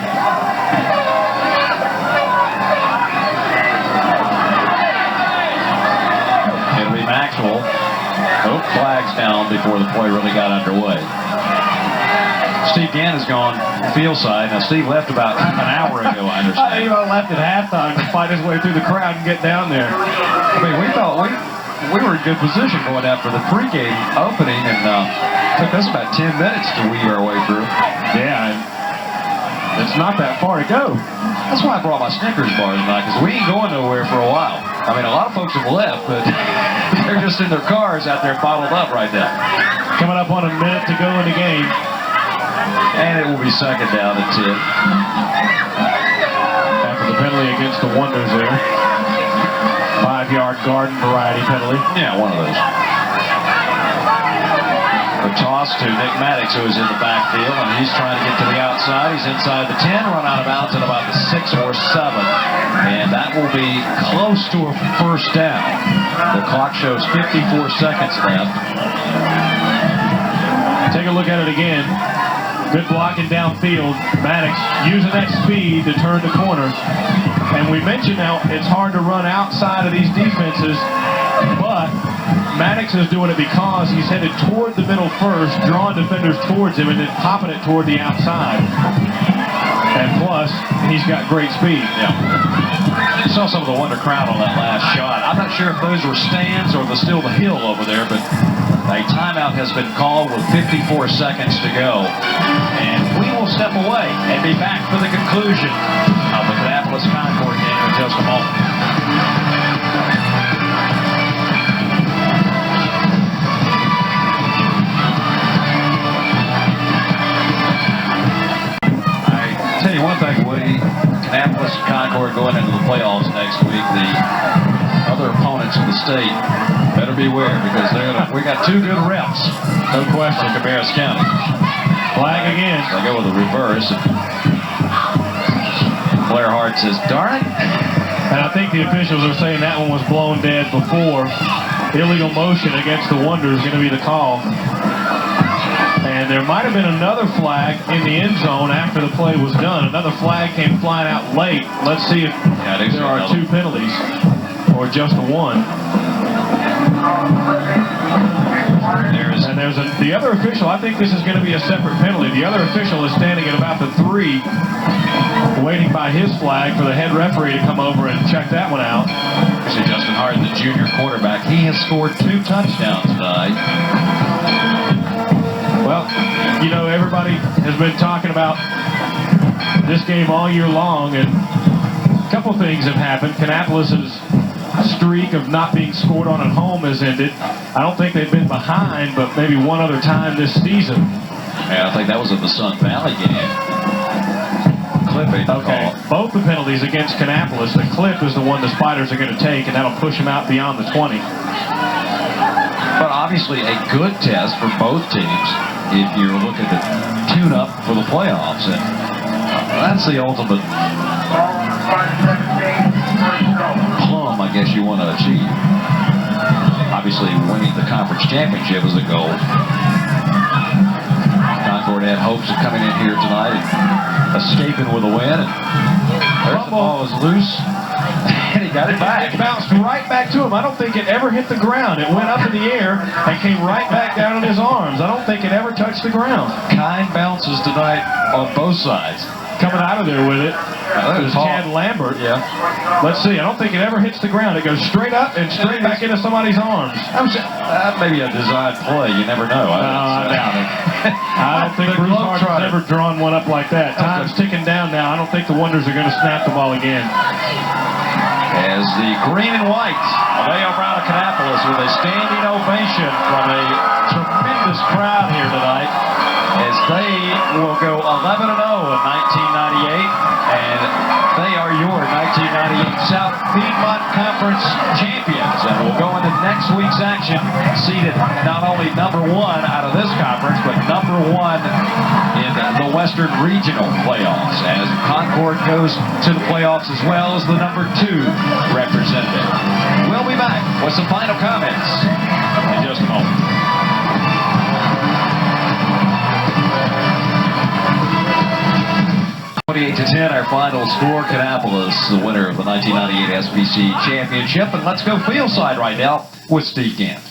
It'll be Maxwell. Both flags down before the play really got underway. Steve Gann has gone field side. Now, Steve left about an hour ago, I understand. He left at halftime to fight his way through the crowd and get down there. I mean, we thought we were in good position going after the pregame opening, and took us about 10 minutes to weave our way through. Yeah, it's not that far to go. That's why I brought my Snickers bar tonight, because we ain't going nowhere for a while. I mean, a lot of folks have left, but they're just in their cars out there bottled up right now. Coming up on a minute to go in the game. And it will be second down and 10. After the penalty against the Wonders there. 5-yard garden variety penalty. Yeah, one of those. The toss to Nick Maddox, who is in the backfield, and he's trying to get to the outside. He's inside the 10, run out of bounds at about the 6 or 7. And that will be close to a first down. The clock shows 54 seconds left. Take a look at it again. Good blocking downfield. Maddox using that speed to turn the corner. And we mentioned now it's hard to run outside of these defenses, but Maddox is doing it because he's headed toward the middle first, drawing defenders towards him, and then popping it toward the outside. And plus, he's got great speed. Yeah. You saw some of the Wonder crowd on that last shot. I'm not sure if those were stands or still the hill over there, but a timeout has been called with 54 seconds to go. And we will step away and be back for the conclusion of the Kannapolis Concord game in just a moment. I tell you one thing, Woody, Kannapolis Concord going into the playoffs next week, the other opponents in the state better beware, because we got two good reps. No question, Cabarrus County. Flag again. They go with a reverse. Blair Hart says, darn it. And I think the officials are saying that one was blown dead before. Illegal motion against the Wonders is going to be the call. And there might have been another flag in the end zone after the play was done. Another flag came flying out late. Let's see if there are two penalties or just the one. And there's the other official. I think this is going to be a separate penalty. The other official is standing at about the 3, waiting by his flag for the head referee to come over and check that one out. You see Justin Harden, the junior quarterback. He has scored 2 touchdowns tonight. Well, you know, everybody has been talking about this game all year long, and a couple things have happened. Kannapolis' streak of not being scored on at home has ended. I don't think they've been behind, but maybe one other time this season. Yeah, I think that was in the Sun Valley game. Cliff ain't the call. Both the penalties against Kannapolis. The Cliff is the one the Spiders are going to take, and that'll push them out beyond the 20. But obviously a good test for both teams if you're looking to tune up for the playoffs. And that's the ultimate plum, I guess, you want to achieve. Obviously, winning the conference championship is a goal. Concord had hopes of coming in here tonight and escaping with a win. And there's the ball is loose. And he got it back. It bounced right back to him. I don't think it ever hit the ground. It went up in the air and came right back down in his arms. I don't think it ever touched the ground. Kind bounces tonight on both sides. Coming out of there with it was Chad Lambert. Yeah. Let's see. I don't think it ever hits the ground. It goes straight up and straight back into somebody's arms. Maybe a designed play. You never know. I doubt it. I don't think Bruce Harden's ever drawn one up like that. Time's ticking down now. I don't think the Wonders are going to snap the ball again. As the green and white of A.L. Brown of Kannapolis with a standing ovation from a tremendous crowd here tonight, as they will go 11-0 in 1998, and they are your 1998 South Piedmont Conference champions, and will go into next week's action seeded not only number 1 out of this conference, but number 1 in the Western Regional playoffs, as Concord goes to the playoffs as well as the number 2 representative. We'll be back with some final comments in just a moment. 28-10, our final score. Kannapolis, the winner of the 1998 SBC Championship. And let's go field side right now with Steve Gant.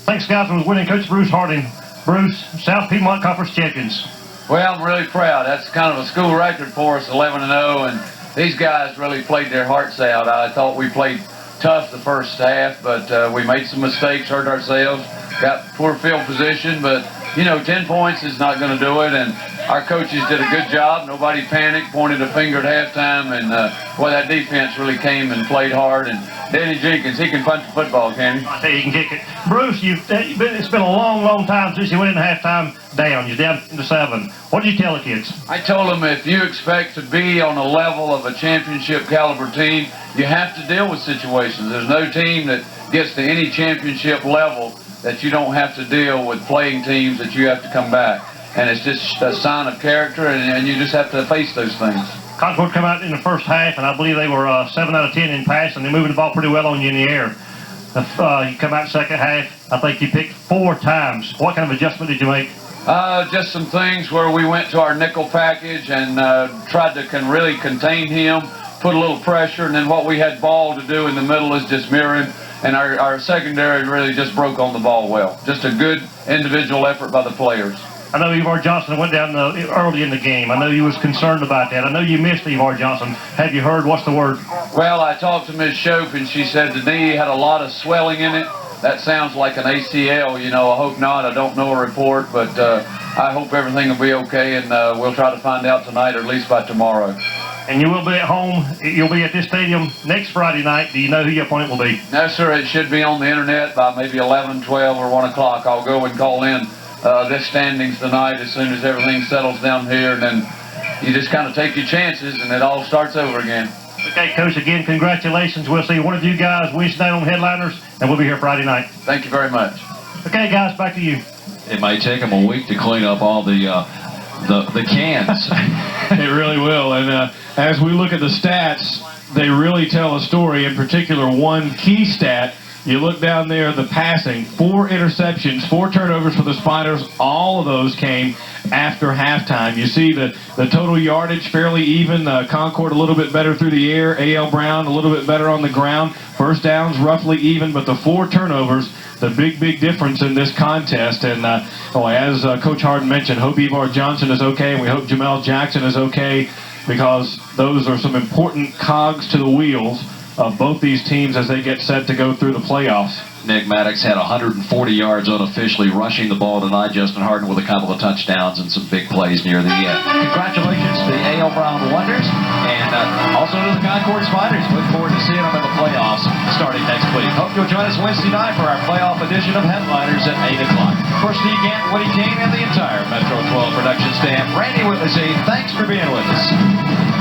Thanks, guys, for winning Coach Bruce Harding. Bruce, South Piedmont Conference champions. Well, I'm really proud. That's kind of a school record for us, 11-0, and these guys really played their hearts out. I thought we played tough the first half, but we made some mistakes, hurt ourselves, got poor field position, but, you know, 10 points is not going to do it, and our coaches did a good job. Nobody panicked, pointed a finger at halftime, and boy, that defense really came and played hard. And Danny Jenkins, he can punch the football, can he? I tell you, he can kick it. Bruce, it's been a long, long time since you went in halftime down. You're down to 7. What did you tell the kids? I told them if you expect to be on a level of a championship caliber team, you have to deal with situations. There's no team that gets to any championship level that you don't have to deal with playing teams that you have to come back. And it's just a sign of character, and you just have to face those things. Concord come out in the first half, and I believe they were 7 out of 10 in pass, and they're moving the ball pretty well on you in the air. You come out second half, I think you picked 4 times. What kind of adjustment did you make? Just some things where we went to our nickel package and tried to really contain him, put a little pressure, and then what we had ball to do in the middle is just mirror him. And our secondary really just broke on the ball well. Just a good individual effort by the players. I know Evar Johnson went down early in the game. I know you was concerned about that. I know you missed Evar Johnson. Have you heard? What's the word? Well, I talked to Ms. Shope, and she said the knee had a lot of swelling in it. That sounds like an ACL, you know. I hope not. I don't know a report, but I hope everything will be okay, and we'll try to find out tonight, or at least by tomorrow. And you will be at home. You'll be at this stadium next Friday night. Do you know who your opponent will be? No, sir. It should be on the internet by maybe 11, 12, or 1 o'clock. I'll go and call in this standings tonight as soon as everything settles down here, and then you just kind of take your chances, and it all starts over again. Okay, Coach, again, congratulations. We'll see one of you guys Wednesday on Headliners, and we'll be here Friday night. Thank you very much. Okay, guys, back to you. It may take them a week to clean up all the cans. It really will. And as we look at the stats, they really tell a story. In particular, one key stat, you look down there, the passing, 4 interceptions, 4 turnovers for the Spiders. All of those came after halftime. You see the total yardage fairly even. Concord a little bit better through the air. A.L. Brown a little bit better on the ground. First downs roughly even, but the 4 turnovers, the big difference in this contest. And as Coach Harden mentioned, hope Evar Johnson is okay, and we hope Jamel Jackson is okay, because those are some important cogs to the wheels of both these teams as they get set to go through the playoffs. Nick Maddox had 140 yards unofficially rushing the ball tonight. Justin Harden with a couple of touchdowns and some big plays near the end. Congratulations to the A.L. Brown Wonders, and also to the Concord Spiders. Look forward to seeing them in the playoffs starting next week. Hope you'll join us Wednesday night for our playoff edition of Headliners at 8 o'clock. For Steve Gant, Woody Kane, and the entire Metro 12 production staff, Randy Whitley saying thanks for being with us.